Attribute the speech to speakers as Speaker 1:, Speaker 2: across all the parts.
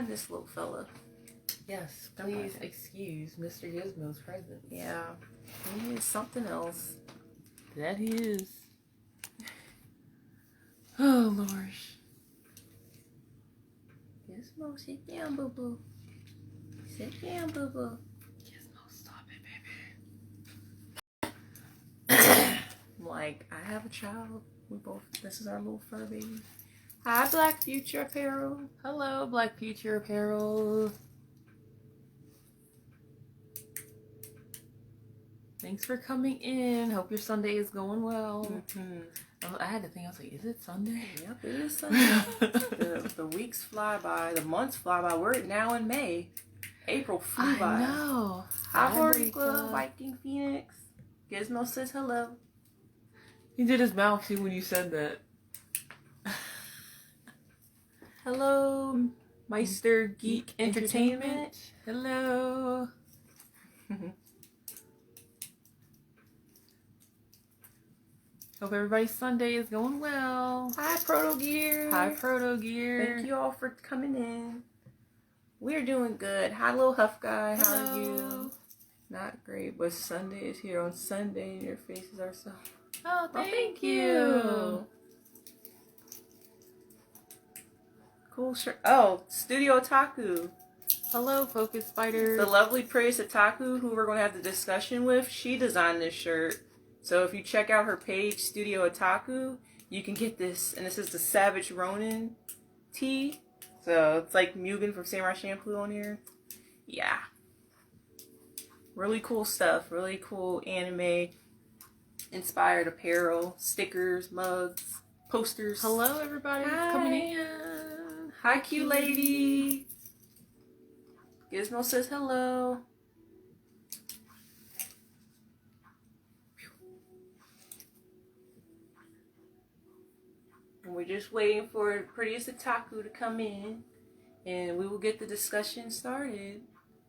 Speaker 1: this little fella.
Speaker 2: Yes, please excuse Mr. Gizmo's presence.
Speaker 1: Yeah, he is something else.
Speaker 2: That he is. Oh, Lord.
Speaker 1: Gizmo, sit down, boo-boo. Sit down, boo-boo.
Speaker 2: Gizmo, stop it,
Speaker 1: baby. Like, I have a child. This is our little fur baby. Hi, Black Future Apparel.
Speaker 2: Hello, Black Future Apparel. Thanks for coming in. Hope your Sunday is going well.
Speaker 1: Mm-hmm.
Speaker 2: I had to think, I was like, is it Sunday?
Speaker 1: Yep, it is Sunday. the weeks fly by, the months fly by. We're now in May. April flew by.
Speaker 2: I know.
Speaker 1: Hi, Horikla, Viking Phoenix. Gizmo says hello.
Speaker 2: He did his mouth too when you said that.
Speaker 1: Hello, Meister Geek Entertainment.
Speaker 2: Hello. Hope everybody's Sunday is going well.
Speaker 1: Hi, Proto Gear.
Speaker 2: Hi, Proto Gear.
Speaker 1: Thank you all for coming in. We're doing good. Hi, little Huff Guy. How
Speaker 2: Hello.
Speaker 1: are you? Not great, but Sunday is here. On Sunday, and your faces are so...
Speaker 2: Oh, thank you.
Speaker 1: Cool shirt. Oh, Studio Otaku.
Speaker 2: Hello, Focus Spiders.
Speaker 1: The lovely Prettiest Otaku, who we're going to have the discussion with, she designed this shirt. So if you check out her page, Studio Otaku, you can get this. And this is the Savage Ronin tee. So it's like Mugen from Samurai Champloo on here. Yeah. Really cool stuff. Really cool anime inspired apparel, stickers, mugs, posters.
Speaker 2: Hello, everybody.
Speaker 1: Hi.
Speaker 2: Coming in.
Speaker 1: Hi, cute lady. Gizmo says hello. And we're just waiting for Prettiest Otaku to come in, and we will get the discussion started.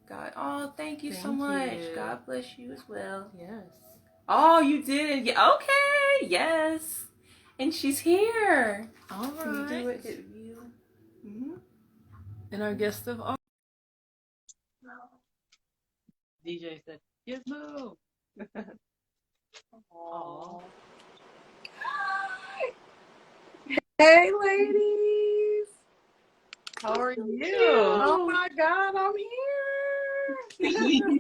Speaker 1: God, oh, thank you so much. God bless you as well.
Speaker 2: Yes.
Speaker 1: Oh, you did? Yeah. Okay. Yes. And she's here.
Speaker 2: All right.
Speaker 1: Can you do it? Hit view. Mm-hmm.
Speaker 2: And our guest of honor. DJ said, Gizmo.
Speaker 1: Aww.
Speaker 3: Hey, ladies.
Speaker 2: How are you?
Speaker 3: Oh, my God, I'm here.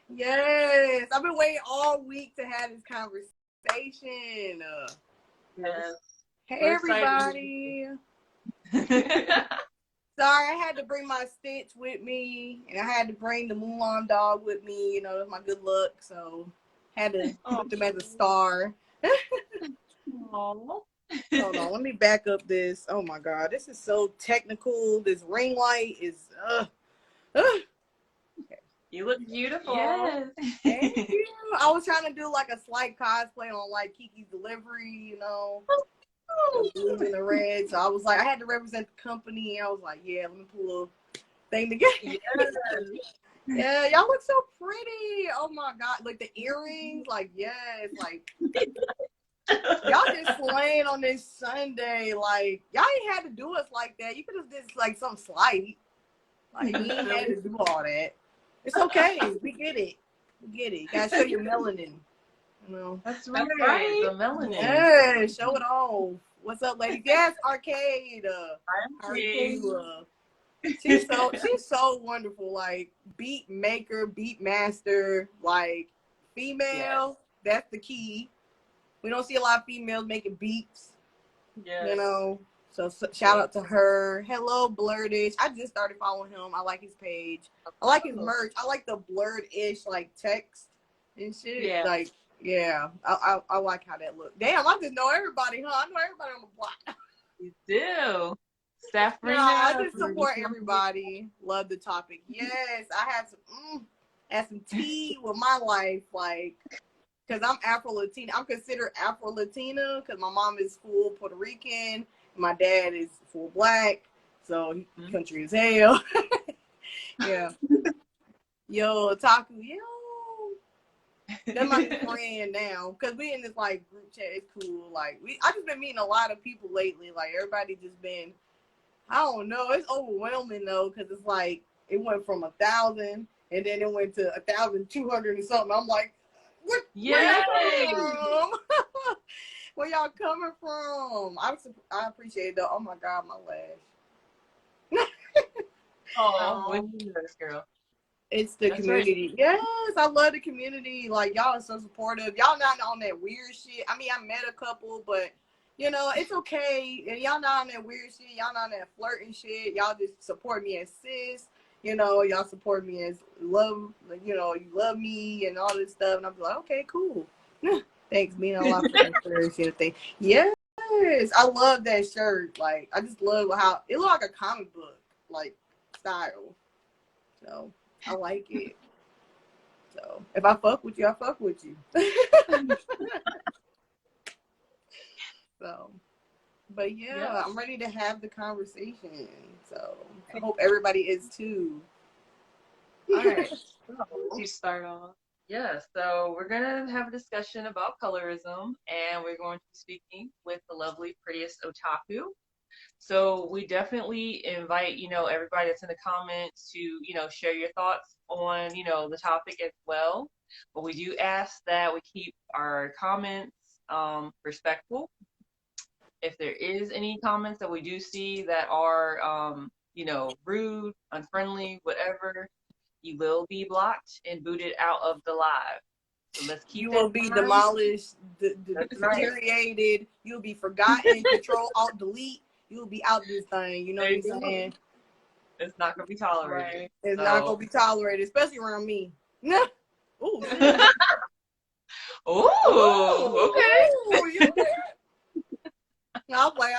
Speaker 3: Yes. I've been waiting all week to have this conversation.
Speaker 1: Yes.
Speaker 3: Hey, everybody. Sorry, I had to bring my Stitch with me, and I had to bring the Mulan dog with me. You know, that's my good luck, so had to put them as a star.
Speaker 1: Aww.
Speaker 3: Hold on, let me back up this. Oh my God, this is so technical. This ring light is
Speaker 1: Okay. You look beautiful.
Speaker 2: Yes.
Speaker 3: Thank you. I was trying to do like a slight cosplay on like Kiki's Delivery, you know. The blues and the reds. So I was like, I had to represent the company. I was like, yeah, let me pull a little thing together.
Speaker 1: Yes.
Speaker 3: Yeah, y'all look so pretty. Oh my God, like the earrings, like yes, like. Y'all just slaying on this Sunday. Like, y'all ain't had to do us like that. You could have did like something slight. Like, you ain't had to do all that. It's okay. We get it. We get it. You gotta show your melanin. You know.
Speaker 1: That's right. The melanin.
Speaker 3: Yeah, show it off. What's up, ladies? Yes, Arcade.
Speaker 1: Arcade.
Speaker 3: She's so wonderful. Like, beat maker, beat master, like female. Yes. That's the key. We don't see a lot of females making beats, you know, so shout out to her. Hello, Blurtish. I just started following him. I like his page. I like his merch. I like the blurred-ish, like, text and shit. Yeah. Like, yeah, I like how that looks. Damn, I just know everybody, huh? I know everybody on the block.
Speaker 2: You do. Staff
Speaker 3: no, I just support everybody. Love the topic. Yes, I had some tea with my life, like... Because I'm Afro-Latina. I'm considered Afro-Latina because my mom is full Puerto Rican. And my dad is full black. So, country as hell. Yeah. Yo, Otaku, yo. That's my friend now. Because we in this, like, group chat. It's cool. Like, I just been meeting a lot of people lately. Like, everybody just been I don't know. It's overwhelming though, because it's like it went from 1,000 and then it went to 1,200 and something. I'm like, where y'all coming from? Where y'all coming from? I appreciate it though. Oh my God, my lash.
Speaker 2: Oh, when you this girl.
Speaker 3: It's the
Speaker 2: That's
Speaker 3: community.
Speaker 2: Right.
Speaker 3: Yes, I love the community. Like, y'all are so supportive. Y'all not on that weird shit. I mean, I met a couple, but you know, it's okay. And y'all not on that weird shit. Y'all not on that flirting shit. Y'all just support me as sis. You know, y'all support me as love. You know, you love me and all this stuff. And I'm like, okay, cool. Thanks, me and a lot for shit thing. Yes, I love that shirt. Like, I just love how it looks like a comic book, like style. So I like it. So if I fuck with you, I fuck with you. So, but yeah, I'm ready to have the conversation. So I hope everybody is too.
Speaker 2: All right. So, you start off. Yeah, so we're going to have a discussion about colorism, and we're going to be speaking with the lovely, prettiest otaku. So we definitely invite, everybody that's in the comments to, share your thoughts on, the topic as well. But we do ask that we keep our comments respectful. If there is any comments that we do see that are, rude, unfriendly, whatever, you will be blocked and booted out of the live. So let's keep
Speaker 3: You
Speaker 2: that
Speaker 3: will be
Speaker 2: in mind.
Speaker 3: demolished,
Speaker 2: Right.
Speaker 3: deteriorated. You'll be forgotten. Control, Alt, Delete. You'll be out this thing. You know
Speaker 2: There
Speaker 3: what I'm saying?
Speaker 2: It's not going to be tolerated.
Speaker 3: Right. It's not going to be tolerated, especially around me. Ooh,
Speaker 2: Ooh, okay.
Speaker 3: Ooh, you I'm like,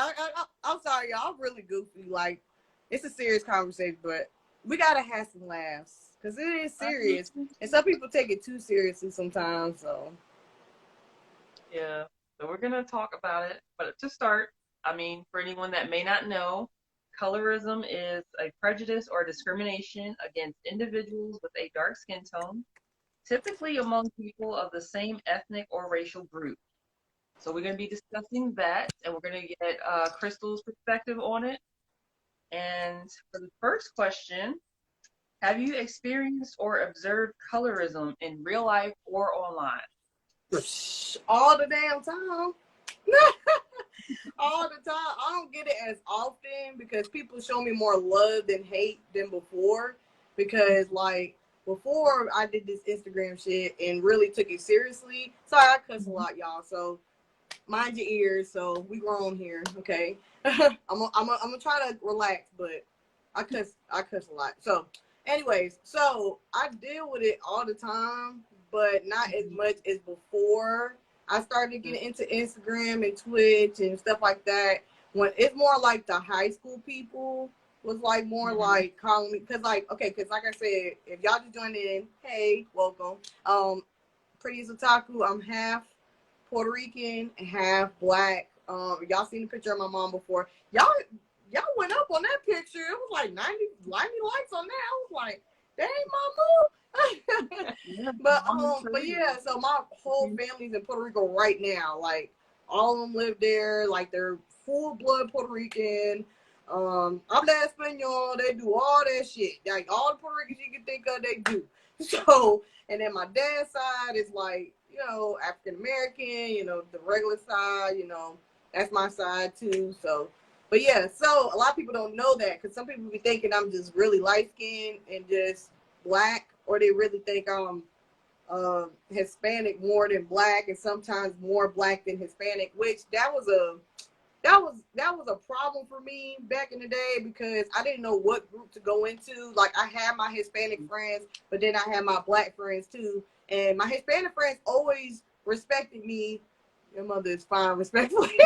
Speaker 3: I'm sorry, y'all. I'm really goofy. Like, it's a serious conversation, but we gotta have some laughs because it is serious, and some people take it too seriously sometimes. So,
Speaker 2: yeah. So we're gonna talk about it, but to start, for anyone that may not know, colorism is a prejudice or discrimination against individuals with a dark skin tone, typically among people of the same ethnic or racial group. So we're going to be discussing that, and we're going to get Crystal's perspective on it. And for the first question, have you experienced or observed colorism in real life or online?
Speaker 3: all the damn time. All the time. I don't get it as often because people show me more love than hate than before. Because, like, before I did this Instagram shit and really took it seriously. Sorry, I cuss a lot, y'all. So, mind your ears. So we grown here, okay? I'm gonna try to relax, but I cuss a lot. So, anyways, so I deal with it all the time, but not as much as before. I started getting into Instagram and Twitch and stuff like that. When it's more like the high school people was like more like calling me because like I said, if y'all just joined in, hey, welcome. Prettiest otaku. I'm half Puerto Rican and half black. Y'all seen the picture of my mom before. Y'all went up on that picture. It was like 90 likes on that. I was like, dang, mama. But yeah, so my whole family's in Puerto Rico right now. Like all of them live there. Like they're full blood Puerto Rican. Habla Espanol. They do all that shit. Like all the Puerto Ricans you can think of, they do. So, and then my dad's side is like, African American, the regular side, that's my side too. So, but yeah, so a lot of people don't know that because some people be thinking I'm just really light skinned and just black, or they really think I'm Hispanic more than black, and sometimes more black than Hispanic, which that was a problem for me back in the day because I didn't know what group to go into. Like I had my Hispanic friends, but then I had my black friends too. And my Hispanic friends always respected me. Your mother is fine, respectfully.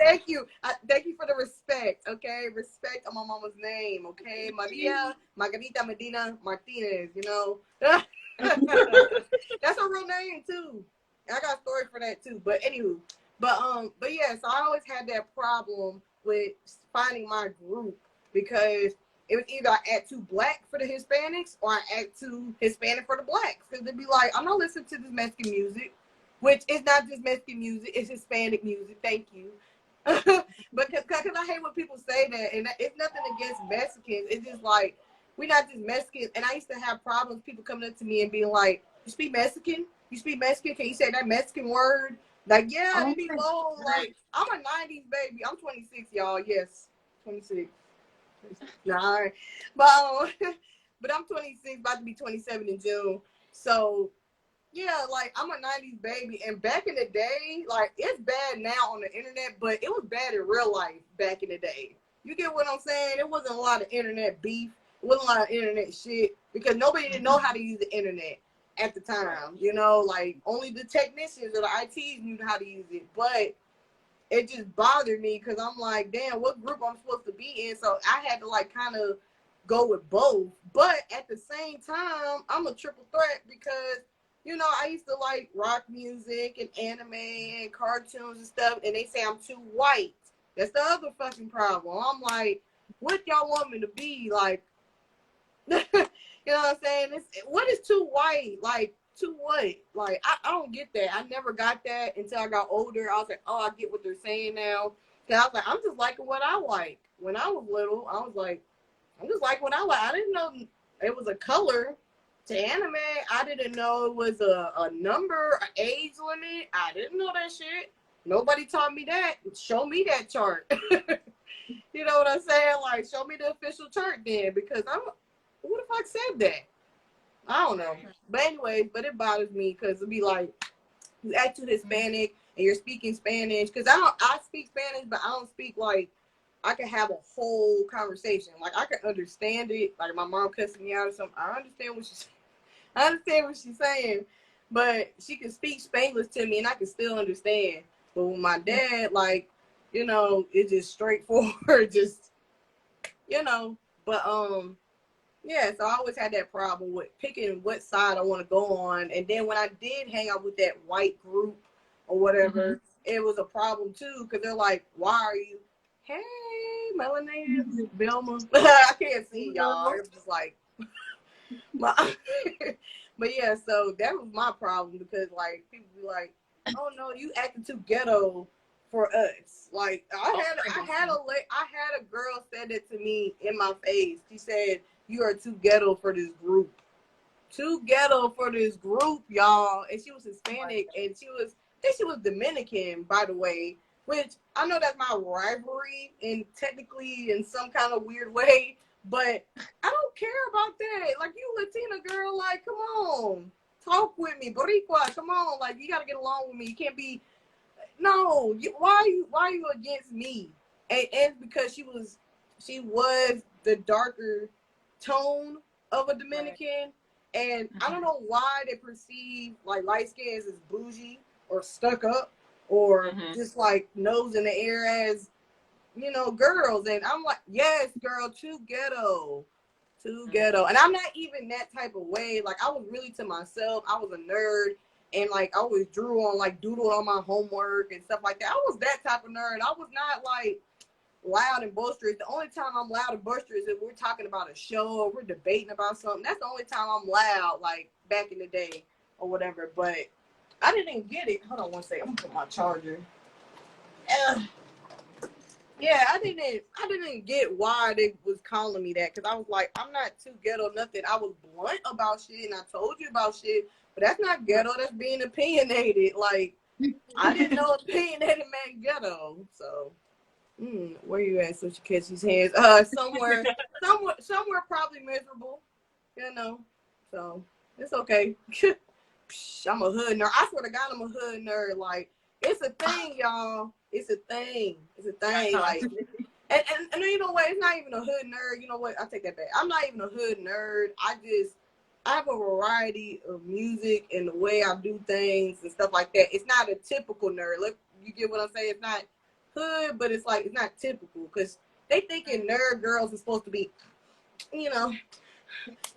Speaker 3: Thank you. Thank you for the respect, okay? Respect on my mama's name, okay? Maria Margarita Medina Martinez, That's her real name, too. I got a story for that, too. But anywho. But yeah, so I always had that problem with finding my group because it was either I act too black for the Hispanics or I act too Hispanic for the blacks. Because they'd be like, I'm not listening to this Mexican music, which is not just Mexican music, it's Hispanic music. Thank you. because I hate when people say that, and it's nothing against Mexicans. It's just like we're not just Mexicans. And I used to have problems. People coming up to me and being like, "You speak Mexican? You speak Mexican? Can you say that Mexican word?" Like, yeah, they be low. Like, I'm a '90s baby. I'm 26, y'all. Yes, 26. Nah, but but I'm 26, about to be 27 in June. So yeah, like I'm a '90s baby, and back in the day, like it's bad now on the internet, but it was bad in real life back in the day. You get what I'm saying? It wasn't a lot of internet beef. It wasn't a lot of internet shit because nobody didn't know how to use the internet at the time. You know, like only the technicians or the ITs knew how to use it. But it just bothered me because I'm like, damn, what group I'm supposed to be in? So I had to like kind of go with both. But at the same time, I'm a triple threat because, you know, I used to like rock music and anime and cartoons and stuff, and they say I'm too white. That's the other fucking problem. I'm like, what y'all want me to be? Like, you know what I'm saying? What is too white? Like, too what? Like, I don't get that. I never got that until I got older. I was like, oh, I get what they're saying now. Cause I was like, I'm just liking what I like. When I was little, I was like, I'm just like what I like. I didn't know it was a color to anime. I didn't know it was a number, an age limit. I didn't know that shit. Nobody taught me that. Show me that chart. You know what I'm saying? Like, show me the official chart then, because who the fuck said that? I don't know. But anyway, but it bothers me because it'd be like, you act to Hispanic and you're speaking Spanish. Because I speak Spanish, but I don't speak like, I can have a whole conversation. Like, I can understand it. Like, my mom cussing me out or something. I understand what she's saying. But she can speak Spanglish to me and I can still understand. But with my dad, like, you know, it's just straightforward, just, you know. But, yeah, so I always had that problem with picking what side I want to go on. And then when I did hang out with that white group or whatever, it was a problem too, because they're like, why are you, hey, melanated Velma. I can't see y'all. I'm just like, but yeah, so that was my problem because like people be like, oh no, you acting too ghetto for us. Like I had a girl said it to me in my face. She said, you are too ghetto for this group. Too ghetto for this group, y'all. And she was Hispanic and I think she was Dominican, by the way, which I know that's my rivalry and technically in some kind of weird way, but I don't care about that. Like, you Latina girl, like, come on. Talk with me. Boricua, come on. Like, you got to get along with me. You can't be, no. Why are you against me? And because she was the darker tone of a Dominican. And I don't know why they perceive like light skins as bougie or stuck up or just like nose in the air as, you know, girls. And I'm like, yes, girl, too ghetto. Too ghetto. And I'm not even that type of way. Like, I was really to myself. I was a nerd. And like, I always drew on, like, doodled on my homework and stuff like that. I was that type of nerd. I was not like loud and boisterous. The only time I'm loud and boisterous is if we're talking about a show or we're debating about something. That's the only time I'm loud, like back in the day or whatever. But I didn't get it. Hold on one second. I'm gonna put my charger. Yeah, I didn't get why they was calling me that, because I was like, I'm not too ghetto, nothing. I was blunt about shit and I told you about shit, but that's not ghetto. That's being opinionated. Like, I didn't know opinionated meant ghetto. So. Where you at, so she catch his hands? Somewhere probably miserable, you know. So it's okay. I'm a hood nerd. I swear to God, I'm a hood nerd. Like, it's a thing, y'all. It's a thing. Like, and you know what? It's not even a hood nerd. You know what? I take that back. I'm not even a hood nerd. I have a variety of music and the way I do things and stuff like that. It's not a typical nerd. Look, you get what I'm saying? It's not hood, but it's like, it's not typical, because they thinking nerd girls are supposed to be, you know,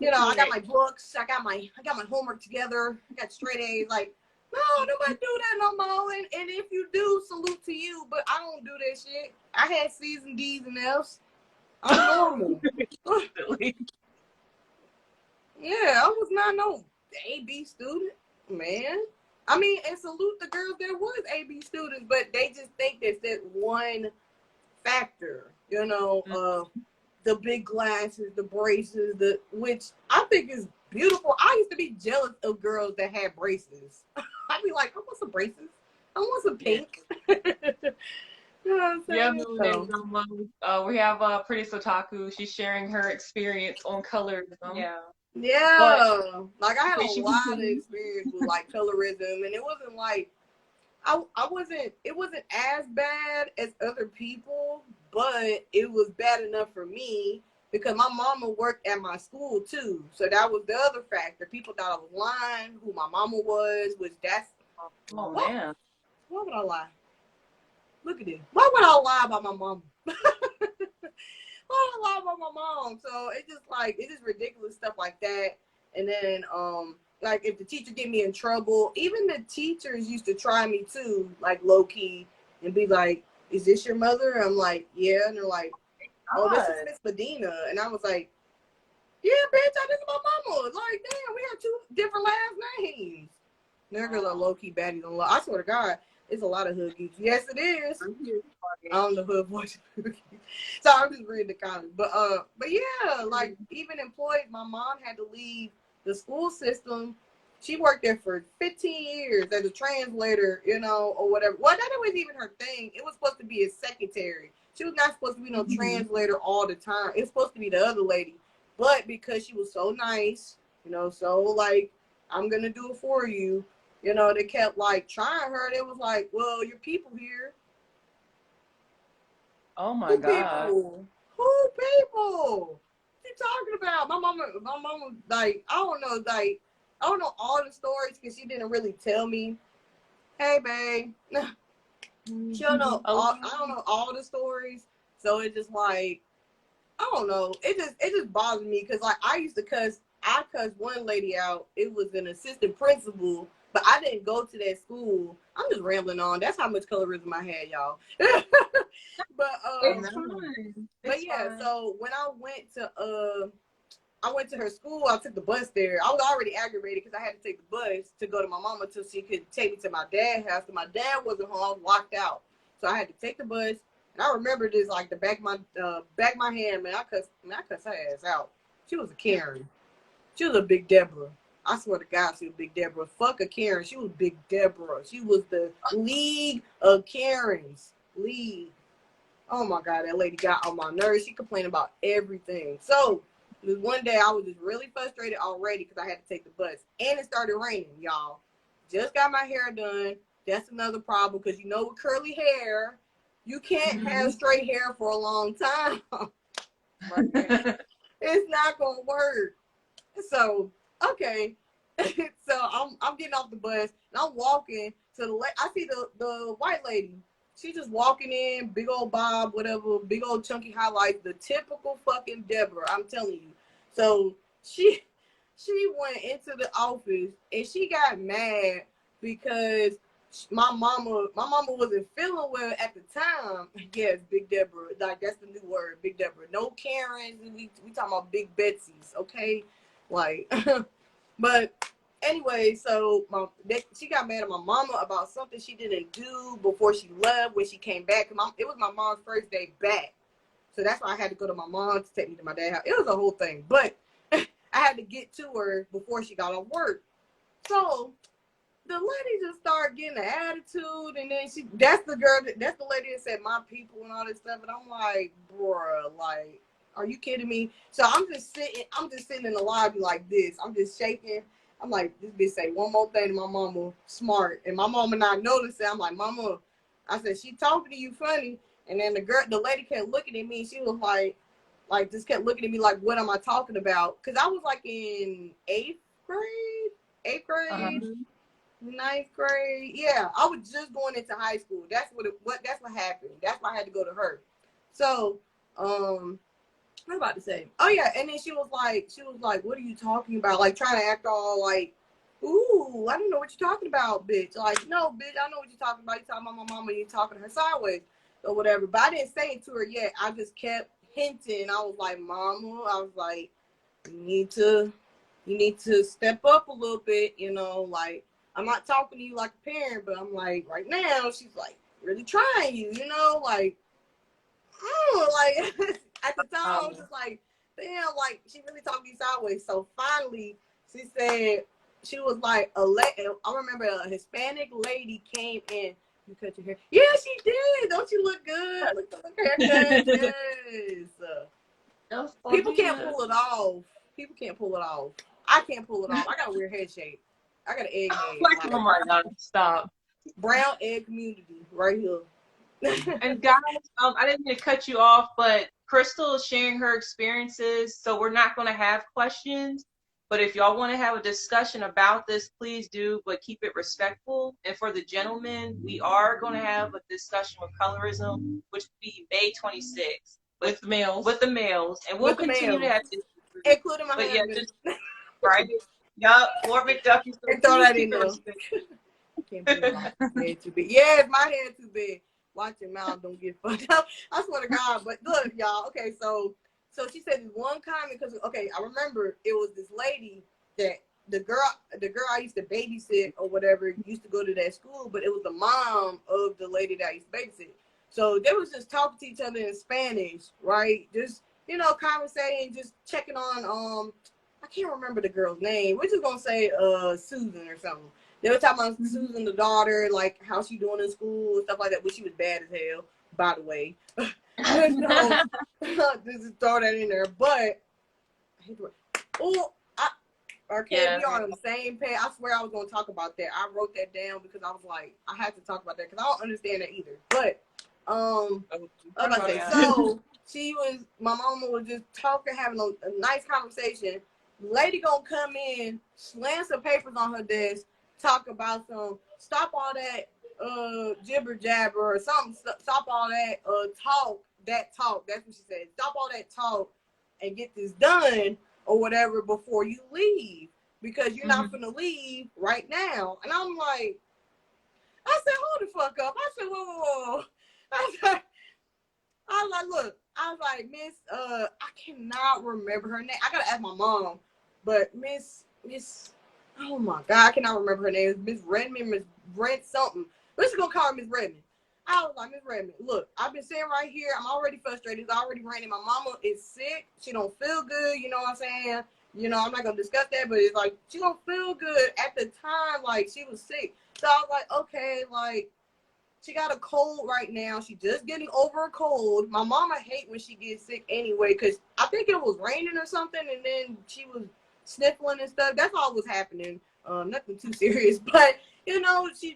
Speaker 3: I got my books, I got my homework together, I got straight A's. Like, no, nobody do that no more. And if you do, salute to you, but I don't do that shit. I had C's and D's and F's. I'm normal. Yeah, I was not no A-B student, man. I mean, and salute the girls that was AB students, but they just think that's that one factor, you know, the big glasses, the braces, which I think is beautiful. I used to be jealous of girls that had braces. I'd be like, I want some braces. I want some pink. You know what I'm saying?
Speaker 2: We have Prettiest Otaku. She's sharing her experience on colorism.
Speaker 3: Yeah,
Speaker 2: but,
Speaker 3: like I had a lot of experience with like colorism, and it wasn't like it wasn't as bad as other people, but it was bad enough for me because my mama worked at my school too. So that was the other factor. People thought I was lying, who my mama was, which that's
Speaker 2: man.
Speaker 3: Why would I lie? Look at this. Why would I lie about my mama? Why would I lie about my mom? So it's just ridiculous stuff like that. And then like if the teacher get me in trouble, even the teachers used to try me too, like low key, and be like, "Is this your mother?" I'm like, "Yeah," and they're like, "Oh, this is Miss Medina," and I was like, "Yeah, bitch, this is my mama." Like, damn, we have two different last names. They're like low key baddies on low. I swear to God, it's a lot of hoogies. Yes, it is. I don't know who voice. So I'm just reading the comments, but yeah, like even employees. My mom had to leave the school system. She worked there for 15 years as a translator, you know, or whatever. Well, that wasn't even her thing. It was supposed to be a secretary. She was not supposed to be no translator all the time. It was supposed to be the other lady, but because she was so nice, you know, so like I'm gonna do it for you. You know, they kept like trying her. They was like, well, your people here.
Speaker 2: Oh my God.
Speaker 3: Who people? What you talking about? My mama, like, I don't know all the stories because she didn't really tell me. Hey, babe. She don't know I don't know all the stories. So it's just like, I don't know. It just bothers me because like I cussed one lady out. It was an assistant principal, but I didn't go to that school. I'm just rambling on. That's how much colorism I had, y'all. But
Speaker 2: it's fine.
Speaker 3: But yeah, fine. So when I went to her school, I took the bus there. I was already aggravated because I had to take the bus to go to my mama till she could take me to my dad's house. And my dad wasn't home. I was locked out. So I had to take the bus. And I remember this like the back of my hand, man. I cussed her ass out. She was a Karen. She was a Big Deborah. I swear to God, she was Big Deborah. Fuck a Karen. She was Big Deborah. She was the League of Karens. League. Oh my God, that lady got on my nerves. She complained about everything. So one day I was just really frustrated already because I had to take the bus. And it started raining, y'all. Just got my hair done. That's another problem because you know with curly hair, you can't have straight hair for a long time. It's not gonna work. So, okay. So I'm getting off the bus and I'm walking to the I see the white lady. She just walking in, big old bob, whatever, big old chunky highlights, the typical fucking Deborah, I'm telling you. So she went into the office and she got mad because my mama wasn't feeling well at the time. Yes, Big Deborah, like that's the new word, Big Deborah. No Karens, we talking about Big Betsy's, okay? Like, but anyway, so she got mad at my mama about something she didn't do before she left when she came back. It was my mom's first day back. So that's why I had to go to my mom to take me to my dad's house. It was a whole thing. But I had to get to her before she got off work. So the lady just started getting an attitude. And then that's the lady that said my people and all this stuff. And I'm like, bruh, like, are you kidding me? So I'm just sitting in the lobby like this. I'm just shaking. I'm like, this bitch say one more thing to my mama, smart. And my mama not noticing. I'm like, mama, I said, she talking to you funny. And then the lady kept looking at me. She was like, just kept looking at me like, what am I talking about? Because I was like in 8th grade, 9th grade. Yeah, I was just going into high school. That's what happened. That's why I had to go to her. So, what am I about to say? Oh yeah, and then she was like, what are you talking about? Like trying to act all like, ooh, I don't know what you're talking about, bitch. Like, no, bitch, I know what you're talking about. You're talking about my mama, you're talking to her sideways or whatever. But I didn't say it to her yet. I just kept hinting. I was like, mama, I was like, you need to step up a little bit, you know, like I'm not talking to you like a parent, but I'm like, right now, she's like really trying you, you know, like, like at the time, I was just like, damn, like she really talked me sideways. So finally, she said she was like I remember a Hispanic lady came in. You cut your hair? Yeah, she did. Don't you look good? Look at the haircut. Yes. People can't pull it off. People can't pull it off. I can't pull it off. I got a weird head shape. I got an egg head.
Speaker 2: Like, oh my God, stop.
Speaker 3: Brown egg community right here.
Speaker 2: And guys, I didn't mean to cut you off, but Crystal is sharing her experiences, so we're not going to have questions. But if y'all want to have a discussion about this, please do, but keep it respectful. And for the gentlemen, we are going to have a discussion with colorism, which will be May 26th. With the males. With the males. And we'll continue to have this.
Speaker 3: Including my husband.
Speaker 2: Yeah, just, right? Yup, Fort McDuffie. So
Speaker 3: I thought I didn't know. Can't believe my head too big. Yeah, if my head too big. Watch your mouth, don't get fucked up. I swear to God. But look, y'all. Okay, so she said this one comment because I remember it was this lady that the girl I used to babysit or whatever used to go to that school, but it was the mom of the lady that I used to babysit. So they was just talking to each other in Spanish, right? Just conversating, just checking on I can't remember the girl's name. We're just gonna say Susan or something. They were talking about Susan, the daughter, like how she doing in school and stuff like that. But she was bad as hell, by the way. So, just throw that in there. But we are on the same page. I swear I was gonna talk about that. I wrote that down because I was like, I had to talk about that because I don't understand that either. But so my mama was just talking, having a nice conversation. Lady gonna come in, slam some papers on her desk, talk about stop all that jibber jabber or something, stop all that talk. That's what she said. Stop all that talk and get this done or whatever before you leave, because you're not gonna leave right now. And I'm like, I said, hold the fuck up. I said, whoa. I was like, Miss, I cannot remember her name. I gotta ask my mom, but Miss, oh my God, I cannot remember her name. It's Miss Redmond, Miss Brent something. We're just gonna call her Miss Redmond. I was like, Miss Redmond, look, I've been sitting right here. I'm already frustrated. It's already raining. My mama is sick. She don't feel good. You know what I'm saying? I'm not gonna discuss that, but it's like she don't feel good at the time. Like she was sick. So I was like, okay, like she got a cold right now. She just getting over a cold. My mama hate when she gets sick anyway, because I think it was raining or something, and then she was sniffling and stuff. That's all was happening. Nothing too serious, but she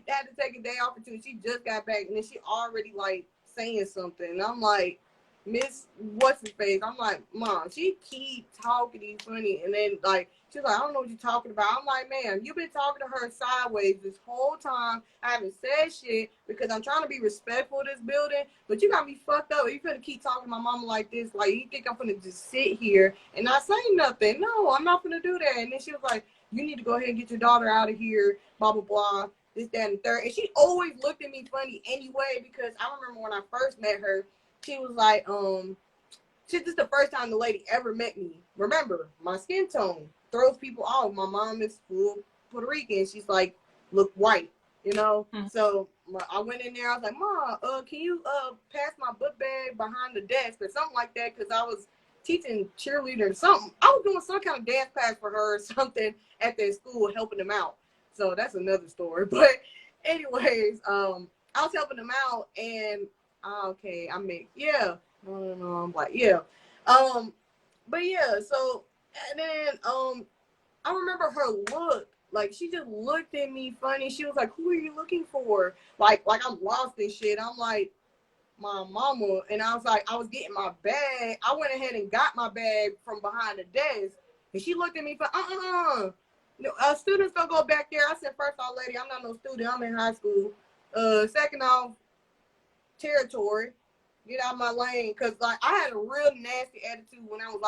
Speaker 3: had to take a day off or two. She just got back, and then she already like saying something. And I'm like, Miss, what's his face? I'm like, Mom, she keep talking funny, and then like she's like, I don't know what you're talking about. I'm like, man, you've been talking to her sideways this whole time. I haven't said shit because I'm trying to be respectful of this building, but you got me fucked up. You finna keep talking to my mama like this. Like, you think I'm finna just sit here and not say nothing? No, I'm not finna do that. And then she was like, you need to go ahead and get your daughter out of here, blah, blah, blah, this, that, and the third. And she always looked at me funny anyway, because I remember when I first met her, she was like, this is the first time the lady ever met me. Remember, my skin tone throws people off. My mom is full Puerto Rican. She's like, look white, So I went in there. I was like, Mom, can you pass my book bag behind the desk or something like that? Because I was teaching cheerleader or something. I was doing some kind of dance class for her or something at their school, helping them out. So that's another story. But anyways, I was helping them out, and I'm like, yeah. But yeah, so, and then, I remember her look, like, she just looked at me funny. She was like, who are you looking for? Like I'm lost and shit. I'm like, my mama. And I was like, I was getting my bag. I went ahead and got my bag from behind the desk, and she looked at me for, no, students don't go back there. I said, first off, lady, I'm not no student. I'm in high school. Second off, territory. Get out of my lane, because like I had a real nasty attitude when I was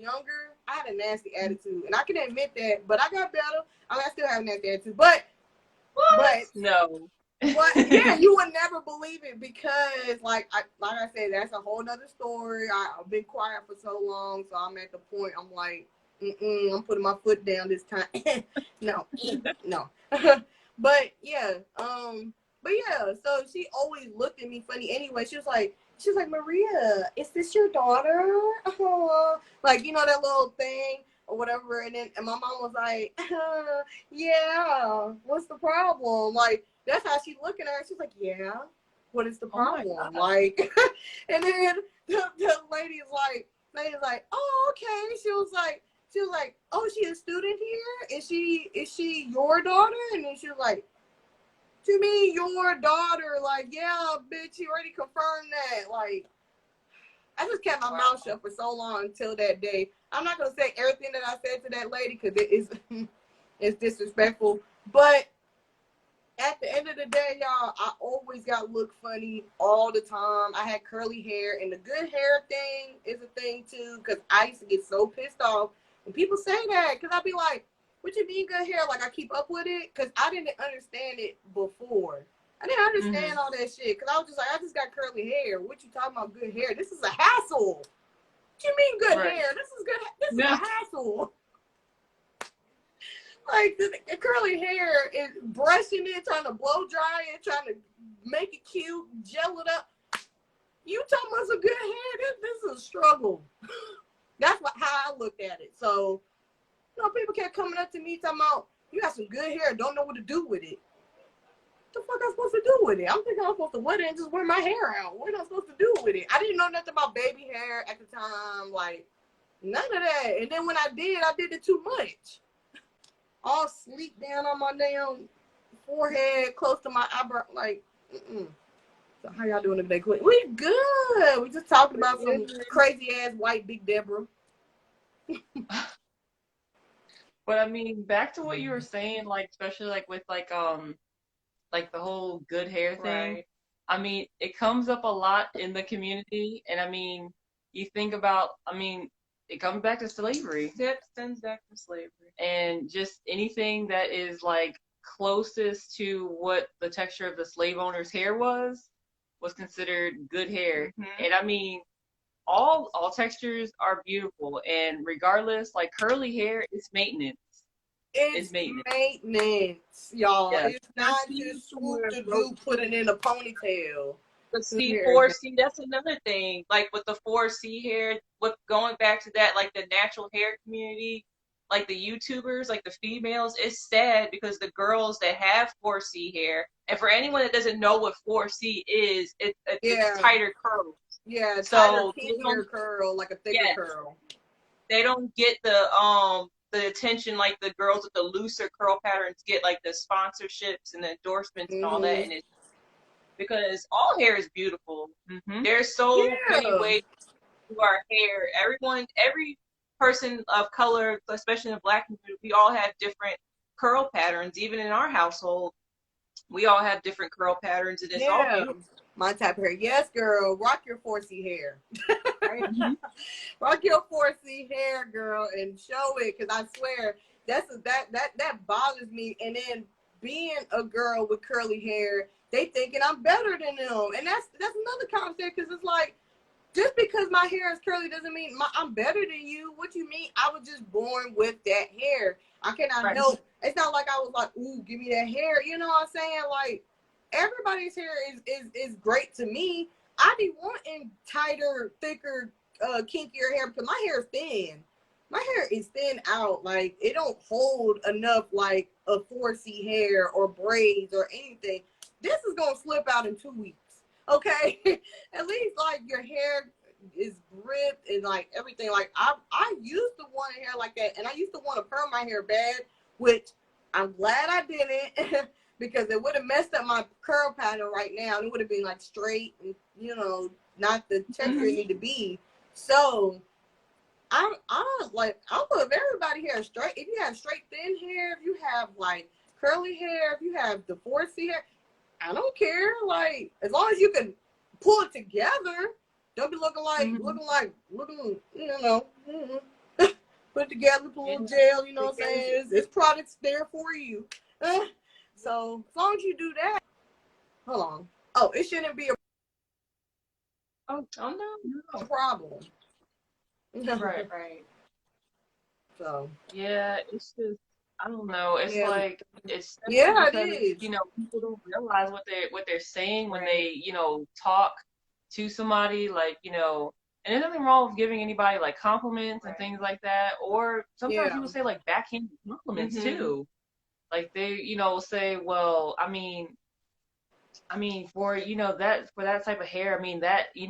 Speaker 3: younger. I had a nasty attitude, and I can admit that. But I got better. I mean, I still have a nasty attitude, but
Speaker 2: no.
Speaker 3: But yeah, you would never believe it, because like I said, that's a whole nother story. I've been quiet for so long, so I'm at the point. I'm like, I'm putting my foot down this time. No. But yeah, so she always looked at me funny anyway. She was like, Maria, is this your daughter? Like, you know, that little thing or whatever. And my mom was like, yeah, what's the problem? Like, that's how she looking at her. She's like, yeah, what is the problem? Like, and then the lady's like, oh, okay. She was like, oh, she a student here? Is she your daughter? And then she was like, to me, your daughter, like, yeah, bitch, you already confirmed that. Like, I just kept my mouth shut for so long until that day. I'm not gonna say everything that I said to that lady because it is it's disrespectful. But at the end of the day, y'all, I always got look funny all the time. I had curly hair, and the good hair thing is a thing too. Because I used to get so pissed off when people say that. Because I'd be like, what you mean good hair? Like, I keep up with it? Because I didn't understand it before. I didn't understand all that shit. Because I was just like, I just got curly hair. What you talking about good hair? This is a hassle. What you mean good hair? This is good. This is a hassle. Like, the curly hair is brushing it, trying to blow dry it, trying to make it cute, gel it up. You talking about some good hair? This is a struggle. That's how I looked at it. So, you know, people kept coming up to me talking about, you got some good hair, don't know what to do with it. What the fuck am I supposed to do with it? I'm thinking I'm supposed to wear it and just wear my hair out. What am I supposed to do with it? I didn't know nothing about baby hair at the time. Like, none of that. And then when I did it too much. All sleek down on my damn forehead, close to my eyebrow. Like, So how y'all doing today, Queen? We good. We just talking about some crazy ass white Big Deborah.
Speaker 2: But I mean, back to what you were saying, like especially like with like the whole good hair thing. Right. I mean, it comes up a lot in the community, and I mean, you think about, I mean, it comes back to slavery. It stems back to slavery. And just anything that is like closest to what the texture of the slave owner's hair was considered good hair. Mm-hmm. And I mean, all textures are beautiful, and regardless, like curly hair is maintenance.
Speaker 3: It's maintenance, y'all. Yeah. It's not just swoop to do, put it in a ponytail.
Speaker 2: But see, 4C, that's another thing. Like with the 4C hair, going back to that, like the natural hair community, like the YouTubers, like the females, it's sad because the girls that have 4C hair, and for anyone that doesn't know what 4C is, it's tighter curls.
Speaker 3: Yeah, so tighter curl, like a thicker curl.
Speaker 2: They don't get the attention like the girls with the looser curl patterns get, like the sponsorships and the endorsements and all that. And it's because all hair is beautiful. Mm-hmm. There's so many ways to our hair. Every person of color, especially in the Black community, we all have different curl patterns. Even in our household, we all have different curl patterns, and it's all beautiful.
Speaker 3: My type of hair. Yes, girl. Rock your 4C hair. Rock your 4C hair, girl, and show it. Because I swear, that bothers me. And then being a girl with curly hair, they thinking I'm better than them. And that's another conversation. Because it's like, just because my hair is curly doesn't mean I'm better than you. What you mean? I was just born with that hair. I cannot help. It's not like I was like, ooh, give me that hair. You know what I'm saying? Like, everybody's hair is great to me. I be wanting tighter, thicker, kinkier hair because my hair is thin. My hair is thin out. Like, it don't hold enough like a 4C hair or braids or anything. This is gonna slip out in 2 weeks. Okay, at least like your hair is ripped and like everything. Like I used to want hair like that, and I used to want to perm my hair bad, which I'm glad I didn't because it would have messed up my curl pattern right now, and it would have been like straight and, you know, not the texture it need to be. So I love everybody hair straight. If you have straight thin hair, if you have like curly hair, if you have the 4C hair, I don't care. Like, as long as you can pull it together, don't be looking like, you know, put it together, put a little gel, you know what I'm saying? This product's there for you. So, as long as you do that, hold on. Oh, it shouldn't be
Speaker 2: no
Speaker 3: problem.
Speaker 2: Right.
Speaker 3: So.
Speaker 2: Yeah, it's just, I don't know. It's
Speaker 3: Yeah.
Speaker 2: like it's
Speaker 3: Yeah, it
Speaker 2: because
Speaker 3: is.
Speaker 2: people don't realize what they're saying when they talk to somebody, like and there's nothing wrong with giving anybody like compliments and things like that, or sometimes
Speaker 3: Yeah.
Speaker 2: people say like backhanded compliments
Speaker 1: Mhm.
Speaker 2: too. Like they will say, well, I mean for that type of hair, I mean that you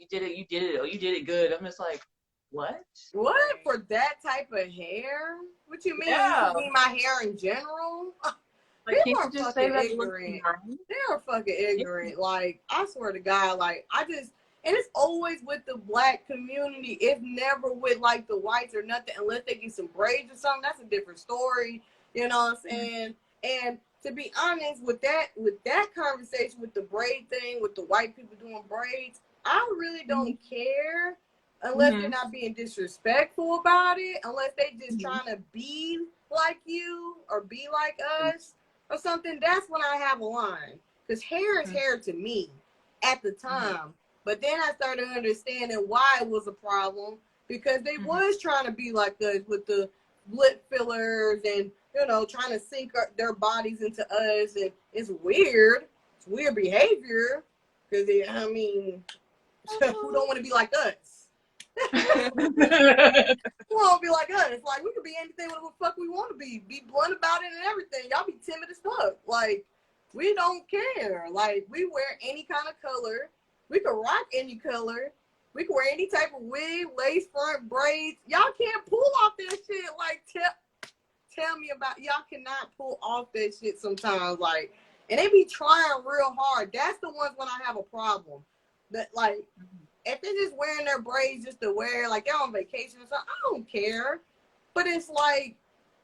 Speaker 2: did it good. I'm just like, what?
Speaker 3: What? For that type of hair? What you mean? You
Speaker 2: Yeah.
Speaker 3: mean my hair in general?
Speaker 2: Like,
Speaker 3: People
Speaker 2: can't you
Speaker 3: are
Speaker 2: just say
Speaker 3: fucking
Speaker 2: that it looks
Speaker 3: ignorant.
Speaker 2: nice?
Speaker 3: They are fucking ignorant. Like, I swear to God, like, and it's always with the black community. It's never with, like, the whites or nothing, unless they get some braids or something. That's a different story. You know what I'm saying? And to be honest, with that conversation, with the braid thing, with the white people doing braids, I really don't care unless they're
Speaker 2: Mm-hmm.
Speaker 3: not being disrespectful about it, unless they just
Speaker 2: Mm-hmm.
Speaker 3: trying to be like you or be like us or something. That's when I have a line, because hair is hair to me at the time. But then I started understanding why it was a problem, because they was trying to be like us with the lip fillers and trying to sink their bodies into us, and it's weird. It's weird behavior, because I mean, who don't want to be like us? We won't be like us. Like, we could be anything what the fuck we want to be. Be blunt about it and everything. Y'all be timid as fuck. Like, we don't care. Like, we wear any kind of color. We could rock any color. We could wear any type of wig, lace front, braids. Y'all can't pull off that shit. Like, tell me about, y'all cannot pull off that shit sometimes. Like, and they be trying real hard. That's the ones when I have a problem. That, like, if they're just wearing their braids just to wear, like they're on vacation or something, I don't care. But it's like,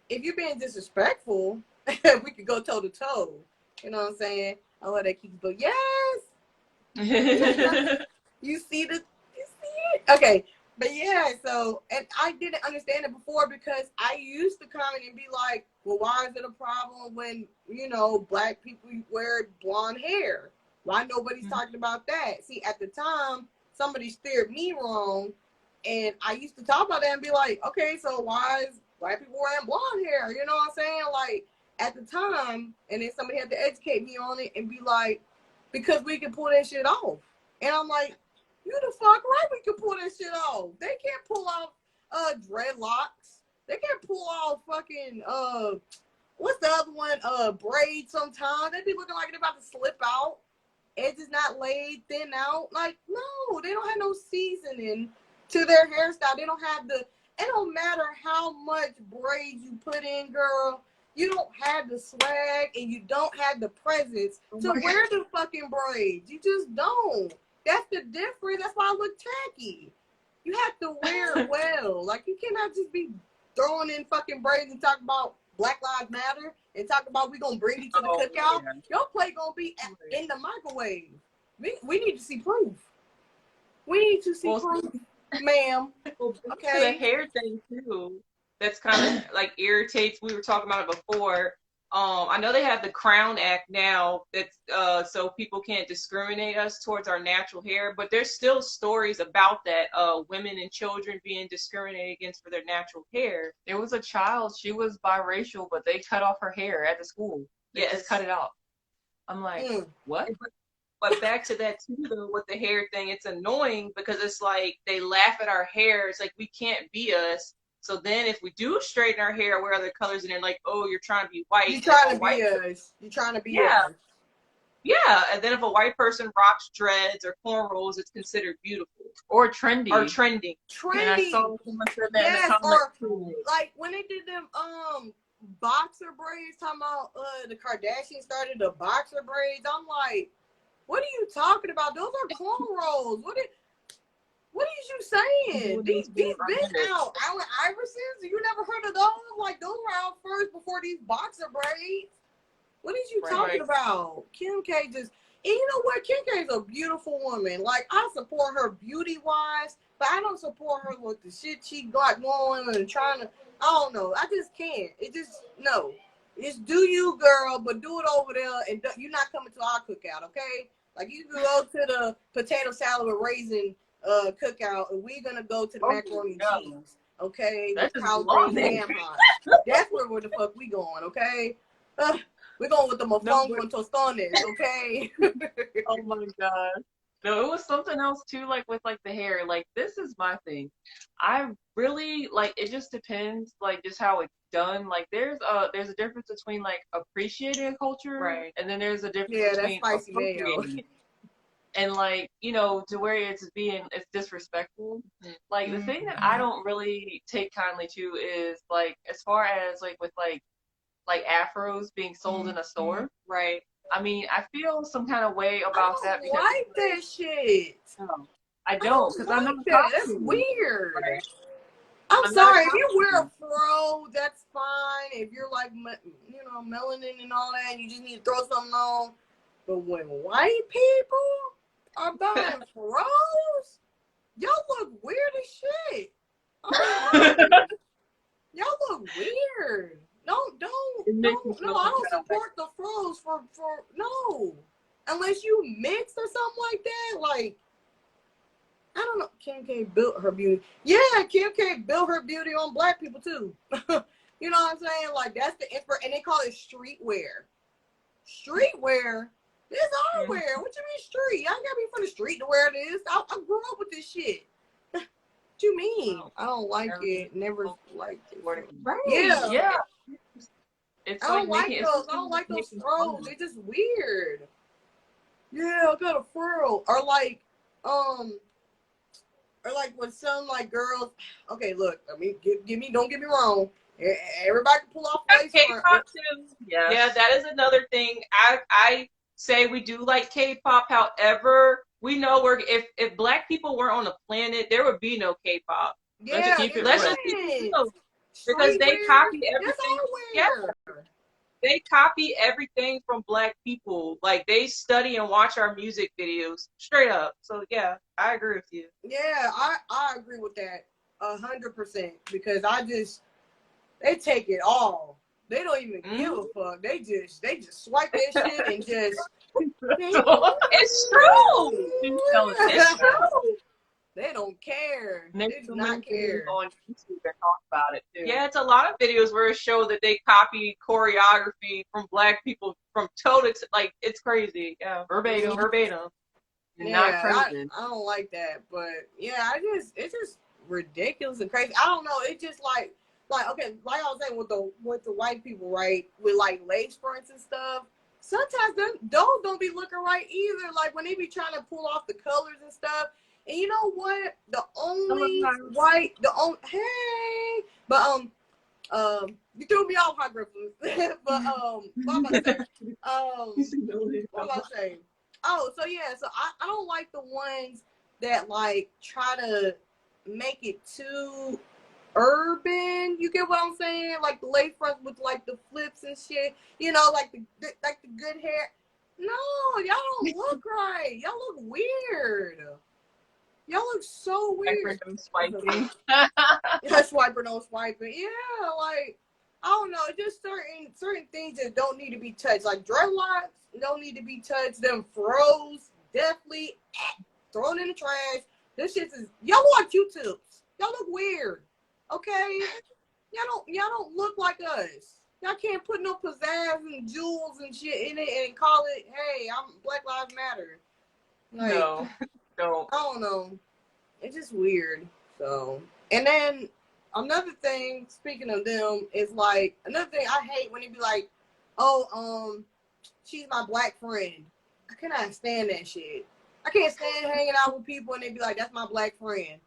Speaker 3: if you're being disrespectful, we could go toe to toe. You know what I'm saying? I love that keeps, but yes, you see it? Okay. But yeah, so, and I didn't understand it before, because I used to comment and be like, well, why is it a problem when, black people wear blonde hair? Why nobody's talking about that? See, at the time, somebody steered me wrong, and I used to talk about that and be like, okay, so why is black people wearing blonde hair? You know what I'm saying? Like, at the time, and then somebody had to educate me on it and be like, because we can pull that shit off. And I'm like, you the fuck right, we can pull that shit off. They can't pull off dreadlocks. They can't pull off fucking what's the other one? Braids sometimes. They be looking like they're about to slip out. Edges not laid, thin out. Like, no, they don't have no seasoning to their hairstyle. They don't have it don't matter how much braids you put in, girl. You don't have the swag and you don't have the presence to wear the fucking braids. You just don't. That's the difference. That's why I look tacky. You have to wear it well. Like, you cannot just be throwing in fucking braids and talk about Black Lives Matter and talk about we gonna bring you to the cookout. Yeah. Your plate gonna be in the microwave. We need to see proof. We need to see proof, ma'am. Okay.
Speaker 2: The hair thing too. That's kind of like irritates. We were talking about it before. I know they have the Crown Act now that's so people can't discriminate us towards our natural hair, but there's still stories about that, women and children being discriminated against for their natural hair. There was a child, she was biracial, but they cut off her hair at the school. They just cut it off. I'm like, what? But back to that too, though, with the hair thing, it's annoying because it's like they laugh at our hair. It's like we can't be us. So then if we do straighten our hair, wear other colors, and they're like, oh, you're trying to be white.
Speaker 3: You're trying to be us. You're trying to be us.
Speaker 2: Yeah, and then if a white person rocks dreads or cornrows, it's considered beautiful or trendy.
Speaker 3: Trendy.
Speaker 2: And I saw someone said that in the comments too.
Speaker 3: Like when they did them boxer braids, talking about the Kardashians started the boxer braids. I'm like, what are you talking about? Those are cornrows. What is you saying? These been out. Allen Iversons? You never heard of those? Like, those were out first before these boxer braids. What is you talking about? Kim K just, and you know what? Kim K is a beautiful woman. Like, I support her beauty-wise, but I don't support her with the shit she got going and trying to, I don't know. I just can't. It just, no. It's do you, girl, but do it over there, and you're not coming to our cookout, okay? Like, you can go to the potato salad with raisin cookout, and we're gonna go to the macaroni and cheese, okay, with
Speaker 2: That's just
Speaker 3: collard
Speaker 2: long.
Speaker 3: greens and hot. That's where the fuck we going, okay? We're going with the mofongo and tostones, okay?
Speaker 2: Oh my god. No, it was something else too, like with like the hair. Like this is my thing. I really like it just depends like just how it's done. Like there's a difference between like appreciating a culture
Speaker 1: Right.
Speaker 2: and then there's a difference
Speaker 3: Yeah, that's
Speaker 2: between
Speaker 3: spicy mayo.
Speaker 2: appropriating it. And like, to where it's disrespectful. Like the thing that I don't really take kindly to is like as far as like with like afros being sold in a store.
Speaker 1: Right.
Speaker 2: I mean, I feel some kind of way about that
Speaker 3: I
Speaker 2: because
Speaker 3: don't like that shit.
Speaker 2: no, I
Speaker 3: I
Speaker 2: don't, because I'm not
Speaker 3: like that. That's
Speaker 2: costume.
Speaker 3: weird.
Speaker 2: Right.
Speaker 3: I'm
Speaker 2: I'm not
Speaker 3: sorry,
Speaker 2: a
Speaker 3: if you wear a
Speaker 2: costume.
Speaker 3: fro, that's fine. If you're like, melanin and all that, you just need to throw something on. But when white people are buying fros, y'all look weird as shit. Y'all look weird. No,
Speaker 2: It makes me feel
Speaker 3: I
Speaker 2: some
Speaker 3: don't
Speaker 2: kind of way.
Speaker 3: support the fros for no. Unless you mix or something like that. Like, I don't know. Kim K built her beauty. Yeah, Kim K built her beauty on black people too. You know what I'm saying? Like that's the inspiration, and they call it streetwear. Streetwear? This our wear. What you mean street? Y'all gotta be from the street to wear this. I grew up with this shit. What you mean? I don't like it. Never liked it.
Speaker 2: Right.
Speaker 3: Yeah.
Speaker 2: Yeah. It's
Speaker 3: I don't
Speaker 2: like
Speaker 3: like
Speaker 2: making
Speaker 3: those. I don't like those furrows. They're just weird. Yeah, I got a furrow. Or like when some like girls. Okay, look. I mean, don't get me wrong. Everybody can pull off lace front.
Speaker 2: K-pop too. Yeah, that is another thing. I say we do like K-pop. However, we know if black people weren't on the planet, there would be no K-pop.
Speaker 3: Yeah,
Speaker 2: Let's just keep it real. Because they copy everything. Yeah, they copy everything from black people. Like they study and watch our music videos straight up. So yeah, I agree with you.
Speaker 3: Yeah, I agree with that 100% because they take it all. They don't even give a fuck. They just swipe that shit and just.
Speaker 2: It's true. It's true.
Speaker 3: They don't care. They do not care.
Speaker 2: On YouTube and talk about it too. Yeah, it's a lot of videos where it shows that they copy choreography from black people from toe to like it's crazy. Yeah, verbatim.
Speaker 3: Yeah,
Speaker 2: Not crazy.
Speaker 3: I don't like that, but yeah, it's just ridiculous and crazy. I don't know. It's just like okay, like I was saying with the white people, right? With like lace fronts and stuff. Sometimes those don't be looking right either. Like when they be trying to pull off the colors and stuff. And you know what? You threw me off, Hot Griffin. But what was I saying? Oh, so yeah, so I don't like the ones that like try to make it too urban. You get what I'm saying? Like the lace fronts with like the flips and shit. Like the good hair. No, y'all don't look right. Y'all look weird. Y'all look so weird.
Speaker 2: Swiping.
Speaker 3: Yeah, swiper, no swiping. Yeah, like I don't know. Just certain things that don't need to be touched. Like dreadlocks don't need to be touched. Them froze definitely thrown in the trash. This shit is y'all watch YouTubes. Y'all look weird. Okay, y'all don't look like us. Y'all can't put no pizzazz and jewels and shit in it and call it, hey, I'm Black Lives Matter. Like,
Speaker 2: No.
Speaker 3: I don't know. It's just weird. So, and then another thing, speaking of them, is like another thing I hate when they be like, "Oh, she's my black friend." I cannot stand that shit. I can't stand hanging out with people and they be like, "That's my black friend."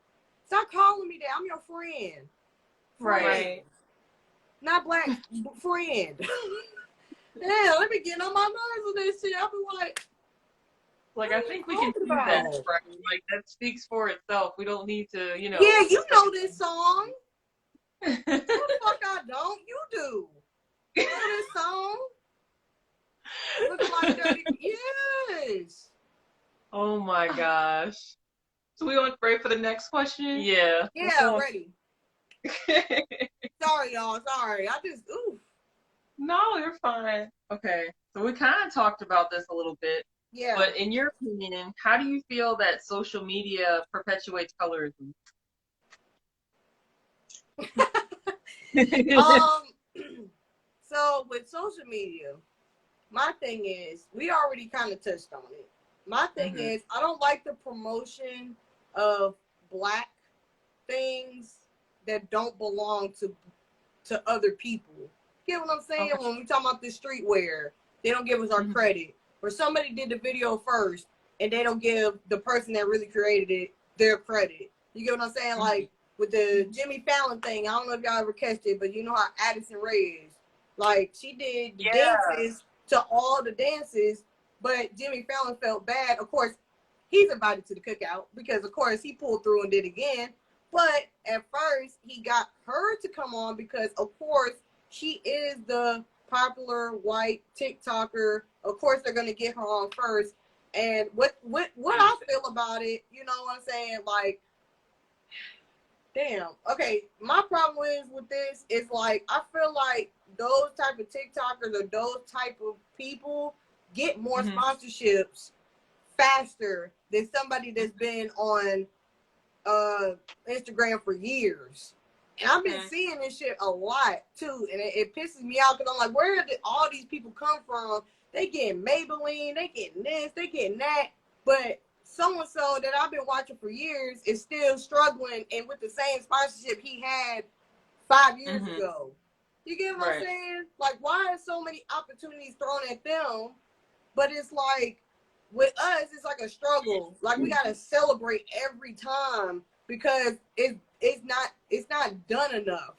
Speaker 3: Stop calling me that. I'm your friend.
Speaker 2: Right.
Speaker 3: Not black friend. Yeah, let me get on my nerves with this shit. I'll be like,
Speaker 2: I think we can do that. Right? Like that speaks for itself. We don't need to,
Speaker 3: Yeah, you know this song. Who the fuck I don't? You do. You know this song? Looking like dirty. Yes.
Speaker 2: Oh my gosh. So we want to pray for the next question? Yeah.
Speaker 3: Yeah, ready. Sorry, y'all. Sorry. Oof.
Speaker 2: No, you're fine. Okay. So we kind of talked about this a little bit.
Speaker 3: Yeah.
Speaker 2: But in your opinion, how do you feel that social media perpetuates colorism?
Speaker 3: So with social media, my thing is, we already kind of touched on it. My thing is, I don't like the promotion of Black things that don't belong to other people. You get what I'm saying? Okay. When we talk about this streetwear, they don't give us our credit. Or somebody did the video first, and they don't give the person that really created it their credit. You get what I'm saying? Like with the Jimmy Fallon thing, I don't know if y'all ever catched it, but you know how Addison Rae is. Like, she did dances to all the dances, but Jimmy Fallon felt bad. Of course, he's invited to the cookout because, of course, he pulled through and did again. But at first, he got her to come on because, of course, she is the popular white TikToker. Of course, they're going to get her on first. And what I feel about it, you know what I'm saying? Like, damn. Okay, my problem is with this is, like, I feel like those type of TikTokers or those type of people get more sponsorships faster than somebody that's been on Instagram for years. And I've been seeing this shit a lot too, and it pisses me out because I'm like, where did all these people come from? They getting Maybelline, they getting this, they getting that, but so-and-so that I've been watching for years is still struggling and with the same sponsorship he had 5 years ago. You get what I'm saying? Like, why are so many opportunities thrown at them? But it's like, with us, it's like a struggle. Like, we gotta celebrate every time because it's not done enough.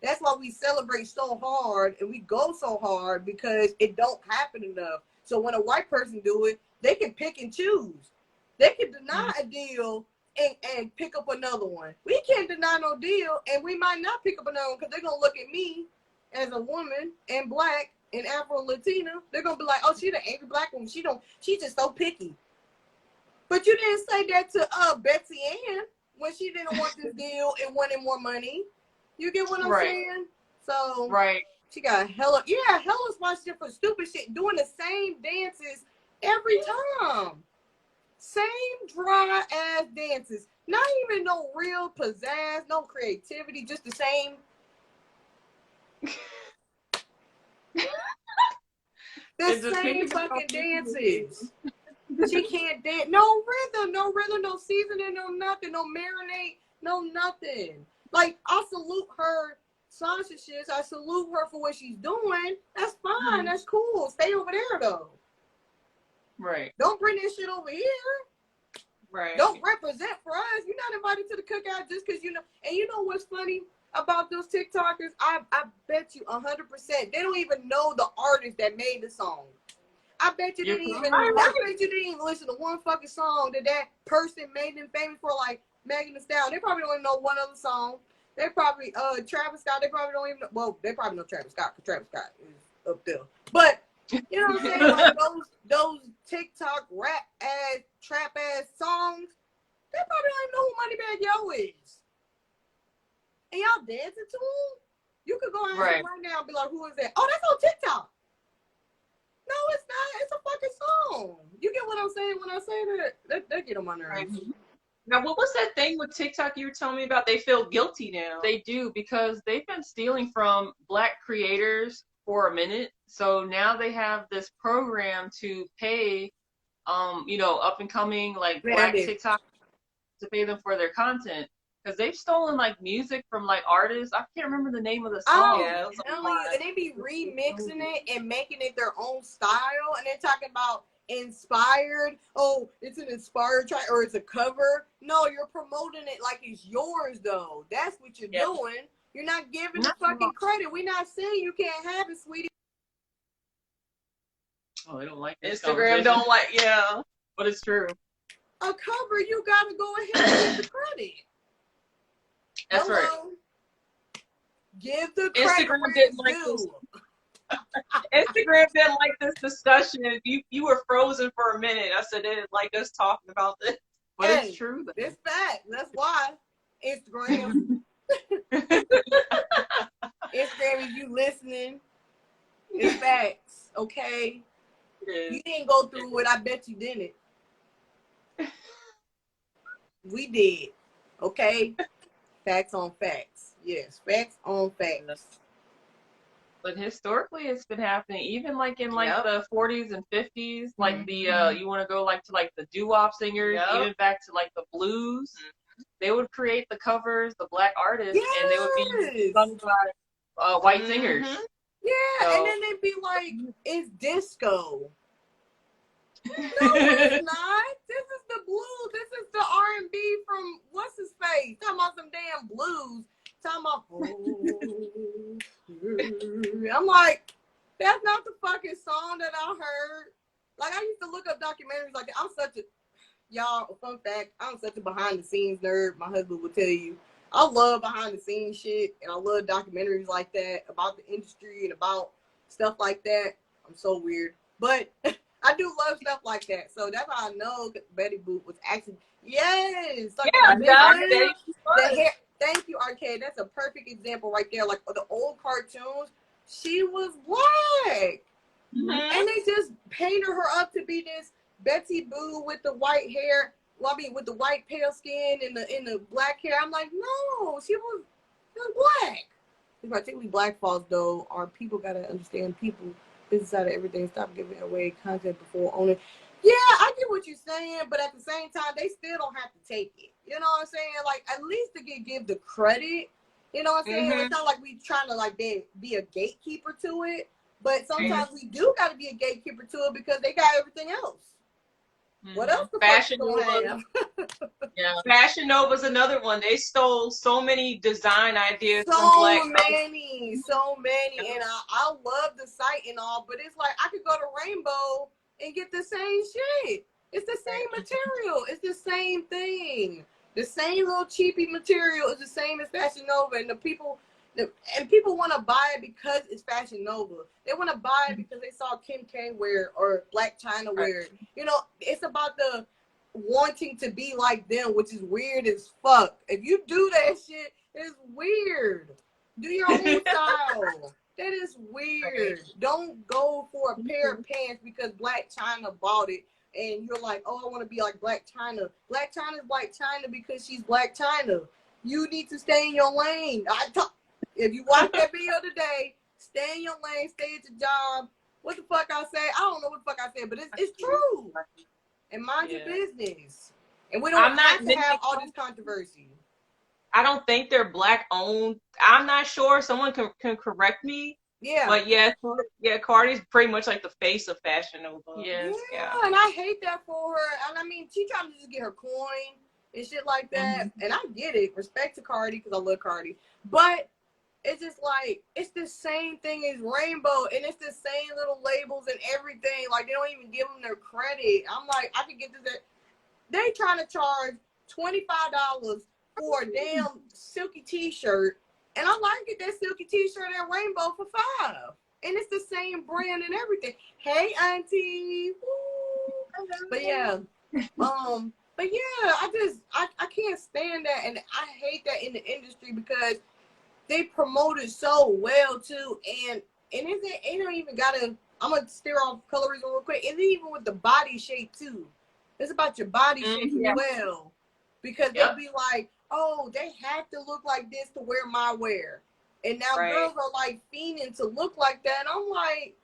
Speaker 3: That's why we celebrate so hard and we go so hard because it don't happen enough. So when a white person do it, they can pick and choose. They can deny a deal and pick up another one. We can't deny no deal, and we might not pick up another one because they're gonna look at me as a woman and Black and Afro-Latina. They're gonna be like, oh, she the angry Black woman. She's just so picky. But you didn't say that to Betsy Ann when she didn't want this deal and wanted more money. You get what I'm saying? So she got hella sponsorship for stupid shit, doing the same dances every time. Same dry ass dances. Not even no real pizzazz, no creativity, just the same. The same fucking dances. She can't dance. No rhythm, no seasoning, no nothing, no marinade, no nothing. Like, I salute her sponsorships. I salute her for what she's doing. That's fine. That's cool. Stay over there, though.
Speaker 2: Right.
Speaker 3: Don't bring this shit over here.
Speaker 2: Right.
Speaker 3: Don't represent for us. You're not invited to the cookout just because you know. And you know what's funny about those TikTokers? I bet you 100% they don't even know the artist that made the song. I bet you didn't even listen to one fucking song that person made them famous for, like Megan Thee Stallion. They probably don't even know one other song. They probably Travis Scott. They probably don't even know. Well, they probably know Travis Scott because Travis Scott is up there. But you know what I'm saying? Like those TikTok rap ass trap ass songs. They probably don't even know who Moneybagg Yo is. And y'all dancing to him? You could go out right now and be like, who is that? Oh, that's on TikTok. No, it's not. It's a fucking song. You get what I'm saying when I say that? That get on my nerves. Right.
Speaker 2: Now, what was that thing with TikTok you were telling me about? They feel guilty now. They do, because they've been stealing from Black creators for a minute. So now they have this program to pay, up and coming like Black TikTok to pay them for their content. Because they've stolen like music from like artists. I can't remember the name of the song.
Speaker 3: And they be remixing it and making it their own style. And they're talking about inspired. Oh, it's an inspired track or it's a cover. No, you're promoting it like it's yours though. That's what you're doing. You're not giving the fucking credit. We're not saying you can't have it, sweetie.
Speaker 2: Oh, they don't like this. Instagram don't like, but it's true.
Speaker 3: A cover, you gotta go ahead and give the credit.
Speaker 2: That's right.
Speaker 3: Give the credit.
Speaker 2: Instagram didn't like this. Instagram didn't like this discussion. You were frozen for a minute. I said they didn't like us talking about this, but it's true. Though.
Speaker 3: It's fact. That's why Instagram. Instagram, if you listening, it's facts. Okay, you didn't go through it. I bet you didn't. We did. Okay. Facts on facts. Yes, facts on facts.
Speaker 2: But historically, it's been happening. Even like in like the 40s and 50s, like the you want to go like to like the doo-wop singers, even back to like the blues. They would create the covers, the black artists, and they would be sung by white singers.
Speaker 3: Yeah, so, and then they'd be like, "It's disco." No, it's not. This is the blues. This is the R&B from what's his face? Talking about some damn blues. Talking about. I'm like, that's not the fucking song that I heard. Like I used to look up documentaries like that. I'm such a y'all. Fun fact: I'm such a behind the scenes nerd. My husband would tell you. I love behind the scenes shit, and I love documentaries like that about the industry and about stuff like that. I'm so weird, but I do love stuff like that. So that's how I know Betty Boop was actually like the hair. Thank you, Arcade. That's a perfect example right there. Like the old cartoons, she was black, and they just painted her up to be this Betsy Boo with the white hair. Well, I mean, with the white pale skin and the black hair. I'm like, no, she was black. Particularly black folks, though, our people gotta understand people, business out of everything. Stop giving away content before owning. Yeah, I get what you're saying, but at the same time, they still don't have to take it. You know what I'm saying? Like, at least to give the credit. You know what I'm saying? It's not like we trying to like be a gatekeeper to it, but sometimes we do got to be a gatekeeper to it because they got everything else. What else the
Speaker 2: Fashion
Speaker 3: fuck
Speaker 2: Nova?
Speaker 3: have?
Speaker 2: Yeah, Fashion Nova's another one. They stole so many design ideas from black.
Speaker 3: So many, and I love the site and all, but it's like I could go to Rainbow and get the same shit. It's the same material. It's the same thing. The same little cheapy material is the same as Fashion Nova, and people want to buy it because it's Fashion Nova. They want to buy it because they saw Kim K wear or Black China wear. You know, it's about the wanting to be like them, which is weird as fuck. If you do that shit, it's weird. Do your own style. That is weird. Don't go for a pair of pants because Black China bought it and you're like, oh, I want to be like Black China. Black China is Black China because she's Black China. You need to stay in your lane. If you watch that video today, stay in your lane, stay at your job. What the fuck I say? I don't know what the fuck I said, but it's true. And mind your business. And we don't have to have all this controversy.
Speaker 2: I don't think they're black owned. I'm not sure. Someone can correct me.
Speaker 3: Yeah.
Speaker 2: But yeah, Cardi's pretty much like the face of Fashion Nova.
Speaker 3: Yeah, and I hate that for her. And I mean, she trying to just get her coin and shit like that. And I get it. Respect to Cardi because I love Cardi. But it's just like, it's the same thing as Rainbow. And it's the same little labels and everything. Like, they don't even give them their credit. I'm like, I could get this. They trying to charge $25 for a damn silky t-shirt. And I like it, that silky t-shirt at Rainbow for $5. And it's the same brand and everything. Hey, auntie. Woo. But yeah. I can't stand that. And I hate that in the industry because they promote it so well too. And it don't even gotta, I'm gonna steer off colorism real quick. It's even with the body shape too. It's about your body shape as well. Because they'll be like, oh, they have to look like this to wear my wear. And now girls are like fiending to look like that. And I'm like,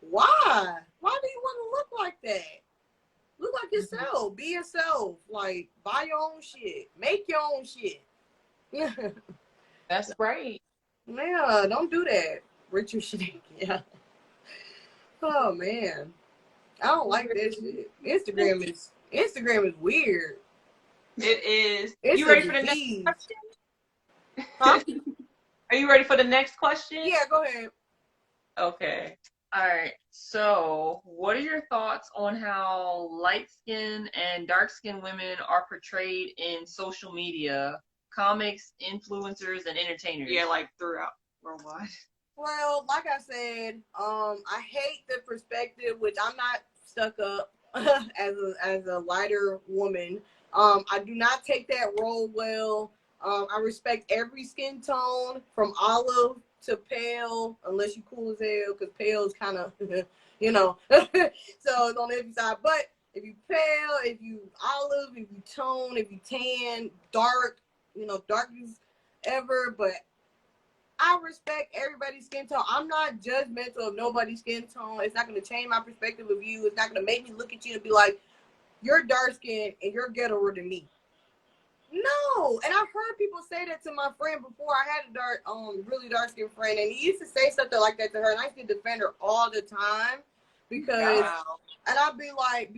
Speaker 3: why? Why do you want to look like that? Look like yourself. Be yourself. Like, buy your own shit. Make your own shit.
Speaker 2: That's right.
Speaker 3: Yeah, don't do that. Richard Shanique. Yeah. Oh, man. I don't like that shit. Instagram is weird.
Speaker 2: It is.
Speaker 3: It's
Speaker 2: you ready for the next question?
Speaker 3: Huh?
Speaker 2: Are you ready for the next question?
Speaker 3: Yeah, go ahead.
Speaker 2: Okay. All right. So, what are your thoughts on how light-skinned and dark-skinned women are portrayed in social media, comics, influencers, and entertainers? Yeah, like throughout worldwide.
Speaker 3: Well, like I said, I hate the perspective, which I'm not stuck up as a lighter woman. I do not take that role well. I respect every skin tone from olive to pale, unless you cool as hell, because pale is kind of, you know, so it's on every side. But if you pale, if you olive, if you tone, if you tan, dark, you know, dark as ever. But I respect everybody's skin tone. I'm not judgmental of nobody's skin tone. It's not going to change my perspective of you. It's not going to make me look at you and be like, you're dark skinned and you're ghettoer than me. No, and I've heard people say that to my friend before. I had a really dark skinned friend, and he used to say something like that to her, and I used to defend her all the time because, and I'd be like,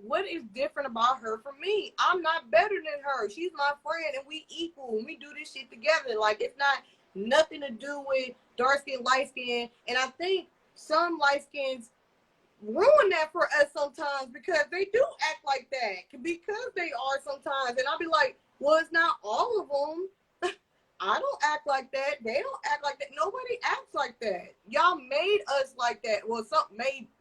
Speaker 3: what is different about her from me? I'm not better than her. She's my friend, and we equal, and we do this shit together. Like, it's not nothing to do with dark skin, light skin, and I think some light skins ruin that for us sometimes because they do act like that because they are sometimes, and I'll be like, well, it's not all of them. I don't act like that. They don't act like that. Nobody acts like that. Y'all made us like that. Well,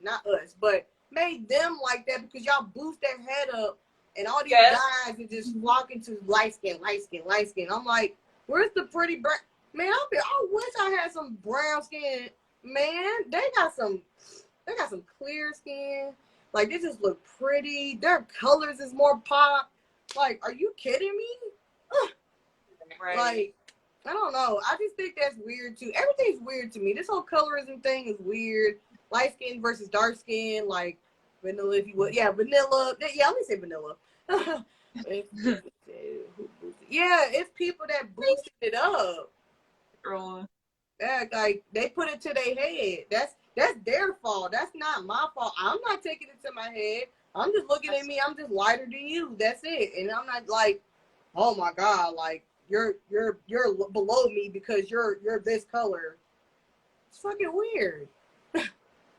Speaker 3: not us, but made them like that because y'all boost their head up, and all these guys are just flocking to light skin, light skin, light skin. I'm like, where's the pretty brown? Man, I wish I had some brown skin. Man, they got some clear skin. Like, they just look pretty. Their colors is more pop. Like, are you kidding me? Right. Like, I don't know. I just think that's weird, too. Everything's weird to me. This whole colorism thing is weird. Light skin versus dark skin. Like, vanilla, if you would. Yeah, vanilla. Yeah, let me say vanilla. Yeah, it's people that boosted it up. Yeah, like, they put it to their head. That's their fault. That's not my fault. I'm not taking it to my head. I'm just looking at me. I'm just lighter than you. That's it. And I'm not like, oh my God, like you're below me because you're this color. It's fucking weird. You're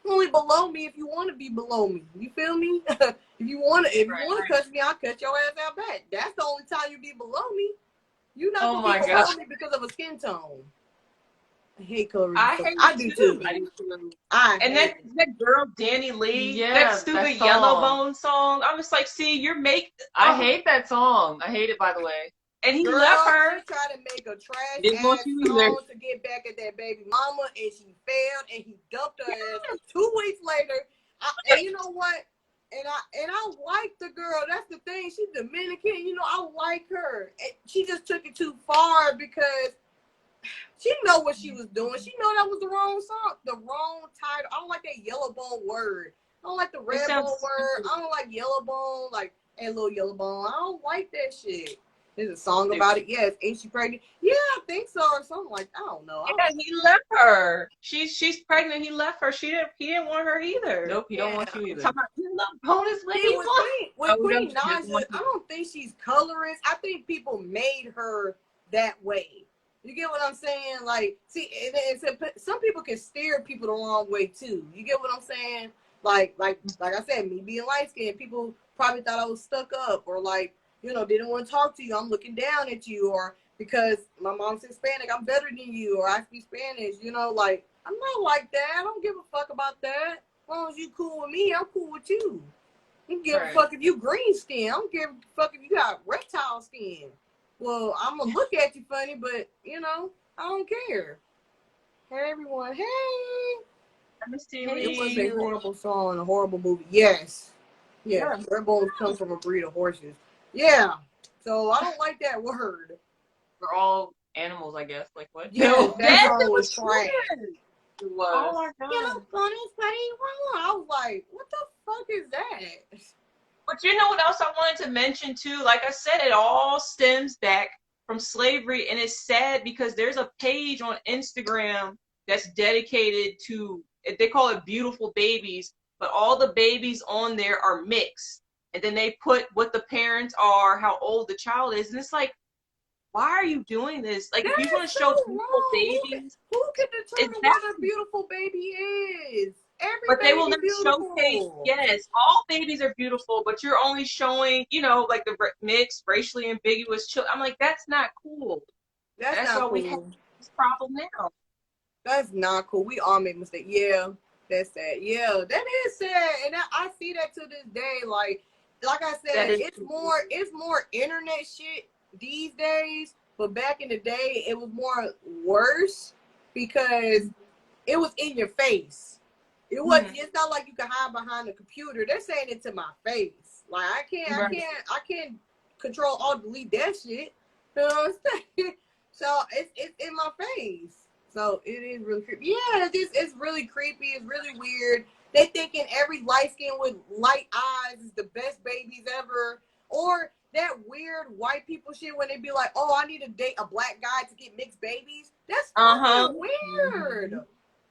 Speaker 3: only below me if you want to be below me. You feel me? if you want to cut me, I'll cut your ass out back. That's the only time you be below me. You're not gonna be below me because of a skin tone. I hate colorism. I do too.
Speaker 2: And that girl, Danny Lee, that stupid Yellow Bone song. I was like, see, I hate that song. I hate it, by the way. And he left her.
Speaker 3: She tried to make a trash ass song to get back at that baby mama, and she failed, and he dumped her ass. 2 weeks later, and you know what? And I like the girl. That's the thing. She's Dominican. You know, I like her. And she just took it too far because she know what she was doing. She know that was the wrong song, the wrong title. I don't like that yellow bone word. I don't like the red bone word. I don't like yellow bone, like, hey, little yellow bone. I don't like that shit. There's a song about it. Yes. Ain't she pregnant? Yeah, I think so, or something like that. I don't know.
Speaker 2: Yeah, he left her. She's pregnant. He left her. He didn't want her either. Nope, he don't want you either. Talking about you love bonus lady.
Speaker 3: With Queen Naja, I don't think she's colorist. I think people made her that way. You get what I'm saying? Like, see, some people can steer people the wrong way too. You get what I'm saying? Like I said, me being light skinned, people probably thought I was stuck up, or like, you know, didn't want to talk to you. I'm looking down at you, or because my mom's Hispanic, I'm better than you, or I speak Spanish. You know, like, I'm not like that. I don't give a fuck about that. As long as you cool with me, I'm cool with you. I don't give a fuck if you green skin. I don't give a fuck if you got reptile skin. Well, I'm going to look at you funny, but, you know, I don't care. Hey, everyone. Hey. It was a horrible song, a horrible movie. Yes. Yeah. Red bones come from a breed of horses. Yeah. So I don't like that word.
Speaker 2: We're all animals, I guess. Like, what?
Speaker 3: Yeah, that song was trash.
Speaker 2: It was. Oh, my God.
Speaker 3: Yeah, funny, wrong. I was like, what the fuck is that?
Speaker 2: But you know what else I wanted to mention too? Like I said, it all stems back from slavery, and it's sad because there's a page on Instagram that's dedicated to, they call it Beautiful Babies, but all the babies on there are mixed. And then they put what the parents are, how old the child is, and it's like, why are you doing this? Like, if you want to show beautiful babies,
Speaker 3: who can determine what a beautiful baby is?
Speaker 2: But they will not showcase, yes, all babies are beautiful, but you're only showing, you know, like the mixed, racially ambiguous children. I'm like, that's not cool. That's not why cool. We have this problem now.
Speaker 3: That's not cool. We all make mistakes. Yeah, that's sad. Yeah, that is sad. And I see that to this day. Like I said, it's more internet shit these days, but back in the day, it was more worse because it was in your face. It was. It's not like you can hide behind the computer. They're saying it to my face. Like, I can't control alt delete that shit. You know what I'm saying? So it's in my face. So it is really creepy. Yeah, it's really creepy. It's really weird. They thinking every light skin with light eyes is the best babies ever. Or that weird white people shit when they be like, oh, I need to date a black guy to get mixed babies. That's fucking weird.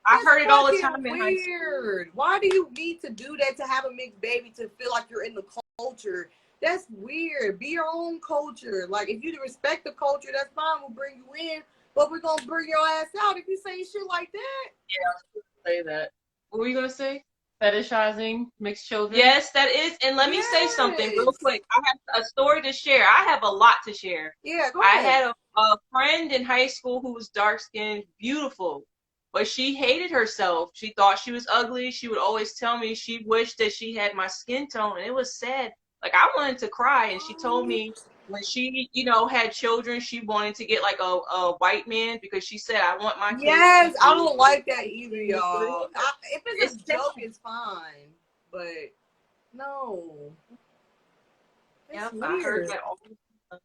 Speaker 2: I heard it all the time in high school.
Speaker 3: Weird. Why do you need to do that to have a mixed baby to feel like you're in the culture? That's weird. Be your own culture. Like, if you respect the culture, that's fine. We'll bring you in, but we're gonna bring your ass out if you say shit like that.
Speaker 2: Yeah, say that. What were you gonna say? Fetishizing mixed children?
Speaker 1: Yes, that is. And let me say something real quick. I have a story to share. I have a lot to share.
Speaker 3: Yeah, go ahead.
Speaker 1: I had a friend in high school who was dark skinned, beautiful, but she hated herself. She thought she was ugly. She would always tell me she wished that she had my skin tone, and it was sad. Like, I wanted to cry, and she told me when she, had children, she wanted to get like a white man because she said, I want my kids.
Speaker 3: Yes, I don't like that either, y'all. If it's a joke, it's fine, but no.
Speaker 1: Yep, I heard that all the time.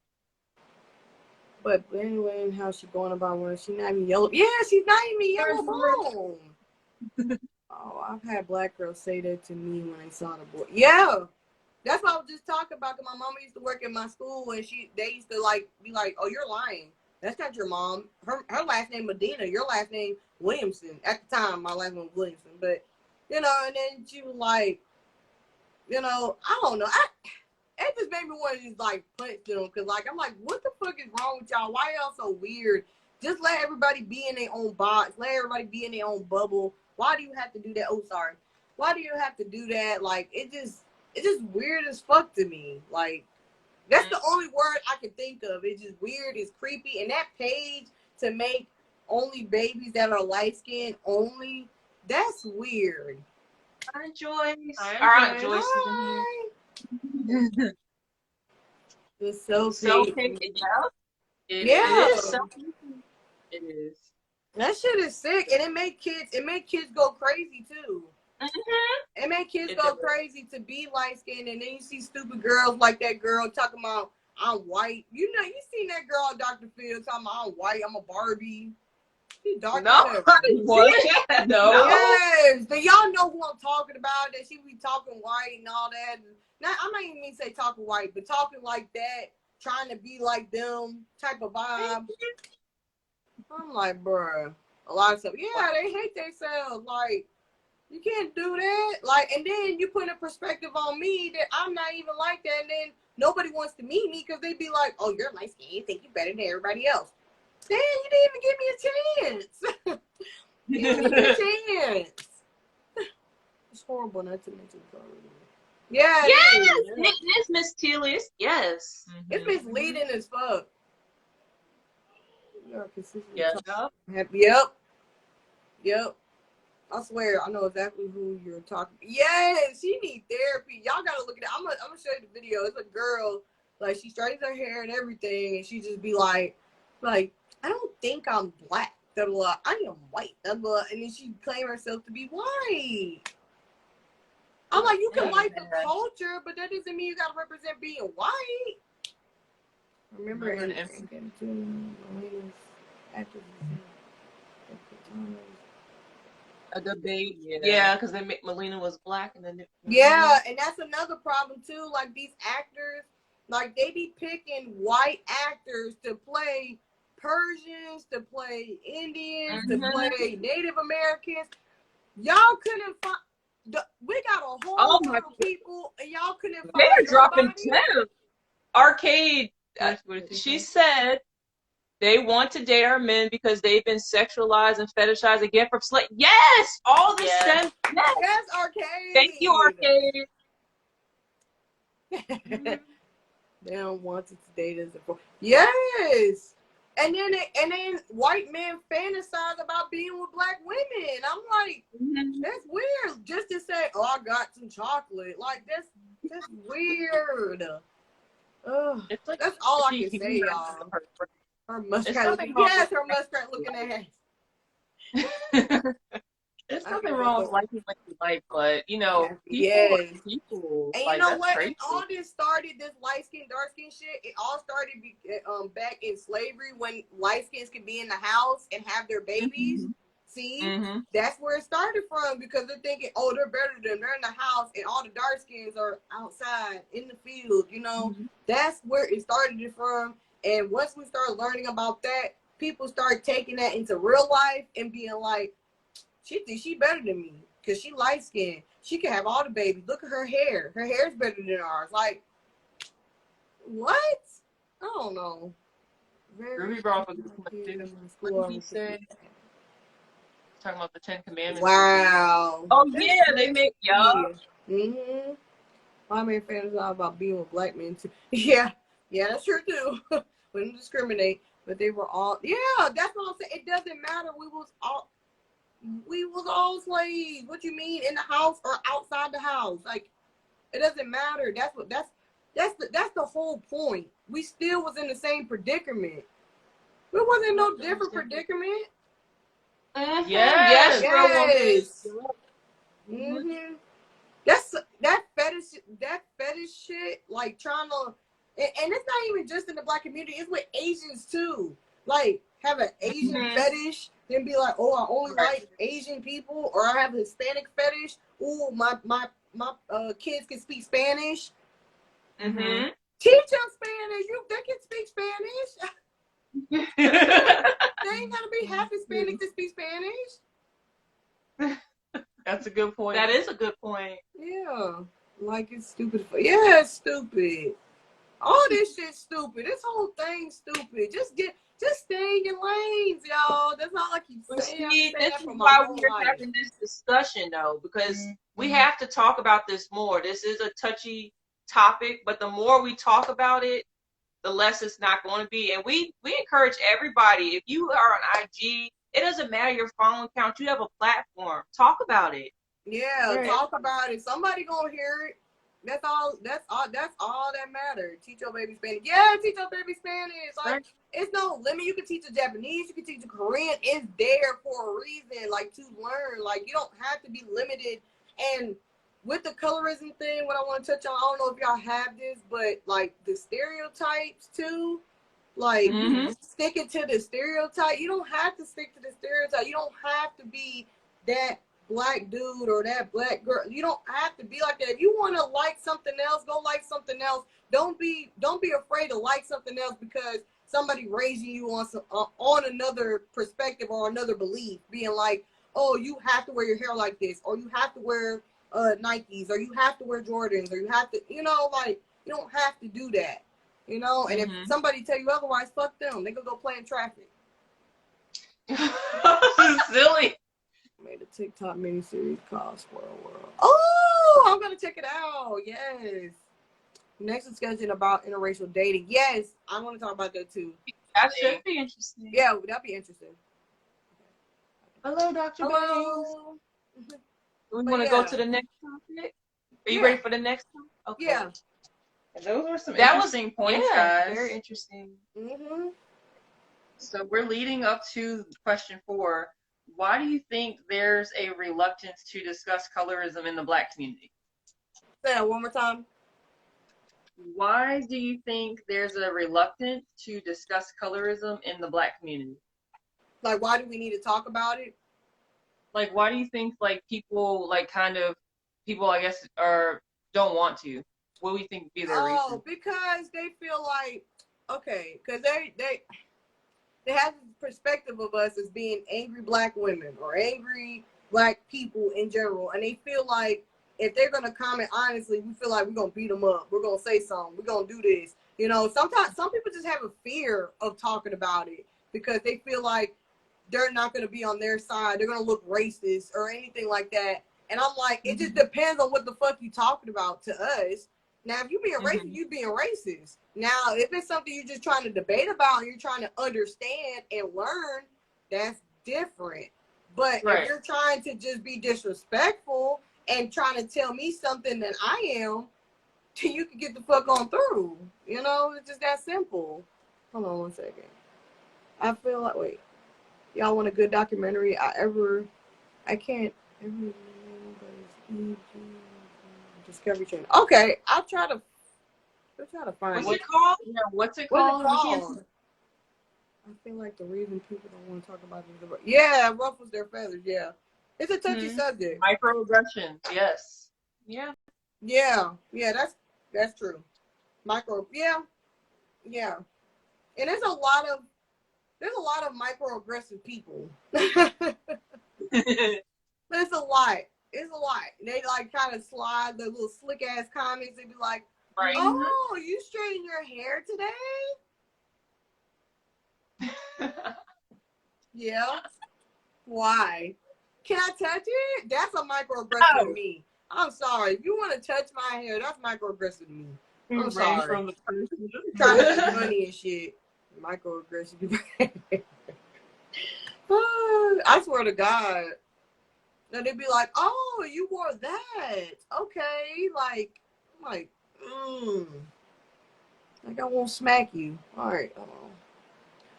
Speaker 3: But anyway, how she going about when she's not even yellow? Yeah, she's not even yellow bone. Oh, I've had black girls say that to me when they saw the boy. Yeah. That's what I was just talking about. Cause my mama used to work at my school, and they used to be like, "Oh, you're lying. That's not your mom. Her last name Medina. Your last name Williamson." At the time, my last name was Williamson. But and then she was like, I don't know. It just made me want to just like punch them, cause like I'm like, what the fuck is wrong with y'all? Why y'all so weird? Just let everybody be in their own box. Let everybody be in their own bubble. Why do you have to do that? Oh, sorry. Why do you have to do that? Like it's just weird as fuck to me. Like, that's the only word I can think of. It's just weird. It's creepy. And that page to make only babies that are light skinned only, that's weird.
Speaker 1: Hi, Joyce.
Speaker 2: Hi,
Speaker 1: Joyce is in here.
Speaker 3: It's so
Speaker 2: creepy. It is. It is.
Speaker 3: That shit is sick. And it make kids go crazy too.
Speaker 2: Mm-hmm.
Speaker 3: It make kids go crazy to be light skinned, and then you see stupid girls like that girl talking about I'm white. You seen that girl on Dr. Phil talking about I'm white, I'm a Barbie. She dark.
Speaker 2: No.
Speaker 3: Yes. Do y'all know who I'm talking about? That she be talking white and all that. Now I'm not even mean to say talking white, but talking like that, trying to be like them type of vibe. I'm like, bruh, a lot of stuff. Yeah, they hate themselves. Like, you can't do that. Like, and then you put a perspective on me that I'm not even like that. And then nobody wants to meet me because they be like, oh, you're light skinned. You think you're better than everybody else. Damn, you didn't even give me a chance. You didn't give me a chance. It's horrible not to mention colorism. Yeah,
Speaker 1: it is mysterious. Yes.
Speaker 3: Mm-hmm. It's misleading as fuck. Yep. I swear, I know exactly who you're talking. Yes, she needs therapy. Y'all gotta look at it. I'm gonna show you the video. It's a girl, like she straightens her hair and everything, and she just be like, I don't think I'm black. I am white. And then she claim herself to be white. I'm like, you can like the culture, but that doesn't mean you gotta represent being white. Remember
Speaker 2: a debate.
Speaker 1: Yeah, because Melina was black, and then
Speaker 3: and that's another problem too. Like these actors, like they be picking white actors to play Persians, to play Indians, to play Native Americans. Y'all couldn't find. We got a whole lot of people, and y'all couldn't find.
Speaker 2: They're dropping 10.
Speaker 1: Arcade. She said they want to date our men because they've been sexualized and fetishized again from slave. Yes, all this sense.
Speaker 3: Yes, Arcade.
Speaker 1: Thank you,
Speaker 3: Arcade. They don't want to date us. Yes. And then white men fantasize about being with black women. I'm like, that's weird. Just to say, oh, I got some chocolate. Like that's weird. Ugh. Like, that's all I can say, y'all. Her muskrat looking. Yes, her muskrat looking ass.
Speaker 2: There's nothing wrong with liking what you like, but people
Speaker 3: yes.
Speaker 2: are people.
Speaker 3: And
Speaker 2: like,
Speaker 3: you know
Speaker 2: that's
Speaker 3: what?
Speaker 2: crazy.
Speaker 3: And all this started, this light skin, dark skin shit. It all started back in slavery when light skins could be in the house and have their babies. See, that's where it started from, because they're thinking, oh, they're better than they're in the house, and all the dark skins are outside in the field. That's where it started from. And once we started learning about that, people start taking that into real life and being like, she thinks she better than me because she light skinned. She can have all the babies. Look at her hair. Her hair's better than ours. Like, what? I don't know.
Speaker 2: Ruby brought up a good point too. What did he say? Talking about the 10 Commandments.
Speaker 3: Wow.
Speaker 2: Oh yeah, they make
Speaker 3: My man fantasize about being with black men too. Yeah, that's true too. We didn't discriminate, but they were all. Yeah, that's what I'm saying. It doesn't matter. We was all slaves. What you mean, in the house or outside the house? Like, it doesn't matter. That's the whole point. We still was in the same predicament. It wasn't no different predicament.
Speaker 2: Yes.
Speaker 3: That's that fetish shit, like trying to, and it's not even just in the black community, it's with Asians too. Like, have an Asian fetish, then be like, oh, I only like Asian people, or I have a Hispanic fetish. Ooh, my kids can speak Spanish. Teach them Spanish. They can speak Spanish. They ain't gotta be half Hispanic to speak Spanish.
Speaker 2: That's a good point.
Speaker 1: That is a good point.
Speaker 3: Yeah, like, it's stupid. Yeah, it's stupid. All this shit's stupid. This whole thing's stupid. Just stay in your lanes, y'all. That's all I keep saying.
Speaker 2: See, this is why we're having this discussion, though, because we have to talk about this more. This is a touchy topic, but the more we talk about it, the less it's not going to be. And we encourage everybody. If you are on IG, it doesn't matter your following count. You have a platform. Talk about it.
Speaker 3: Yeah, right. Talk about it. Somebody gonna hear it. That's all that matters. Teach your baby Spanish. Yeah, teach your baby Spanish. Like, right. It's no limit. You can teach the Japanese. You can teach the Korean. It's there for a reason. Like, to learn. Like, you don't have to be limited. And with the colorism thing, what I want to touch on, I don't know if y'all have this, but like the stereotypes too. Like, sticking to the stereotype. You don't have to stick to the stereotype. You don't have to be that black dude or that black girl. You don't have to be like that. If you want to like something else, go like something else. Don't be afraid to like something else because somebody raising you on another perspective or another belief, being like, oh, you have to wear your hair like this, or you have to wear Nikes, or you have to wear Jordans, or you have to, like, you don't have to do that. And if somebody tell you otherwise, fuck them. They gonna go play in traffic.
Speaker 2: Silly.
Speaker 3: Made a TikTok miniseries called Squirrel World. Oh, I'm gonna check it out. Yes. Next discussion about interracial dating. Yes, I want to talk about that too.
Speaker 2: That should be interesting.
Speaker 3: Yeah, that'd be interesting.
Speaker 2: Hello, Dr. Hello. We want to go to the next topic. Are you ready for the next one? Okay.
Speaker 3: Yeah.
Speaker 2: And those were some interesting points, guys. Very interesting. So we're leading up to question 4. Why do you think there's a reluctance to discuss colorism in the black community?
Speaker 3: Say that one more time.
Speaker 2: Why do you think there's a reluctance to discuss colorism in the black community?
Speaker 3: Like, why do we need to talk about it?
Speaker 2: Like, why do you think, like, people, like, people, I guess, don't want to? What do you think would be their reason?
Speaker 3: Oh, because they feel like, okay, because they have this perspective of us as being angry black women or angry black people in general, and they feel like if they're gonna comment honestly, we feel like we're gonna beat them up, we're gonna say something, we're gonna do this. Sometimes some people just have a fear of talking about it because they feel like they're not gonna be on their side, they're gonna look racist or anything like that. And I'm like, it just depends on what the fuck you talking about to us. Now, if you being racist, you being racist. Now, if it's something you're just trying to debate about and you're trying to understand and learn, that's different. But if you're trying to just be disrespectful and trying to tell me something that I am, you can get the fuck on through. It's just that simple. Hold on one second. I feel like, wait. Y'all want a good documentary? I can't. Discovery Channel. Okay, I'll try to find
Speaker 2: What's it called? Yeah, what's it called?
Speaker 3: What's it called? I feel like the reason people don't want to talk about it. Yeah, ruffles their feathers. Yeah, it's a touchy subject.
Speaker 2: Microaggressions. Yes. Yeah.
Speaker 3: Yeah. That's true. Yeah. And there's a lot of microaggressive people. But it's a lot. They like kind of slide the little slick ass comments and be like,
Speaker 2: right.
Speaker 3: "Oh, you straighten your hair today?" Yeah. Why? Can I touch it? That's a microaggressive to me. I'm sorry. If you want to touch my hair, that's microaggressive to me. I'm sorry.
Speaker 2: From the person.
Speaker 3: Trying to get money and shit. Microaggressive. I swear to God. And they'd be like, "Oh, you wore that. Okay." Like, I'm like, like I won't smack you. All right.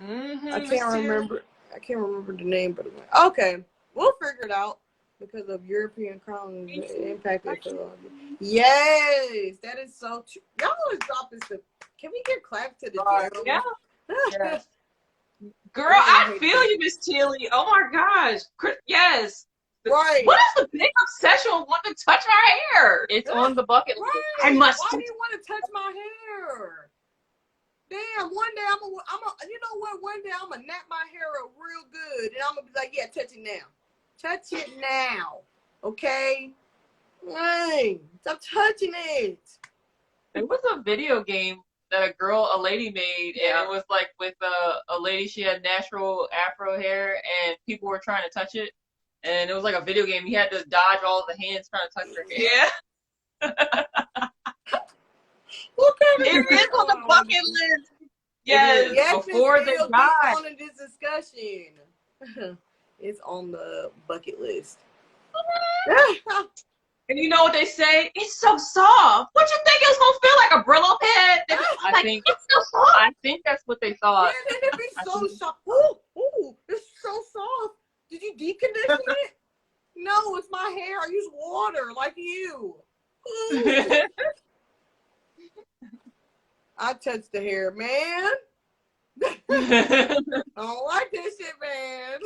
Speaker 3: I can't remember the name, but okay, we'll figure it out because of European colonies impacted. Yes, that is so true. Y'all always drop this. Can we get claps to the
Speaker 2: yeah. Yes. Girl, I feel you, Miss Tilly. Oh my gosh. Yes.
Speaker 3: Right.
Speaker 2: What is the big obsession with wanting to touch my hair? It's on the bucket list.
Speaker 3: Right.
Speaker 2: I must.
Speaker 3: Why do you want to touch my hair? Damn, one day I'm you know what? One day I'm gonna nap my hair up real good, and I'm gonna be like, "Yeah, touch it now, touch it now, okay? Right, stop touching it."
Speaker 2: There was a video game that a lady made, and it was like with a lady. She had natural afro hair, and people were trying to touch it, and it was like a video game. You had to dodge all the hands trying to touch her hair. Yeah.
Speaker 3: What kind of
Speaker 2: it is on the bucket list. Yes, before they die.
Speaker 3: On in this discussion. It's on the bucket list.
Speaker 2: And you know what they say? It's so soft. What you think it was gonna feel like a Brillo pad? I think it's so soft. I think that's what they thought.
Speaker 3: Yeah, it'd be so soft. Ooh, it's so soft. Did you decondition it? No, it's my hair. I use water like you. I touched the hair, man. I don't like this shit, man.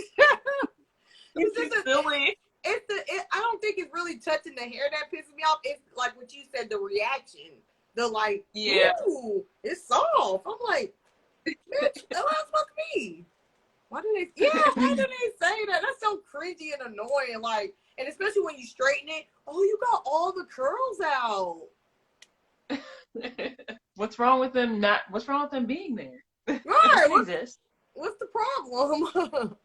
Speaker 2: It's silly.
Speaker 3: I don't think it's really touching the hair that pisses me off. It's like what you said, the reaction. The like, ooh, it's soft. I'm like, bitch, that's fuck me. Why do they say that? That's so cringy and annoying. Like, and especially when you straighten it, oh, you got all the curls out.
Speaker 2: What's wrong with them being there?
Speaker 3: Right. What's the problem?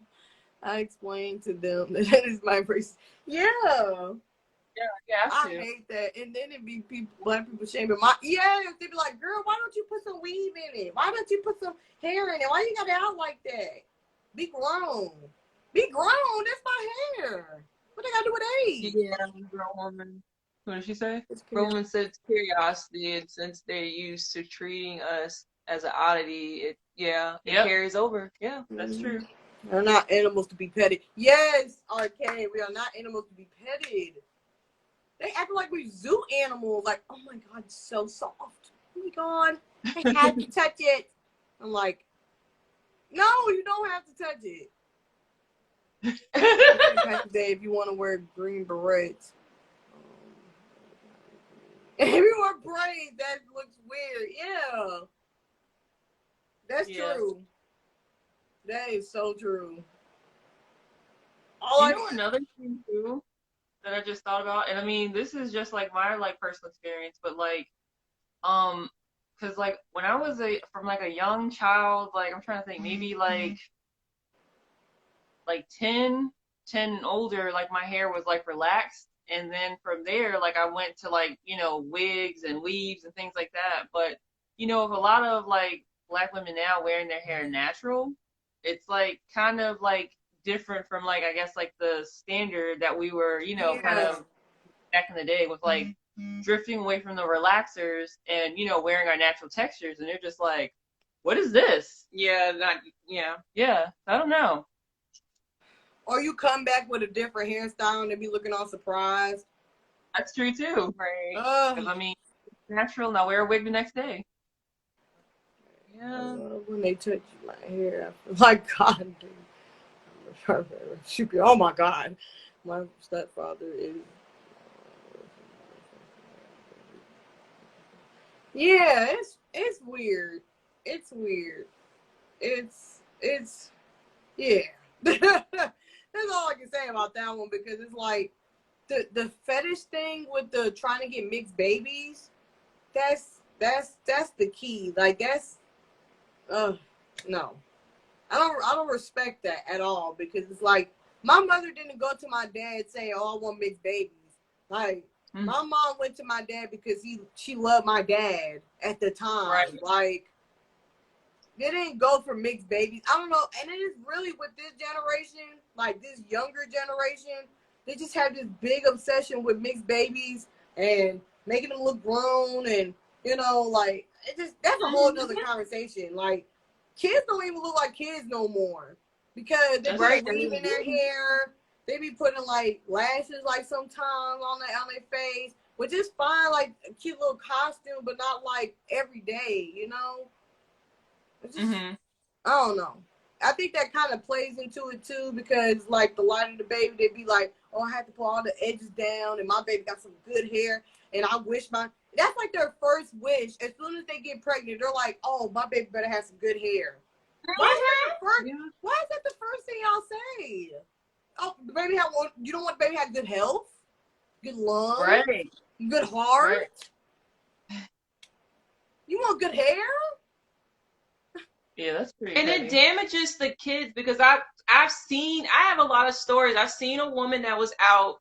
Speaker 3: I explained to them that is my first. Yeah.
Speaker 2: Yeah,
Speaker 3: I hate that. And then it'd be black people shaming they'd be like, "Girl, why don't you put some weave in it? Why don't you put some hair in it? Why you got it out like that? Be grown. Be grown. That's my hair. What they got to do with age?"
Speaker 2: Yeah, girl woman. What did she say? Roman said it's curiosity, and since they're used to treating us as an oddity, it carries over. Yeah, that's true.
Speaker 3: We're not animals to be petted. Yes, RK, we are not animals to be petted. They act like we zoo animals. Like, oh my God, it's so soft. Oh my God, I had to touch it. I'm like, no, you don't have to touch it. If you want to wear green berets. If you wear braids, that looks weird. Yeah. That's true. That is so true.
Speaker 2: Another thing too that I just thought about, and I mean this is just like my personal experience, but because when I was from a young child, I'm trying to think, maybe like 10 and older, my hair was relaxed, and then from there I went to wigs and weaves and things like that. But if a lot of black women now wearing their hair natural, it's kind of different from I guess the standard that we were kind of back in the day with drifting away from the relaxers and wearing our natural textures, and they're just what is this? I don't know.
Speaker 3: Or you come back with a different hairstyle and they be looking all surprised.
Speaker 2: That's true too. Right. Because I mean, it's natural, and I wear a wig the next day. Yeah.
Speaker 3: When they touch my hair, I feel like God, dude. Oh my God. My stepfather is. Yeah, it's weird. It's weird. It's yeah. That's all I can say about that one, because it's like the fetish thing with the trying to get mixed babies. That's the key. Like that's no. I don't respect that at all, because it's like my mother didn't go to my dad saying, "Oh, I want mixed babies." Like my mom went to my dad because she loved my dad at the time.
Speaker 2: Right.
Speaker 3: Like they didn't go for mixed babies. I don't know, and it is really with this generation, like this younger generation, they just have this big obsession with mixed babies and making them look grown, and like it just that's a whole nother conversation. Like kids don't even look like kids no more, because they be weaving their hair. They be putting like lashes like sometimes on their face, which is fine, like a cute little costume, but not like every day, It's just, I don't know. I think that kind of plays into it too, because like the light of the baby, they'd be like, "Oh, I have to pull all the edges down, and my baby got some good hair, and I wish that's like their first wish. As soon as they get pregnant, they're like, "Oh, my baby better have some good hair." Why is that the first thing y'all say? Oh, the baby you don't want the baby to have good health, good lungs,
Speaker 2: Right.
Speaker 3: good heart.
Speaker 2: Right.
Speaker 3: You want good hair?
Speaker 2: Yeah, that's pretty.
Speaker 1: And it damages the kids, because I have a lot of stories. I've seen a woman that was out.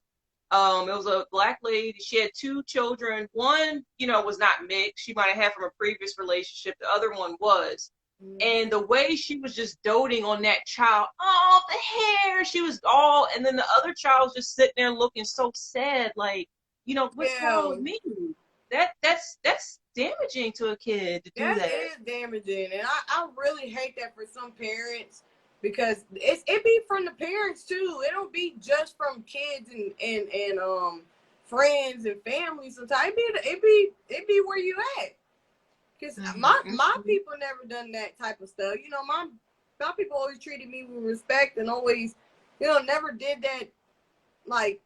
Speaker 1: It was a black lady. She had 2 children. One, was not mixed. She might have had from a previous relationship. The other one was. And the way she was just doting on that child, oh, the hair, she was all, and then the other child was just sitting there looking so sad, like, what's wrong with me? That's damaging to a kid to do that.
Speaker 3: That is damaging, and I really hate that for some parents, because it be from the parents too. It don't be just from kids and friends and family. Sometimes it be where you at. Because my people never done that type of stuff. My people always treated me with respect, and always, never did that, like,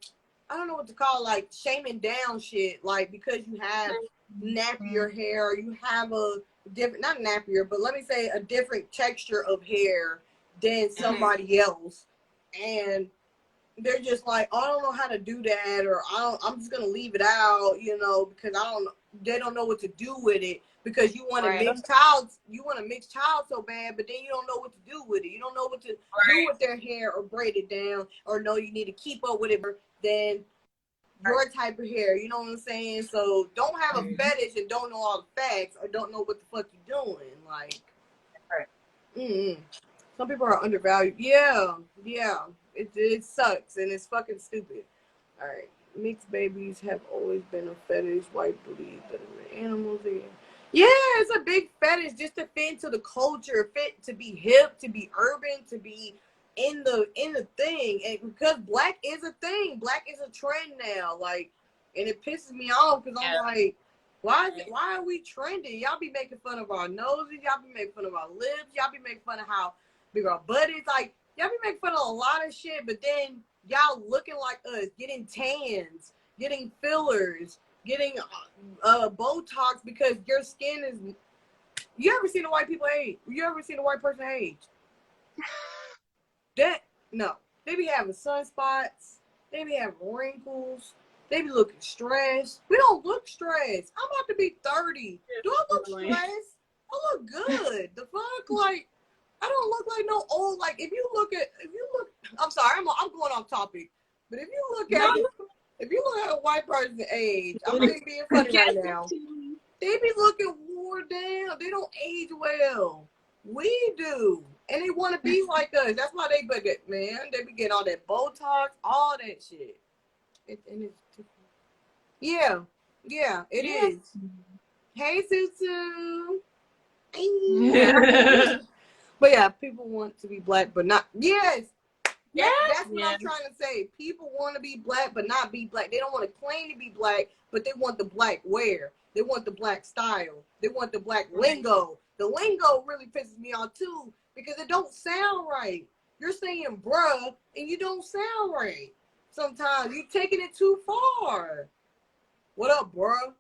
Speaker 3: I don't know what to call, like, shaming down shit. Like, because you have nappier hair, or you have a different, not nappier, but let me say a different texture of hair than somebody else. And they're just like, oh, I don't know how to do that, or I'm just going to leave it out, because they don't know what to do with it. Because you want a mixed child, so bad, but then you don't know what to do with it. You don't know what to do with their hair, or braid it down, or know you need to keep up with it than your type of hair. You know what I'm saying? So don't have a fetish and don't know all the facts, or don't know what the fuck you're doing. Like, some people are undervalued. Yeah, it sucks, and it's fucking stupid. All right, mixed babies have always been a fetish. White believe that animals are. Yeah, it's a big fetish, just to fit into the culture, to be hip, to be urban, to be in the thing. And because black is a thing, black is a trend now. Like, and it pisses me off, because I'm like, why are we trending? Y'all be making fun of our noses, y'all be making fun of our lips, y'all be making fun of how big our butt is. Like, y'all be making fun of a lot of shit, but then y'all looking like us, getting tans, getting fillers, getting Botox, because your skin is. You ever seen a white people age? You ever seen a white person age? No. They be having sunspots. They be having wrinkles. They be looking stressed. We don't look stressed. I'm about to be 30. Do I look stressed? I look good. The fuck, like, I don't look like no old. Like, if you look, I'm sorry, I'm going off topic, but if you look at a white person's age, I'm being funny right now. They be looking worn down. They don't age well. We do. And they want to be like us. That's why they get, man. They be getting all that Botox, all that shit. Yeah, it is. Hey, Susu. But yeah, people want to be black, but not. Yes. That's what I'm trying to say. People want to be black, but not be black. They don't want to claim to be black, but they want the black wear. They want the black style. They want the black lingo. The lingo really pisses me off too because it don't sound right. You're saying bruh and you don't sound right. Sometimes you're taking it too far. What up, bruh?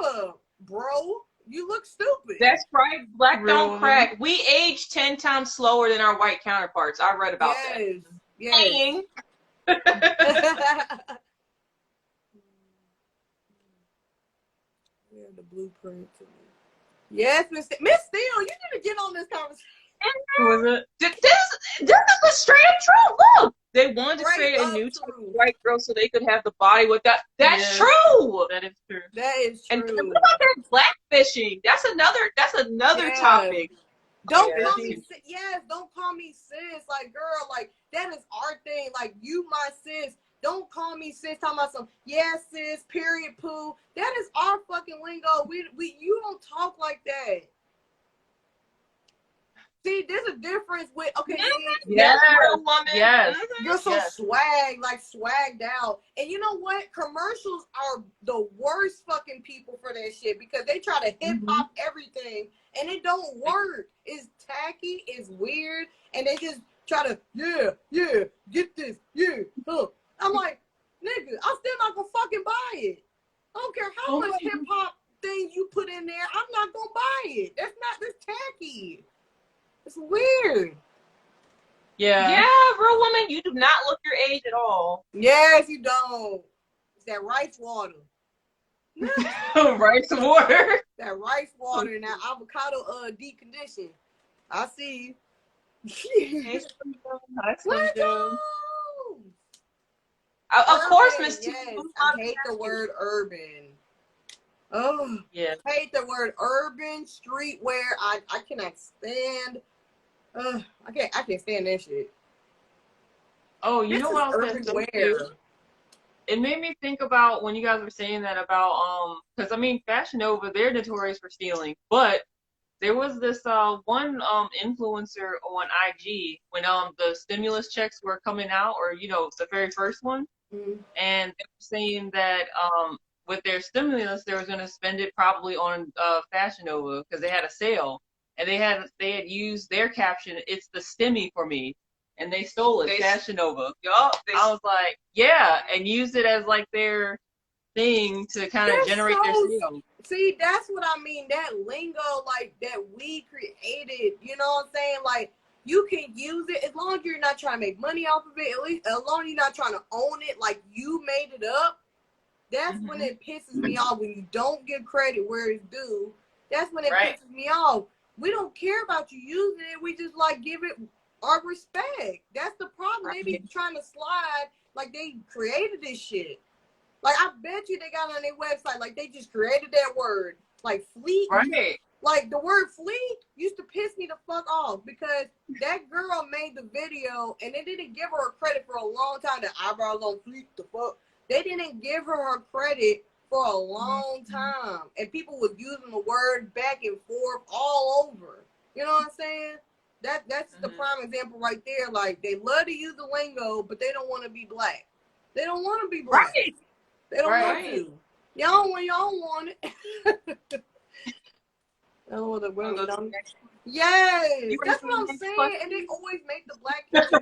Speaker 3: Ugh, bro. You look stupid.
Speaker 2: That's right. Black don't crack. We age 10 times slower than our white counterparts. I read about that.
Speaker 3: Yes. Yeah, the blueprint. Yes, Miss Steele, you need to get on this conversation.
Speaker 2: Who is it? This is the straight true. Look, they wanted to create a new type of white girl so they could have the body with that. That's true. That is true.
Speaker 3: That is true.
Speaker 2: And what about that blackfishing? That's another topic.
Speaker 3: Don't call me sis. Yes, don't call me sis. Like, girl, like that is our thing. Like, you my sis. Don't call me sis. Talking about some sis, period, poo. That is our fucking lingo. You don't talk like that. See, there's a difference with
Speaker 2: Yes.
Speaker 3: You're so swagged out. And you know what? Commercials are the worst fucking people for that shit because they try to hip hop everything and it don't work. It's tacky, it's weird, and they just try to get this, I'm like, nigga, I'm still not gonna fucking buy it. I don't care how much hip hop things you put in there, I'm not gonna buy it. That's tacky. It's weird.
Speaker 2: Yeah, real woman, you do not look your age at all.
Speaker 3: Yes, you don't. It's that rice water.
Speaker 2: Rice water.
Speaker 3: That rice water and that avocado deconditioned. I see you.
Speaker 2: Of course, Miss T.
Speaker 3: Yes. I hate the word urban. Oh, yeah. I hate the word urban, streetwear. I cannot stand. I can't stand that shit.
Speaker 2: Oh, you know what else?
Speaker 3: Urban wear.
Speaker 2: It made me think about when you guys were saying that about because I mean, Fashion Nova, they're notorious for stealing, but there was this one influencer on IG when the stimulus checks were coming out, or the very first one, and they were saying that with their stimulus they were going to spend it probably on Fashion Nova because they had a sale. And they had used their caption, "It's the stimmy for me," and they stole it. Fashion Nova. I was like, yeah, and used it as like their thing to kind of generate their sales.
Speaker 3: See, that's what I mean. That lingo, like that we created. You know what I'm saying? Like you can use it as long as you're not trying to make money off of it. At least as long as you're not trying to own it, like you made it up. That's when it pisses me off when you don't give credit where it's due. That's when it pisses me off. We don't care about you using it. We just like give it our respect. That's the problem. They be trying to slide like they created this shit. Like I bet you they got on their website like they just created that word. Like fleet.
Speaker 2: Right.
Speaker 3: Like the word fleet used to piss me the fuck off because that girl made the video and they didn't give her credit for a long time. The eyebrows on fleet, the fuck. They didn't give her credit for a long time, and people was using the word back and forth all over. You know what I'm saying? That's the prime example right there. Like they love to use the lingo, but they don't want to be black. They don't want to be black.
Speaker 2: Right.
Speaker 3: They don't want to. Y'all want it. Oh, the women don't. Yes, that's what I'm saying. And they always make the black kids so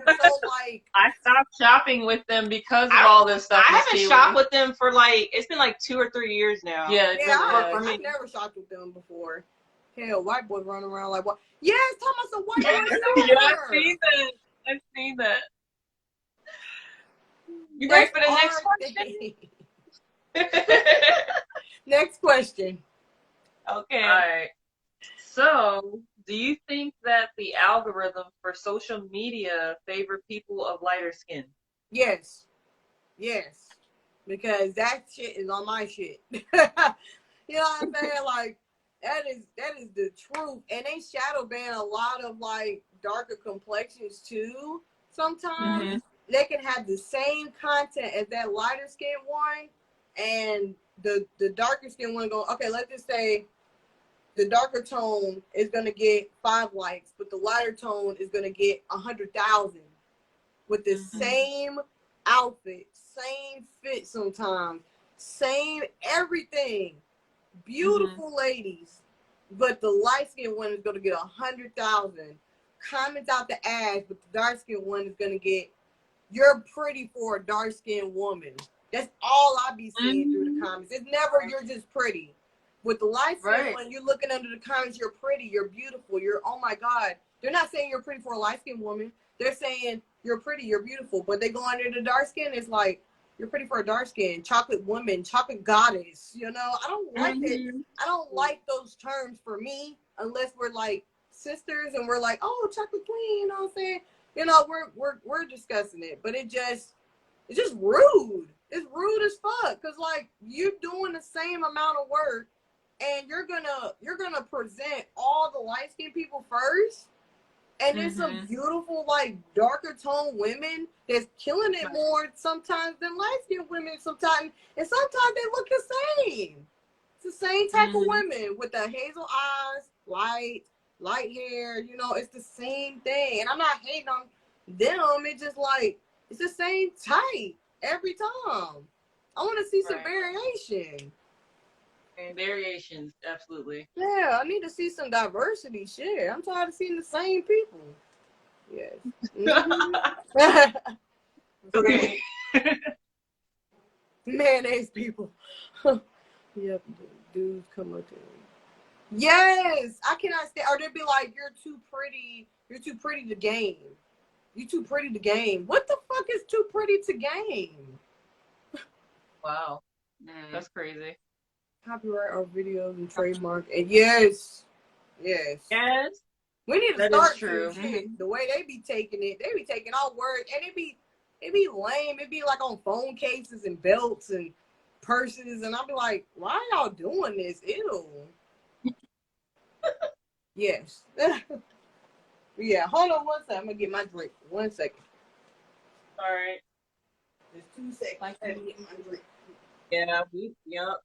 Speaker 3: like.
Speaker 2: I stopped shopping with them because of all this stuff. I haven't shopped with them for it's been like 2 or 3 years now.
Speaker 3: Yeah, I've never shopped with them before. Hell, white boys running around like what? Yes, Thomas, a white boy.
Speaker 2: Yeah, I've seen that. You ready for the next question?
Speaker 3: Next question.
Speaker 2: Okay. All right. So, do you think that the algorithm for social media favor people of lighter skin?
Speaker 3: Yes. Because that shit is on my shit. You know what I'm saying? Like that is the truth. And they shadow ban a lot of like darker complexions too. Sometimes they can have the same content as that lighter skin one, and the darker skin one go, okay, let's just say the darker tone is gonna get 5 likes, but the lighter tone is gonna get 100,000. with the same outfit, same fit sometimes, same everything. Beautiful ladies. But the light-skinned one is going to get 100,000 comments out the ass, but the dark-skinned one is going to get, you're pretty for a dark-skinned woman. That's all I be seeing through the comments. It's never, you're just pretty. With the light-skinned one, you're looking under the comments, you're pretty, you're beautiful, you're, oh my God. They're not saying you're pretty for a light-skinned woman. They're saying you're pretty, you're beautiful. But they go under the dark skin, it's like, you're pretty for a dark skin, chocolate woman, chocolate goddess, you know? I don't like it. I don't like those terms for me, unless we're like sisters and we're like, oh, chocolate queen, you know what I'm saying? You know, we're discussing it, but it's just rude. It's rude as fuck, cause like you're doing the same amount of work, and you're gonna present all the light skinned people first. And there's some beautiful, like, darker tone women that's killing it more sometimes than light-skinned women sometimes. And sometimes they look the same. It's the same type of women with the hazel eyes, light hair. You know, it's the same thing. And I'm not hating on them. It's just like, it's the same type every time. I want to see some variation.
Speaker 2: And variations, absolutely.
Speaker 3: Yeah, I need to see some diversity. Shit, I'm tired of seeing the same people. Yes.
Speaker 2: Okay.
Speaker 3: Mayonnaise people. Yep, dudes come up to me. Yes, I cannot stand. Or they'd be like, "You're too pretty. You're too pretty to game. You're too pretty to game." What the fuck is too pretty to game?
Speaker 2: Wow, that's crazy.
Speaker 3: Copyright our videos and trademark. And yes. We need to start true. Shit. The way they be taking it, they be taking our words, and it be lame. It be like on phone cases and belts and purses, and I'll be like, why y'all doing this? Ew. Yes. Yeah, hold on one second. I'm gonna get my drink. 1 second.
Speaker 2: All right.
Speaker 3: There's 2 seconds. I gotta get my drink.
Speaker 2: Yeah.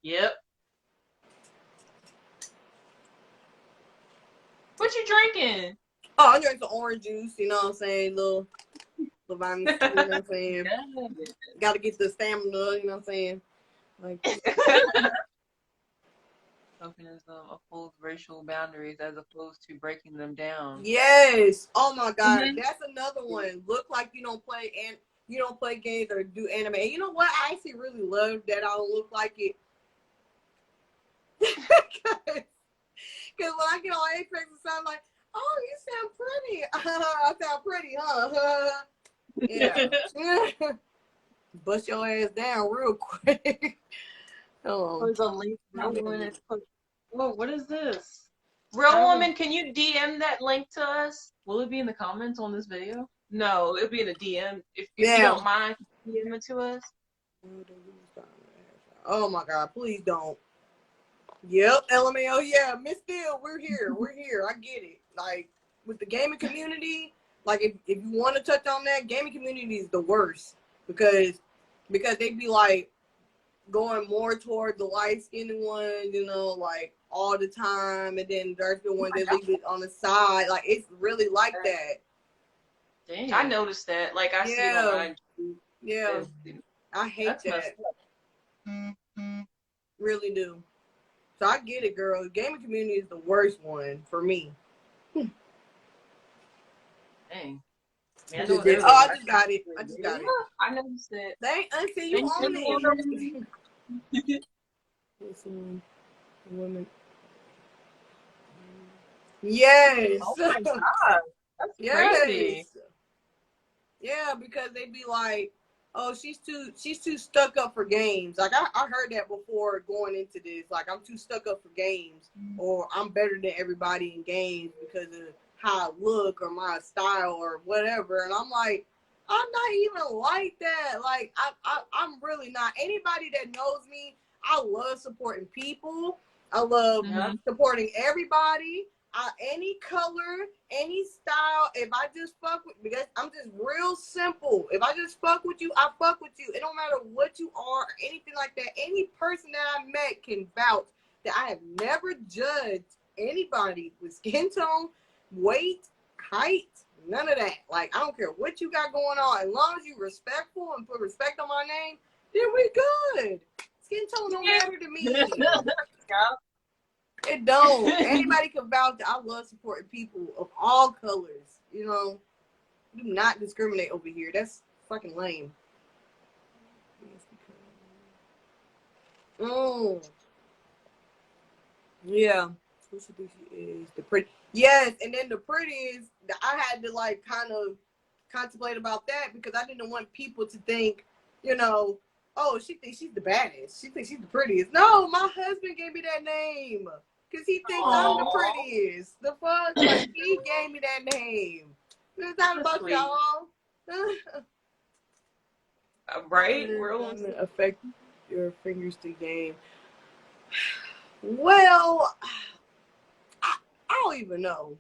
Speaker 2: Yep. What you drinking?
Speaker 3: Oh, I'm drinking some orange juice, you know what I'm saying? Little vitamin C, you know what I'm saying? Gotta get the stamina, you know what I'm saying? Like
Speaker 2: Tokenism upholds racial boundaries as opposed to breaking them down.
Speaker 3: yes. Oh my God, that's another one. Look like you don't play games or do anime. And you know what? I actually really love that I don't look like it. Because when I get on Apex and sound like, oh, you sound pretty. I sound pretty, huh? Yeah. Bust your ass down real quick.
Speaker 2: There's a link. Whoa, what is this? Real woman, can you DM that link to us? Will it be in the comments on this video? No, it'll be in a DM. If you don't mind, DM it to us.
Speaker 3: Oh my God, please don't. Yep, LMAO, yeah, Miss Steele, we're here. I get it. Like, with the gaming community, like, if you want to touch on that, gaming community is the worst. Because they be, like, going more toward the light-skinned ones, you know, like, all the time. And then dark-skinned ones, they leave it on the side. Like, it's really like that.
Speaker 2: Dang. I noticed that. Like, I see it on IG.
Speaker 3: Yeah. I hate that. Really do. So I get it, girl. The gaming community is the worst one for me.
Speaker 2: Dang.
Speaker 3: Man, I just got it.
Speaker 2: I noticed it.
Speaker 3: Until you own it. Women. Yes.
Speaker 2: Oh my God. That's crazy.
Speaker 3: Yeah, because they be like, oh, she's too stuck up for games. Like I heard that before going into this. Like, I'm too stuck up for games, or I'm better than everybody in games because of how I look or my style or whatever. And I'm like, I'm not even like that. Like I'm really not. Anybody that knows me, I love supporting people. I love supporting everybody. Any color, any style, if I just fuck with, because I'm just real simple. If I just fuck with you, I fuck with you. It don't matter what you are or anything like that. Any person that I met can vouch that I have never judged anybody with skin tone, weight, height, None of that. Like, I don't care what you got going on. As long as you respectful and put respect on my name, then we good. Skin tone don't matter to me. It don't. Anybody can vouch that I love supporting people of all colors. You know, do not discriminate over here. That's fucking lame. Yeah. Who should be she is the pretty? Yes, and then the prettiest. I had to like kind of contemplate about that because I didn't want people to think, you know, oh, she thinks she's the baddest. She thinks she's the prettiest. No, my husband gave me that name because he thinks I'm the prettiest. The fuck, like he gave me that name. It's not about
Speaker 1: sweet.
Speaker 3: y'all.
Speaker 1: Right?
Speaker 3: Affect your fingers to game. Well, I don't even know.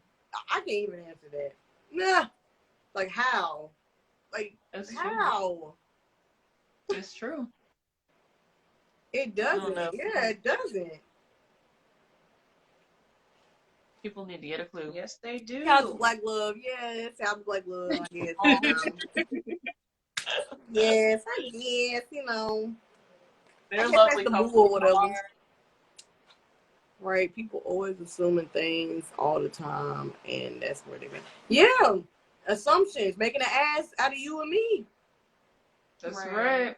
Speaker 3: I can't even answer that. Nah. Like how? Like
Speaker 2: That's
Speaker 3: how?
Speaker 2: It's true.
Speaker 3: It doesn't. Yeah, it doesn't.
Speaker 2: People need to get a clue.
Speaker 1: Yes, they do.
Speaker 3: Sounds black love. Yes, sounds black love. Yes. Yes, I guess, you know.
Speaker 2: They're
Speaker 3: I
Speaker 2: lovely
Speaker 3: guess that's the
Speaker 2: couple.
Speaker 3: move or whatever. Right, people always assuming things all the time, and that's where they've been. Yeah, assumptions, making an ass out of you and me.
Speaker 2: That's right.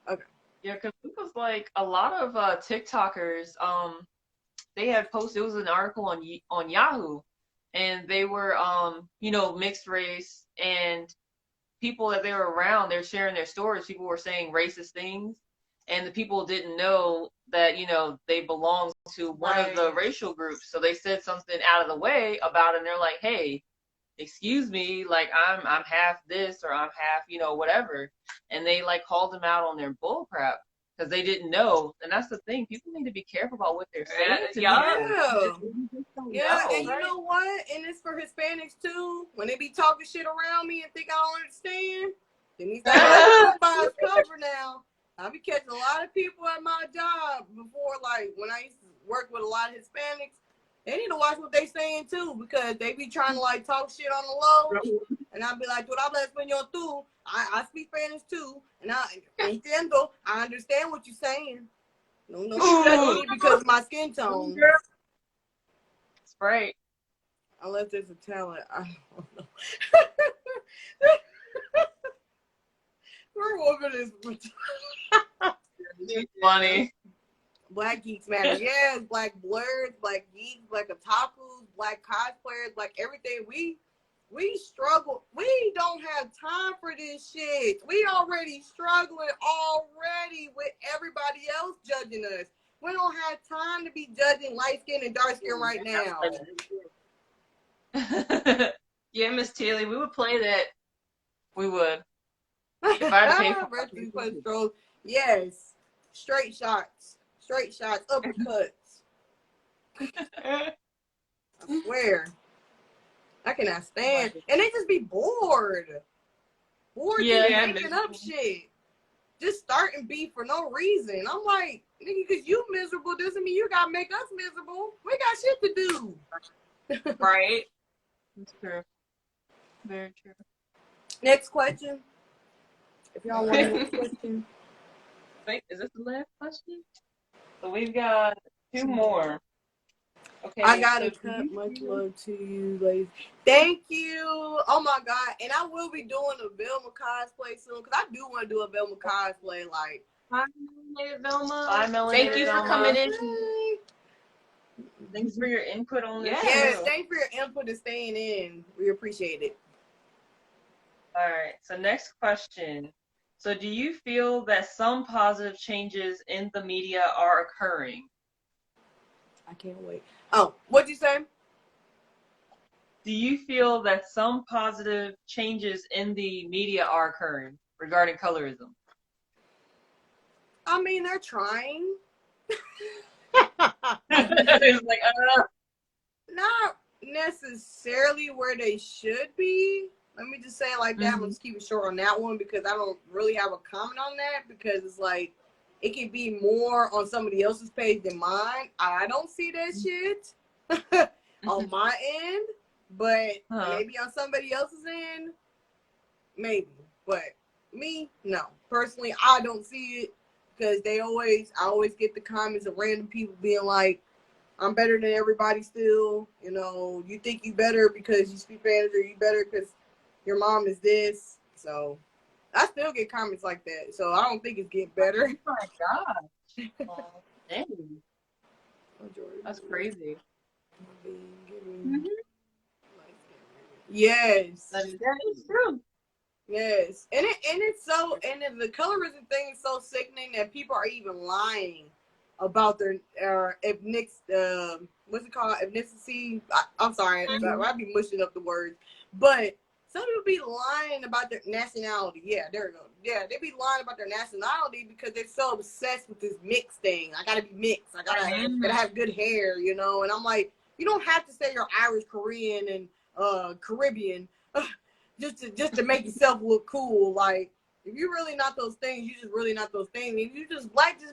Speaker 3: Okay.
Speaker 2: Yeah, because it was like a lot of TikTokers. They had posted. It was an article on Yahoo, and they were you know, mixed race, and people that they were around, they're sharing their stories. People were saying racist things, and the people didn't know that, you know, they belong to one of the racial groups. So they said something out of the way about it, and they're like, hey, excuse me, like I'm half this or I'm half, you know, whatever. And they like called them out on their bull crap because they didn't know. And that's the thing. People need to be careful about what they're saying.
Speaker 3: Yeah, and you know what? And it's for Hispanics too. When they be talking shit around me and think I don't understand, then these guys cover now. I be catching a lot of people at my job before, like when I used to work with a lot of Hispanics. They need to watch what they saying too, because they be trying to like talk shit on the low, and I'll be like, "Tú hablas español tú? I speak Spanish too, and I entiendo. I understand what you're saying. No, judge me because of my skin tone.
Speaker 2: That's right.
Speaker 3: Unless there's a talent, I don't know. We're woman is
Speaker 2: funny.
Speaker 3: Black geeks matter. Yes, black blurs, black geeks, black otakus, black cosplayers, black everything. We struggle. We don't have time for this shit. We already struggling already with everybody else judging us. We don't have time to be judging light skin and dark skin right now.
Speaker 1: Yeah, Miss Tilly, we would play that.
Speaker 2: We would. If I had to pay
Speaker 3: for yes. Straight shots, uppercuts. I swear. I cannot stand. And they just be bored. Bored just making up shit. Just starting beef for no reason. I'm like, nigga, because you miserable doesn't mean you got to make us miserable. We got shit to do.
Speaker 1: Right?
Speaker 2: That's true. Very true.
Speaker 3: Next question. If y'all want the next question.
Speaker 2: Wait, is this the last question? So we've got two more. Okay.
Speaker 3: I gotta cut much love to you, ladies. Thank you. Oh my God. And I will be doing a Velma cosplay soon, because I do want to do a Velma cosplay. Like,
Speaker 2: hi, Velma. Hi, Melanie.
Speaker 1: Thank you for coming in.
Speaker 2: Thanks for your input on this.
Speaker 3: Yes, thanks for your input and staying in. We appreciate it.
Speaker 2: All right. So next question. So do you feel that some positive changes in the media are occurring?
Speaker 3: I can't wait. Oh, what'd you say?
Speaker 2: Do you feel that some positive changes in the media are occurring regarding colorism?
Speaker 3: I mean, they're trying.
Speaker 2: It's like,
Speaker 3: Not necessarily where they should be. Let me just say it like that. I'm gonna just keep it short on that one because I don't really have a comment on that, because it's like it can be more on somebody else's page than mine. I don't see that shit on my end. but maybe on somebody else's end, maybe. But me, no. Personally, I don't see it because I always get the comments of random people being like, I'm better than everybody still. You know, you think you better because you speak Spanish, or you better because your mom is this. So I still get comments like that. So I don't think it's getting better.
Speaker 2: Oh my gosh. Oh, dang. That's crazy. Mm-hmm.
Speaker 3: Yes.
Speaker 2: That is true.
Speaker 3: Yes. And the colorism thing is so sickening that people are even lying about their what's it called? Ethnicity. I'm sorry, I'd be mushing up the words. But some people be lying about their nationality. Yeah, there we go. Yeah, they be lying about their nationality because they're so obsessed with this mix thing. I gotta be mixed. I gotta have good hair, you know. And I'm like, you don't have to say you're Irish, Korean, and Caribbean just to make yourself look cool. Like, if you're really not those things, you just really not those things. If you just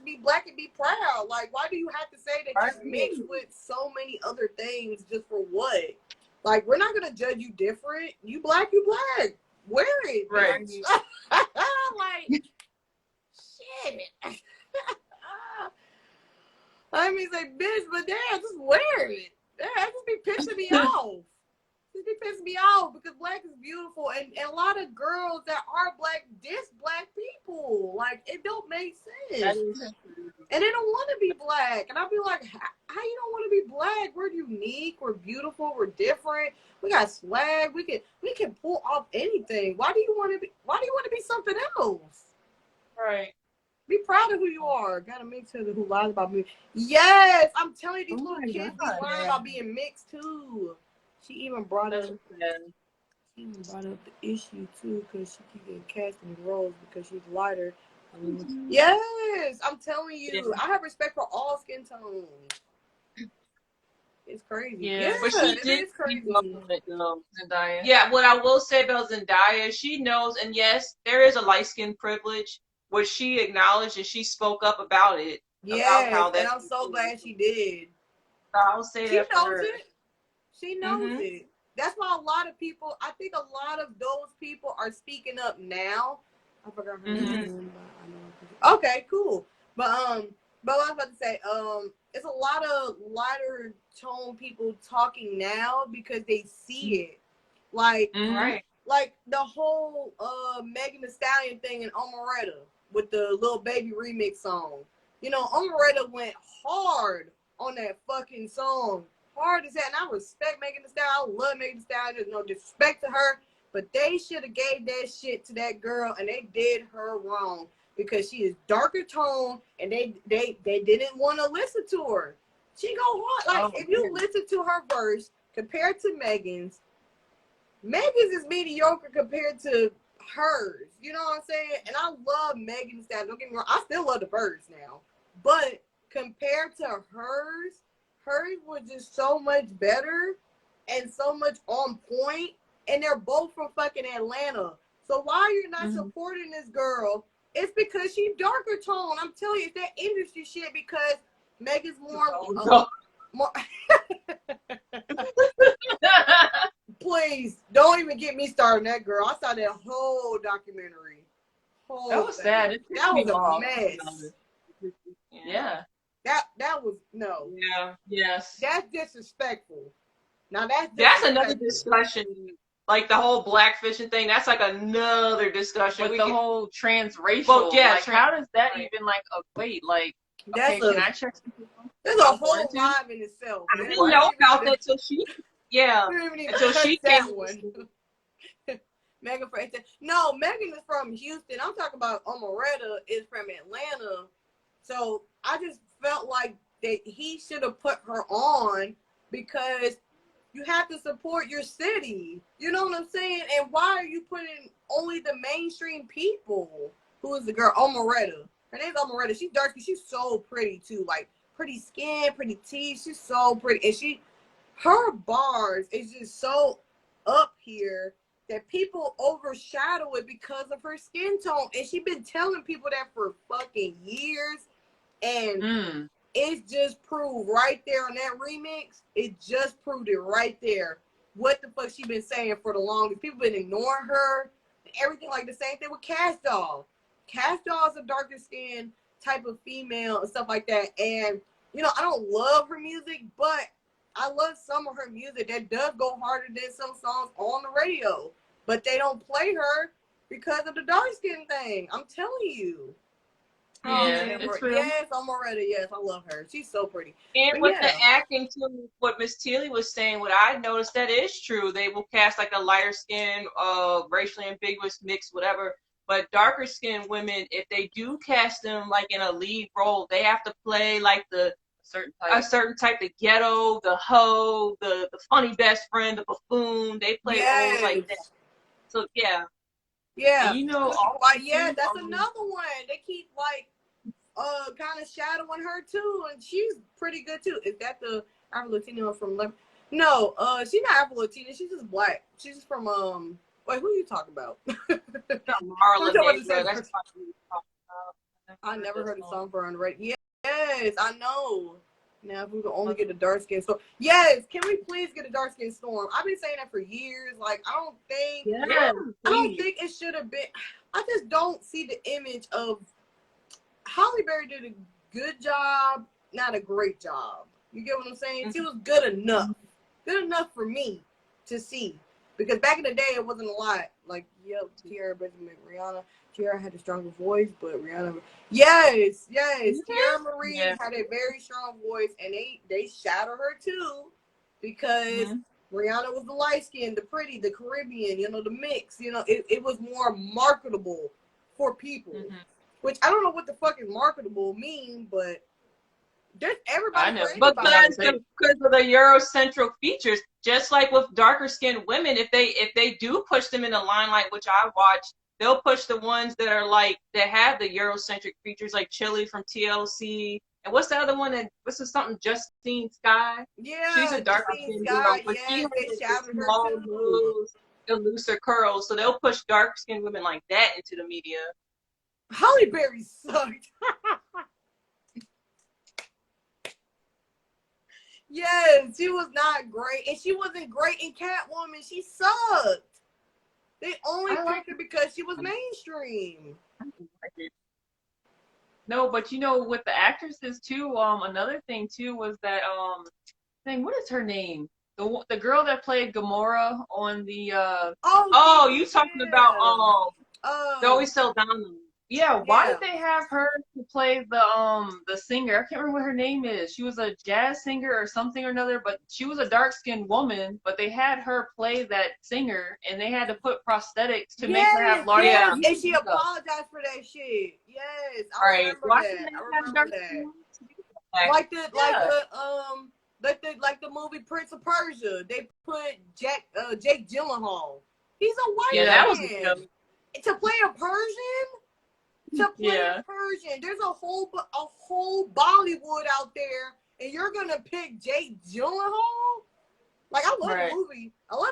Speaker 3: be black and be proud. Like, why do you have to say that you're mixed with so many other things just for what? Like, we're not gonna judge you different. You black, you black. Wear it.
Speaker 2: Right.
Speaker 3: Like, shit. I mean, say, bitch, but damn, just wear it. Damn, that just be pissing me off. Just be pissing me off because black is beautiful, and a lot of girls that are black diss black people. Like, it don't make sense. And they don't want to be black. And I'll be like, how you don't want to be black? We're unique. We're beautiful. We're different. We got swag. We can pull off anything. Why do you want to be something else?
Speaker 2: Right.
Speaker 3: Be proud of who you are. Gotta make sure who lies about me. Yes, I'm telling you, these little kids be lying about being mixed too. She even brought up the issue too, because she keep getting cast in roles because she's lighter. Yes, I'm telling you, I have respect for all skin tones. It's crazy.
Speaker 2: Yeah, but she did
Speaker 3: crazy.
Speaker 2: Zendaya. Yeah, what I will say about Zendaya, she knows, and yes, there is a light skin privilege, which she acknowledged and she spoke up about it.
Speaker 3: Yeah, and I'm so glad she did.
Speaker 2: I'll say that for her.
Speaker 3: She knows it. That's why a lot of people, I think a lot of those people are speaking up now. I forgot her name. Okay, cool. But what I was about to say, it's a lot of lighter tone people talking now because they see it. Like, like the whole Megan Thee Stallion thing in Omeretta with the Lil Baby remix song. You know, Omeretta went hard on that fucking song. Hard as that, and I respect Megan Thee Stallion. I love Megan Thee Stallion. There's no disrespect to her, but they should have gave that shit to that girl, and they did her wrong because she is darker tone, and they didn't want to listen to her. She go hard. Like, if you listen to her verse compared to Megan's is mediocre compared to hers. You know what I'm saying? And I love Megan Thee Stallion. Don't get me wrong. I still love the verse now, but compared to hers was just so much better and so much on point, and they're both from fucking Atlanta. So why you're not supporting this girl? It's because she's darker tone. I'm telling you, it's that industry shit because Megan's more. Please don't even get me started on that girl. I saw that whole documentary.
Speaker 2: That was sad.
Speaker 3: That was a mess.
Speaker 2: Yeah.
Speaker 3: That was no.
Speaker 2: Yeah. Yes.
Speaker 3: That's disrespectful. Now that's
Speaker 2: another discussion. Like the whole blackfishing thing, that's like another discussion. But the whole transracial. Well, yeah. Like, how does that even like equate? Like, okay, can I check something?
Speaker 3: There's a whole vibe in itself.
Speaker 2: I didn't know about that till she. Yeah. Until she came.
Speaker 3: Megan from no, Megan is from Houston. I'm talking about Omeretta is from Atlanta. So I just felt like that he should have put her on because you have to support your city. You know what I'm saying? And why are you putting only the mainstream people? Who is the girl? Omeretta. Her name's Omeretta. She's dark. She's so pretty too. Like pretty skin, pretty teeth. She's so pretty. And her bars is just so up here that people overshadow it because of her skin tone. And she's been telling people that for fucking years. And it's just proved right there on that remix. It just proved it right there what the fuck she been saying for the longest. People been ignoring her. Everything like the same thing with Cash Doll. Cash Doll is a darker skinned type of female and stuff like that. And you know, I don't love her music, but I love some of her music that does go harder than some songs on the radio. But they don't play her because of the dark skin thing. I'm telling you.
Speaker 2: Yeah, it's real.
Speaker 3: Yes, I'm already. Yes, I love her. She's so pretty.
Speaker 2: And
Speaker 3: But
Speaker 2: with
Speaker 3: yeah.
Speaker 2: the acting too, what Miss Teely was saying, what I noticed that is true. They will cast like a lighter skin, racially ambiguous mix, whatever. But darker skinned women, if they do cast them like in a lead role, they have to play like a certain type, the ghetto, the hoe, the funny best friend, the buffoon. They play roles like that. So yeah.
Speaker 3: Yeah.
Speaker 2: And you know,
Speaker 3: yeah, that's another one. They keep like kind of shadowing her too, and she's pretty good too. Is that the Afro-Latina from No, she's not Afro-Latina, she's just black. She's just from wait, who are you talking about?
Speaker 2: Marla Negra, that's
Speaker 3: I never heard a song for her on the radio. Yes, I know. Now if we could only get a dark skin storm. Yes, can we please get a dark skin storm? I've been saying that for years. Like I don't think it should have been. I just don't see the image of Halle Berry did a good job, not a great job. You get what I'm saying? She was good enough for me to see. Because back in the day, it wasn't a lot. Like, Tiara Benjamin, Rihanna. Tiara had a stronger voice, but Rihanna. Yes. Tiara Marie had a very strong voice, and they shadowed her too, because Rihanna was the light skin, the pretty, the Caribbean, the mix. It was more marketable for people. Which I don't know what the fuck is marketable mean, but there's everybody.
Speaker 2: I know, because of the Eurocentric features, just like with darker skinned women, if they do push them in the limelight, which I watch, they'll push the ones that are like that have the Eurocentric features, like Chili from TLC. And what's the other one? What's something Justine Skye?
Speaker 3: Yeah,
Speaker 2: she's a darker skinned girl, but she has the small nose, the looser curls. So they'll push dark skinned women like that into the media.
Speaker 3: Halle Berry sucked. Yes, she was not great. And she wasn't great in Catwoman. She sucked. They only picked her because she was mainstream.
Speaker 2: No, but with the actresses too, another thing too was that what is her name? The girl that played Gamora on the you talking about Zoe Saldana. Yeah, why did they have her to play the singer? I can't remember what her name is. She was a jazz singer or something or another, but she was a dark-skinned woman, but they had her play that singer, and they had to put prosthetics to make her have larger
Speaker 3: and she apologized for that shit. Yes, I remember that. I remember that. Like the movie Prince of Persia, they put Jake Gyllenhaal. He's a white man. To play a Persian? To play a Persian. There's a whole Bollywood out there, and you're gonna pick Jake Gyllenhaal? Like, I love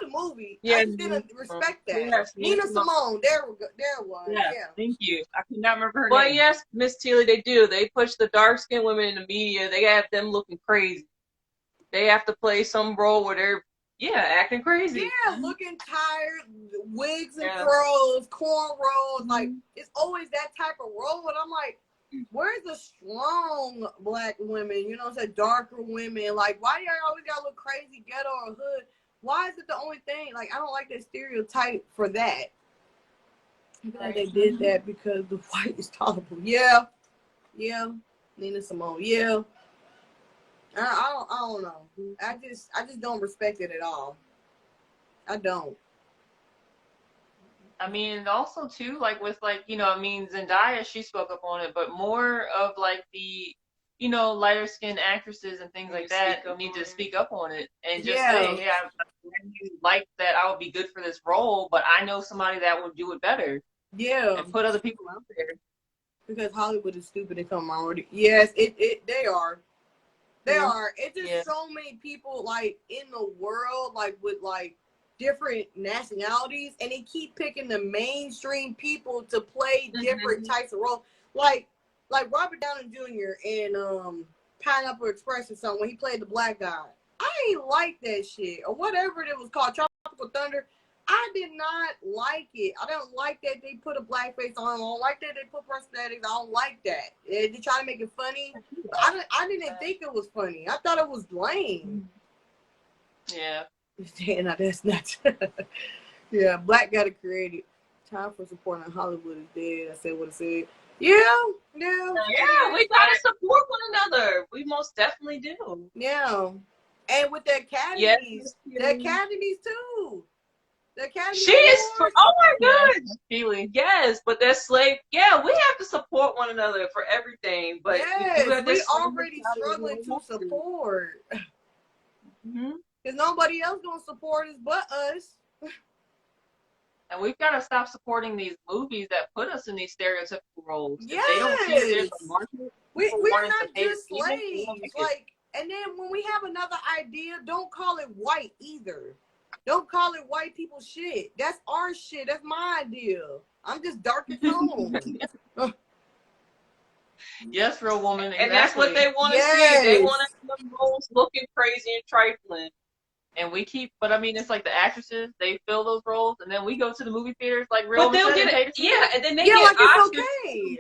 Speaker 3: the movie. Yeah, I just didn't respect that. Yes, Nina Simone. There it was. Yeah.
Speaker 2: Thank you. I cannot remember her name. Well, yes, Miss Teely, they do. They push the dark-skinned women in the media. They have them looking crazy. They have to play some role where they're acting crazy.
Speaker 3: Yeah, looking tired, wigs and curls, cornrows. Like, it's always that type of role. And I'm like, where's the strong black women? Darker women. Like, why do y'all always gotta look crazy, ghetto or hood? Why is it the only thing? Like, I don't like that stereotype for that. I feel like they did that because the white is tolerable. Yeah. Nina Simone. Yeah. I don't know. I just don't respect it at all. I don't.
Speaker 2: I mean, also too, like with Zendaya, she spoke up on it, but more of like the, lighter skinned actresses and things like that need to speak up on it and just say, hey, I really like that. I would be good for this role, but I know somebody that would do it better.
Speaker 3: Yeah.
Speaker 2: And put other people out there.
Speaker 3: Because Hollywood is stupid and come already. Yes, they are. They are. It's just so many people like in the world, like with like different nationalities, and they keep picking the mainstream people to play different types of roles. Like Robert Downey Jr. in Pineapple Express or something when he played the black guy. I ain't like that shit or whatever it was called, Tropical Thunder. I did not like it. I don't like that they put a blackface on. I don't like that they put prosthetics. I don't like that. They try to make it funny. But I didn't think it was funny. I thought it was lame.
Speaker 2: Yeah.
Speaker 3: Damn, now that's not. Yeah, Black gotta create it. Time for supporting Hollywood is dead. I said what I said. Yeah.
Speaker 2: Yeah, we gotta support one another. We most definitely do.
Speaker 3: Yeah. And with the academies, the academies too. The academy.
Speaker 2: She is. Oh my God, feeling. Yes, but that's slave. Yeah, we have to support one another for everything. But
Speaker 3: yes, we already struggling to support. Because nobody else gonna support us but us.
Speaker 2: And we've got to stop supporting these movies that put us in these stereotypical roles.
Speaker 3: Yes.
Speaker 2: They don't see there's a market.
Speaker 3: We are not just slaves. Like, and then when we have another idea, don't call it white either. Don't call it white people shit. That's our shit. That's my idea. I'm just dark as tone.
Speaker 2: Yes, real woman. Exactly.
Speaker 1: And that's what they want to see. They want to see them roles looking crazy and trifling.
Speaker 2: And we keep, but I mean, it's like the actresses, they fill those roles, and then we go to the movie theaters like real.
Speaker 1: But they'll get it, yeah, and then they get
Speaker 3: like
Speaker 1: Oscars
Speaker 3: it's okay.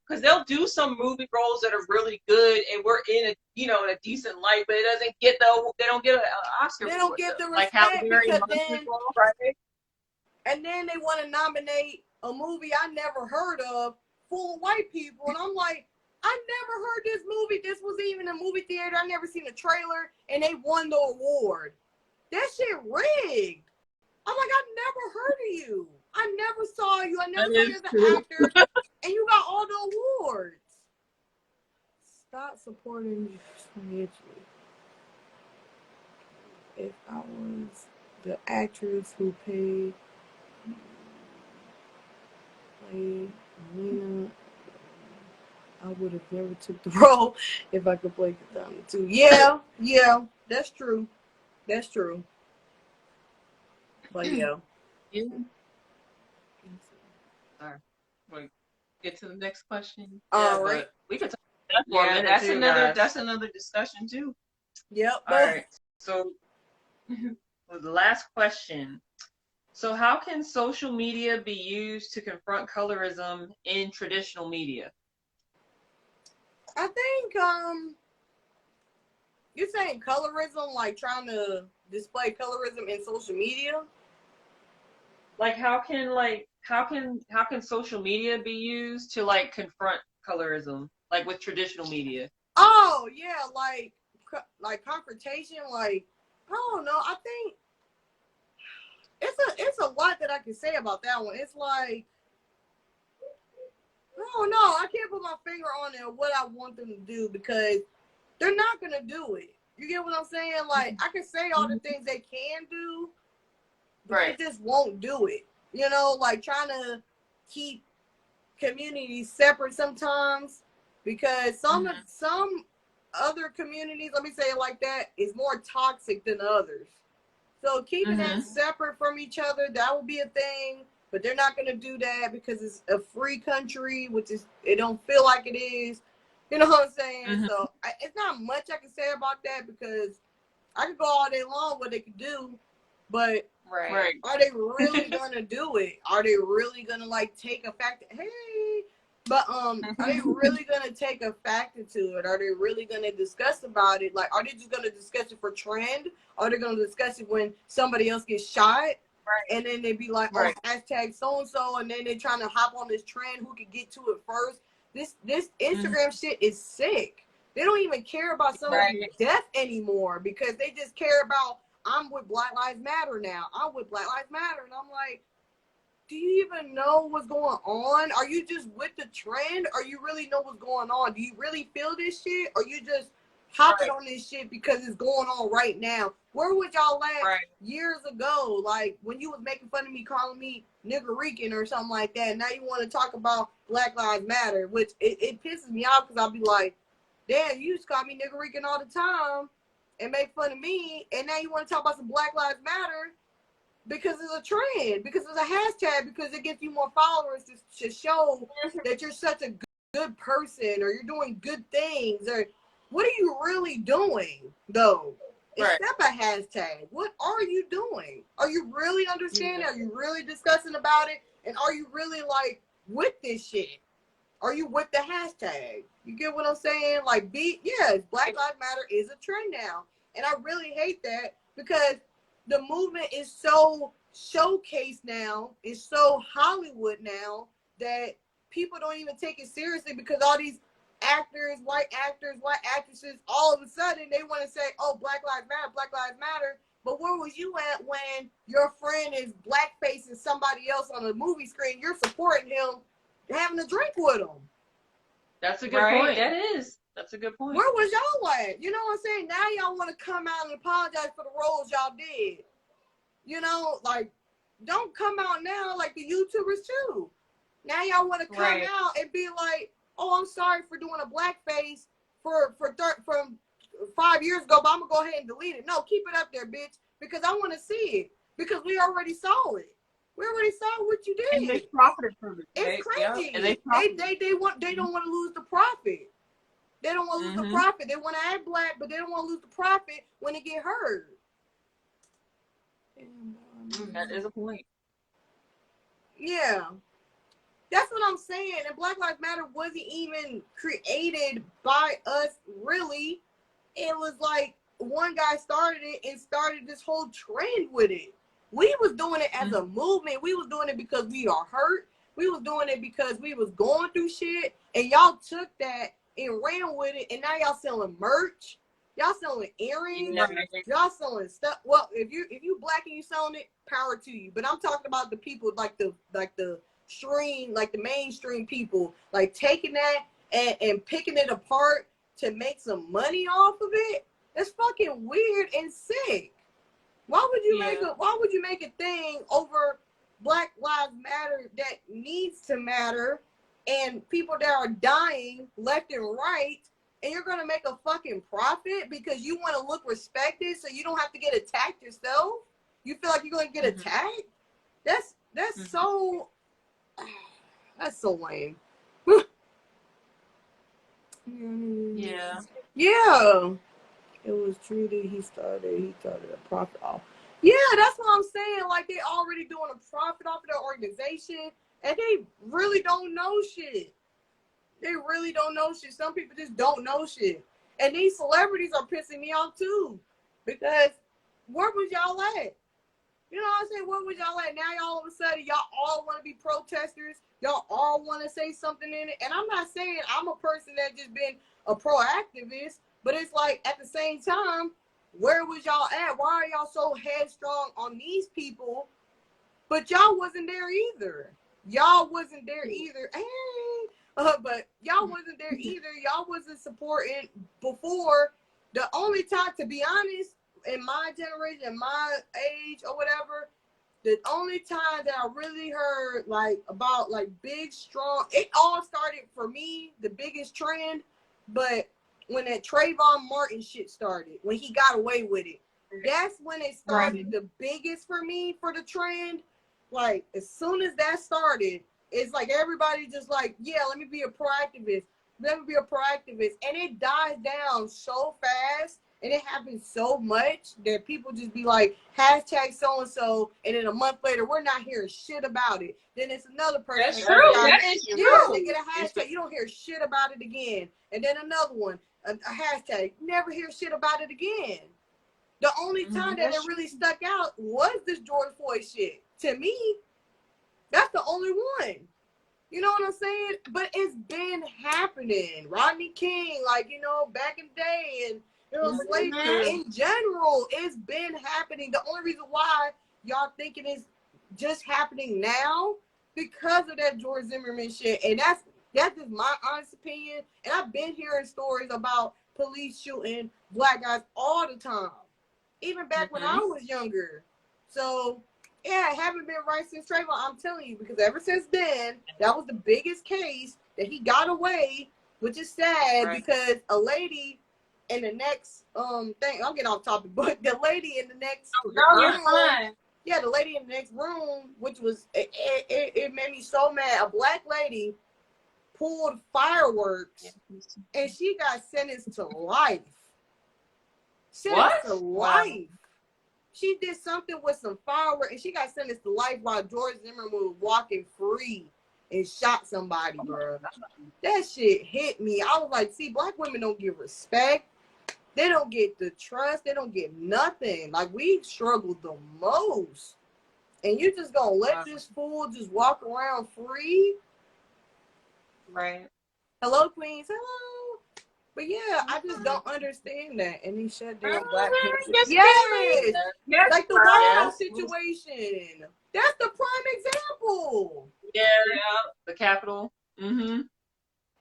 Speaker 1: Because they'll do some movie roles that are really good, and we're in a, in a decent light, but it doesn't get they don't get an Oscar.
Speaker 3: They don't get the respect,
Speaker 1: like
Speaker 3: because then, right? And then they want to nominate a movie I never heard of full of white people, and I'm like, I never heard this movie. This was even a movie theater. I never seen a trailer, and they won the award. That shit rigged. I'm like, I never heard of you. I never saw you. I never saw you as an actor, and you got all the awards. Stop supporting me financially. If I was the actress who played Lena, I would have never took the role if I could play Katana too. Yeah, that's true. That's true. But yeah.
Speaker 2: All right. Wait. Get to the next question.
Speaker 3: All right.
Speaker 2: We could talk about that
Speaker 1: that's another that's another discussion too.
Speaker 3: Yep.
Speaker 1: All right. So the last question. So how can social media be used to confront colorism in traditional media?
Speaker 3: I think you're saying colorism, like trying to display colorism in social media?
Speaker 1: Like how can social media be used to like confront colorism, like with traditional media?
Speaker 3: Oh yeah, like confrontation, like I don't know. I think it's a lot that I can say about that one. It's like, I don't know. I can't put my finger on it or what I want them to do, because they're not gonna do it. You get what I'm saying? Like, I can say all the things they can do, but they just won't do it. Like trying to keep communities separate sometimes, because some other communities, let me say it like that, is more toxic than others. So keeping that separate from each other, that will be a thing. But they're not going to do that because it's a free country, which is, it don't feel like it is. You know what I'm saying? So it's not much I can say about that, because I could go all day long what they could do, but are they really going to do it? Are they really going to like take a factor? But are they really going to take a factor to it? Are they really going to discuss about it? Like, are they just going to discuss it for trend? Are they going to discuss it when somebody else gets shot? And then they be like, oh, hashtag so-and-so, and then they're trying to hop on this trend, who could get to it first. This Instagram shit is sick. They don't even care about somebody's death anymore, because they just care about, I'm with Black Lives Matter now. I'm with Black Lives Matter. And I'm like, do you even know what's going on? Are you just with the trend? Or you really know what's going on? Do you really feel this shit? Or you just hopping on this shit because it's going on right now? Where was y'all at years ago? Like, when you was making fun of me, calling me niggerican or something like that. Now you want to talk about Black Lives Matter, which it pisses me off, because I'll be like, damn, you used to call me niggerican all the time and make fun of me, and now you want to talk about some Black Lives Matter because it's a trend, because it's a hashtag, because it gets you more followers to show that you're such a good person, or you're doing good things, or what are you really doing, though?
Speaker 2: Right.
Speaker 3: Except a hashtag. What are you doing? Are you really understanding? Are you really discussing about it? And are you really, like, with this shit? Are you with the hashtag? You get what I'm saying? Like, yes, Black Lives Matter is a trend now. And I really hate that because the movement is so showcased now, it's so Hollywood now, that people don't even take it seriously because all these actors, white actresses, all of a sudden they want to say, oh, Black Lives Matter, Black Lives Matter. But where was you at when your friend is blackfacing somebody else on the movie screen? You're supporting him, having a drink with him.
Speaker 2: That's a good point. That is. That's a good point.
Speaker 3: Where was y'all at? You know what I'm saying? Now y'all want to come out and apologize for the roles y'all did. You know, like, don't come out now like the YouTubers too. Now y'all want to come out and be like, oh, I'm sorry for doing a blackface from 5 years ago, but I'm going to go ahead and delete it. No, keep it up there, bitch, because I want to see it. Because we already saw it. We already saw what you did.
Speaker 2: And they profited from it.
Speaker 3: It's crazy.
Speaker 2: Yeah. And
Speaker 3: they don't want to lose the profit. They don't want to lose the profit. They want to act black, but they don't want to lose the profit when it get hurt.
Speaker 2: That is a point.
Speaker 3: Yeah. That's what I'm saying. And Black Lives Matter wasn't even created by us, really. It was like one guy started it and started this whole trend with it. We was doing it as a movement. We was doing it because we are hurt. We was doing it because we was going through shit. And y'all took that and ran with it. And now y'all selling merch. Y'all selling earrings. Y'all selling stuff. Well, if you black and you selling it, power to you. But I'm talking about the people like the stream, like the mainstream people, like taking that and picking it apart to make some money off of it. That's fucking weird and sick. Why would you make a thing over Black Lives Matter that needs to matter and people that are dying left and right, and you're gonna make a fucking profit because you want to look respected so you don't have to get attacked yourself? You feel like you're gonna get attacked? That's so that's so lame.
Speaker 2: Yeah.
Speaker 3: Yeah. It was true that he started a profit off. Yeah, that's what I'm saying. Like, they already doing a profit off of their organization, and they really don't know shit. They really don't know shit. Some people just don't know shit. And these celebrities are pissing me off too. Because where was y'all at? You know what I'm saying? Where was y'all at? Now y'all all of a sudden, y'all all want to be protesters. Y'all all want to say something in it. And I'm not saying I'm a person that just been a pro-activist, but it's like, at the same time, where was y'all at? Why are y'all so headstrong on these people? But y'all wasn't there either. Y'all wasn't there either. But y'all wasn't there either. Y'all wasn't supporting before. The only time, to be honest, in my generation, my age or whatever, the only time that I really heard like about like big, strong, it all started for me, the biggest trend, but when that Trayvon Martin shit started, when he got away with it, that's when it started the biggest for me for the trend. Like, as soon as that started, it's like everybody just like, yeah, let me be a proactivist. Let me be a proactivist. And it dies down so fast and it happens so much that people just be like, hashtag so-and-so, and then a month later, we're not hearing shit about it. Then it's another person.
Speaker 2: That's true. That is true.
Speaker 3: Yeah, they get a hashtag. You don't hear shit about it again. And then another one, a hashtag. Never hear shit about it again. The only time that it really stuck out was this George Floyd shit. To me, that's the only one. You know what I'm saying? But it's been happening. Rodney King, like, you know, back in the day, and, you know, slavery in general, it's been happening. The only reason why y'all thinking it's just happening now, because of that George Zimmerman shit. And that's just my honest opinion. And I've been hearing stories about police shooting black guys all the time, even back when I was younger. So, yeah, it haven't been right since Trayvon. I'm telling you, because ever since then, that was the biggest case that he got away, which is sad because a lady in the next thing, I'll get off topic, but the lady in the next room, yeah, the lady in the next room, which was it made me so mad. A black lady pulled fireworks, and she got sentenced to life. Sentenced to life. Wow. She did something with some fireworks, and she got sentenced to life while George Zimmerman was walking free and shot somebody, bro. That shit hit me. I was like, see, black women don't get respect. They don't get the trust. They don't get nothing. Like, we struggle the most. And you just gonna let this fool just walk around free?
Speaker 2: Right.
Speaker 3: Hello, Queens. Hello. But yeah, I just don't understand that. And he shut down Black Panther. Yes. Like the White situation. That's the prime example.
Speaker 2: Yeah. The Capitol. Mm-hmm.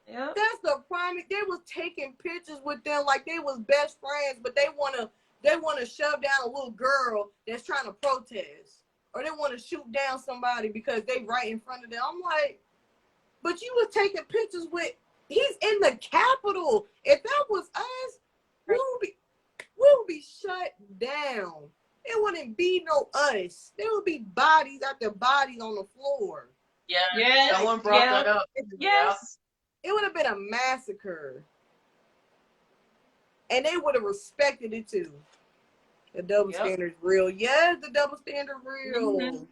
Speaker 2: Yeah.
Speaker 3: That's the prime. They was taking pictures with them like they was best friends, but they wanna shove down a little girl that's trying to protest. Or they want to shoot down somebody because they right in front of them. I'm like, but you was taking pictures with, he's in the Capitol. If that was us, we would be shut down. It wouldn't be no us. There would be bodies after bodies on the floor.
Speaker 2: Yeah. Yes. Someone brought that up.
Speaker 3: Yes. It would have been a massacre. And they would have respected it too. The double standard's real. Yes, the double standard real. Mm-hmm.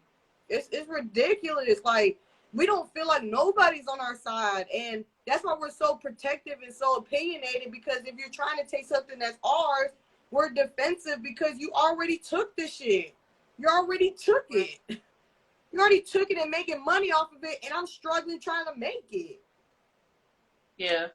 Speaker 3: It's ridiculous. Like, we don't feel like nobody's on our side. And that's why we're so protective and so opinionated, because if you're trying to take something that's ours, we're defensive because you already took the shit. You already took it. You already took it and making money off of it, and I'm struggling trying to make it.
Speaker 2: Yeah.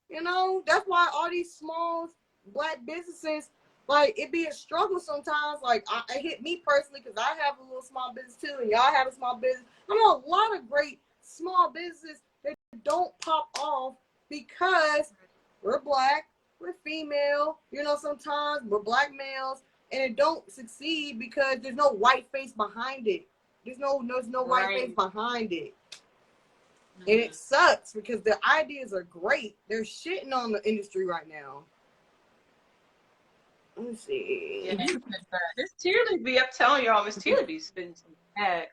Speaker 3: You know, that's why all these small black businesses, like, it be a struggle sometimes. Like, it hit me personally because I have a little small business too, and y'all have a small business. I know a lot of great small businesses that don't pop off because we're black, we're female, you know, sometimes we're black males, and it don't succeed because there's no white face behind it. There's no white face behind it. Mm-hmm. And it sucks because the ideas are great. They're shitting on the industry right now. Let me see.
Speaker 2: Yeah, this Tearly be, I'm telling y'all, Miss Tearly be spitting some bad.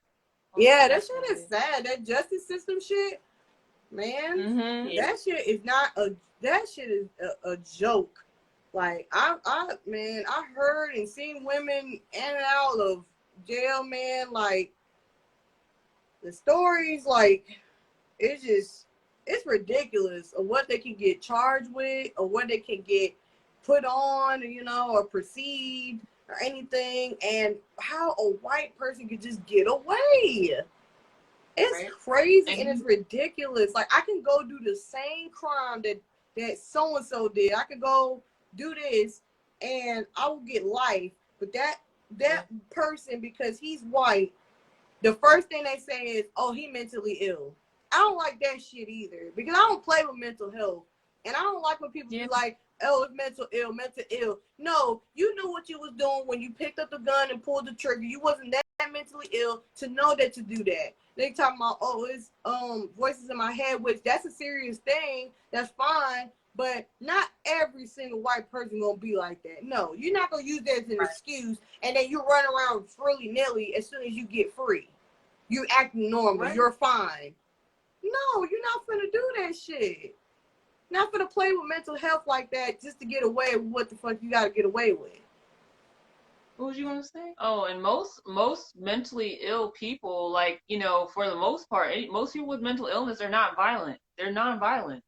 Speaker 3: Yeah, that shit is sad. That justice system shit, man. Mm-hmm. That shit is a joke. Like, I heard and seen women in and out of jail, man. Like, the stories, like, it's ridiculous of what they can get charged with or what they can get put on, you know, or perceived or anything, and how a white person could just get away. It's crazy and it's ridiculous. Like, I can go do the same crime that so-and-so did. I could go do this and I will get life. But that person, because he's white, the first thing they say is, oh, he mentally ill. I don't like that shit either, because I don't play with mental health. And I don't like when people be like, oh, it's mental ill. No, you knew what you was doing when you picked up the gun and pulled the trigger. You wasn't that mentally ill to know that to do that. They talking about, oh, it's voices in my head, which that's a serious thing. That's fine. But not every single white person gonna be like that. No, you're not gonna use that as an excuse, and then you run around frilly-nilly as soon as you get free. You acting normal. You're fine. No, you're not gonna do that shit. Not gonna play with mental health like that just to get away with what the fuck you gotta get away with.
Speaker 2: What was you gonna say? Oh, and most mentally ill people, like, you know, for the most part, most people with mental illness are not violent. They're non-violent.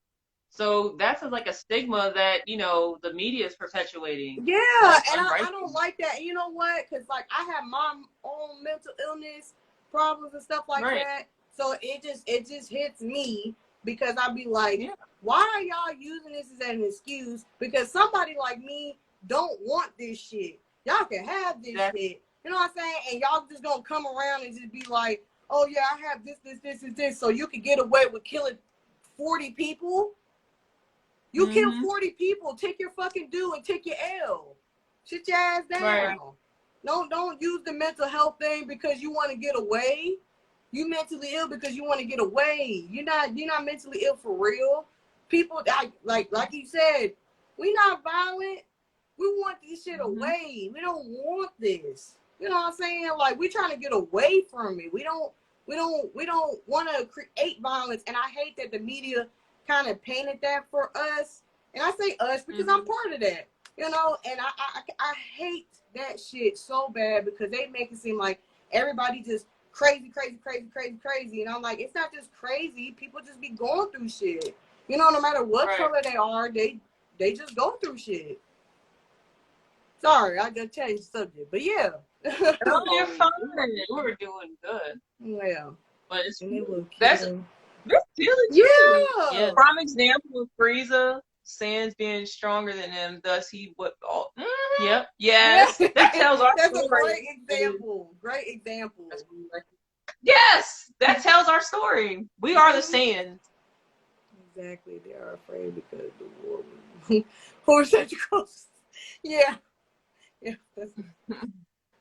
Speaker 2: So that's like a stigma that, you know, the media is perpetuating.
Speaker 3: Yeah, and I don't like that. And you know what? Because, like, I have my own mental illness problems and stuff like that. So it just hits me, because I be like, why are y'all using this as an excuse? Because somebody like me don't want this shit. Y'all can have this shit. You know what I'm saying? And y'all just gonna come around and just be like, oh yeah, I have this, so you can get away with killing 40 people. You kill 40 people, take your fucking due and take your L. Sit your ass down. Don't use the mental health thing because you want to get away. You mentally ill because you want to get away. You're not mentally ill for real. People, like you said, we not violent. We want this shit away. We don't want this. You know what I'm saying? Like, we trying to get away from it. We don't We don't want to create violence, and I hate that the media kind of painted that for us. And I say us because I'm part of that, you know. And I hate that shit so bad because they make it seem like everybody just crazy, and I'm like, it's not just crazy. People just be going through shit, you know. No matter what color they are, they just go through shit. Sorry, I gotta change the subject, but yeah.
Speaker 2: No, you're fine. We're doing good.
Speaker 3: Yeah.
Speaker 2: But it's
Speaker 3: that's
Speaker 2: really
Speaker 3: true.
Speaker 2: Yeah. Prime example of Frieza, Sans being stronger than him, thus he would all. Yep. Yes. Yeah. That tells our
Speaker 3: That's
Speaker 2: story.
Speaker 3: A great example. Great example.
Speaker 2: Yes, that tells our story. We are the Sans.
Speaker 3: Exactly. They are afraid because the war was homosexuals. Yeah. Yeah.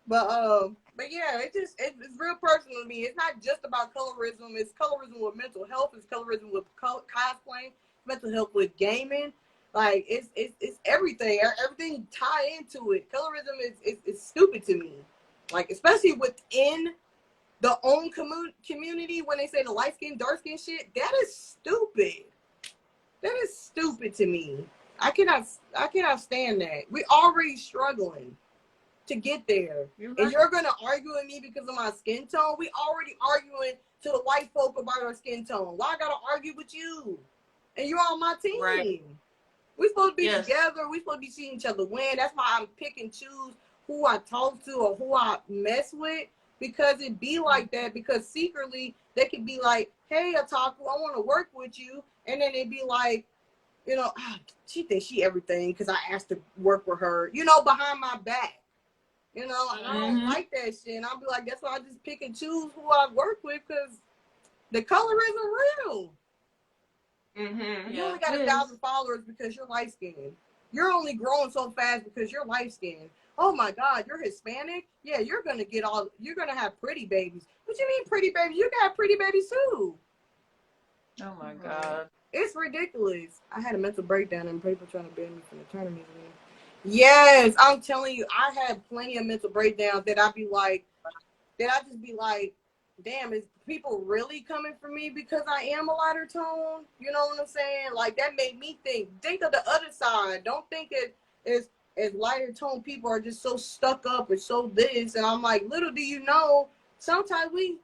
Speaker 3: But yeah, it's real personal to me. It's not just about colorism. It's colorism with mental health. It's colorism with cosplaying. Mental health with gaming. Like it's everything. Everything tie into it. Colorism is stupid to me. Like especially within the own community when they say the light skin, dark skin shit. That is stupid. That is stupid to me. I cannot stand that. We're already struggling to get there. And you're gonna argue with me because of my skin tone? We already arguing to the white folk about our skin tone. Why I gotta argue with you? And you're on my team. Right. We're supposed to be together. We're supposed to be seeing each other win. That's why I'm pick and choose who I talk to or who I mess with. Because it be like that. Because secretly they could be like, hey, otaku, I want to work with you. And then they'd be like, you know, oh, she thinks she everything because I asked to work with her, you know, behind my back. You know, and I don't like that shit. And I'll be like, that's why I just pick and choose who I work with because the color isn't real. You only got 1,000 followers because you're light skinned. You're only growing so fast because you're light skinned. Oh my God, you're Hispanic? Yeah, you're gonna have pretty babies. What you mean pretty babies? You got pretty babies too.
Speaker 2: Oh my God.
Speaker 3: It's ridiculous. I had a mental breakdown and people trying to ban me from the tournament. Yes, I'm telling you, I had plenty of mental breakdowns that I just be like, damn, is people really coming for me because I am a lighter tone? You know what I'm saying? Like that made me think of the other side. Don't think it is as lighter tone people are just so stuck up or so this. And I'm like, little do you know, sometimes we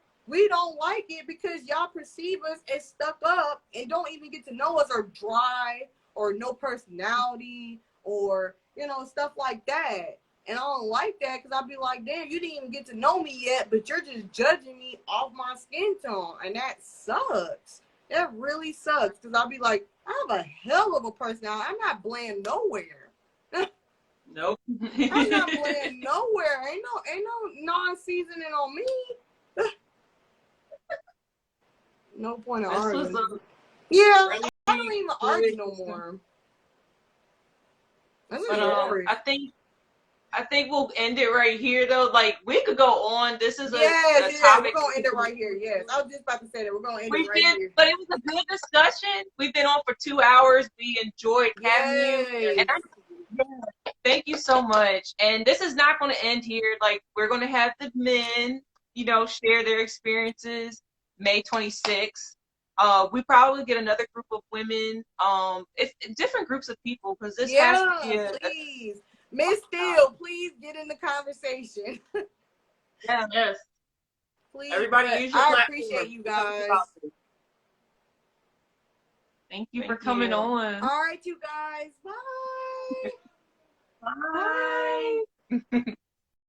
Speaker 3: don't like it because y'all perceive us as stuck up and don't even get to know us or dry or no personality or, you know, stuff like that. And I don't like that because I'll be like, damn, you didn't even get to know me yet, but you're just judging me off my skin tone. And that sucks. That really sucks because I'll be like, I have a hell of a personality. I'm not bland nowhere.
Speaker 2: Nope.
Speaker 3: I'm not bland nowhere. Ain't no non-seasoning on me. No point in arguing. Yeah, really, I don't even argue no more.
Speaker 2: But, I think we'll end it right here though. Like we could go on. This is a topic.
Speaker 3: We're gonna end it right here. Yes, I was just about to say that we're gonna end it right here.
Speaker 2: But it was a good discussion. We've been on for 2 hours. We enjoyed having you. And thank you so much. And this is not going to end here. Like we're going to have the men, you know, share their experiences May 26th. We probably get another group of women. It's different groups of people because this has to be
Speaker 3: please. Miss Steele, please get in the conversation.
Speaker 2: Yes.
Speaker 3: Please.
Speaker 2: Everybody use your
Speaker 3: I appreciate you guys.
Speaker 2: Thank you for coming on.
Speaker 3: All right, you guys. Bye.
Speaker 2: Bye.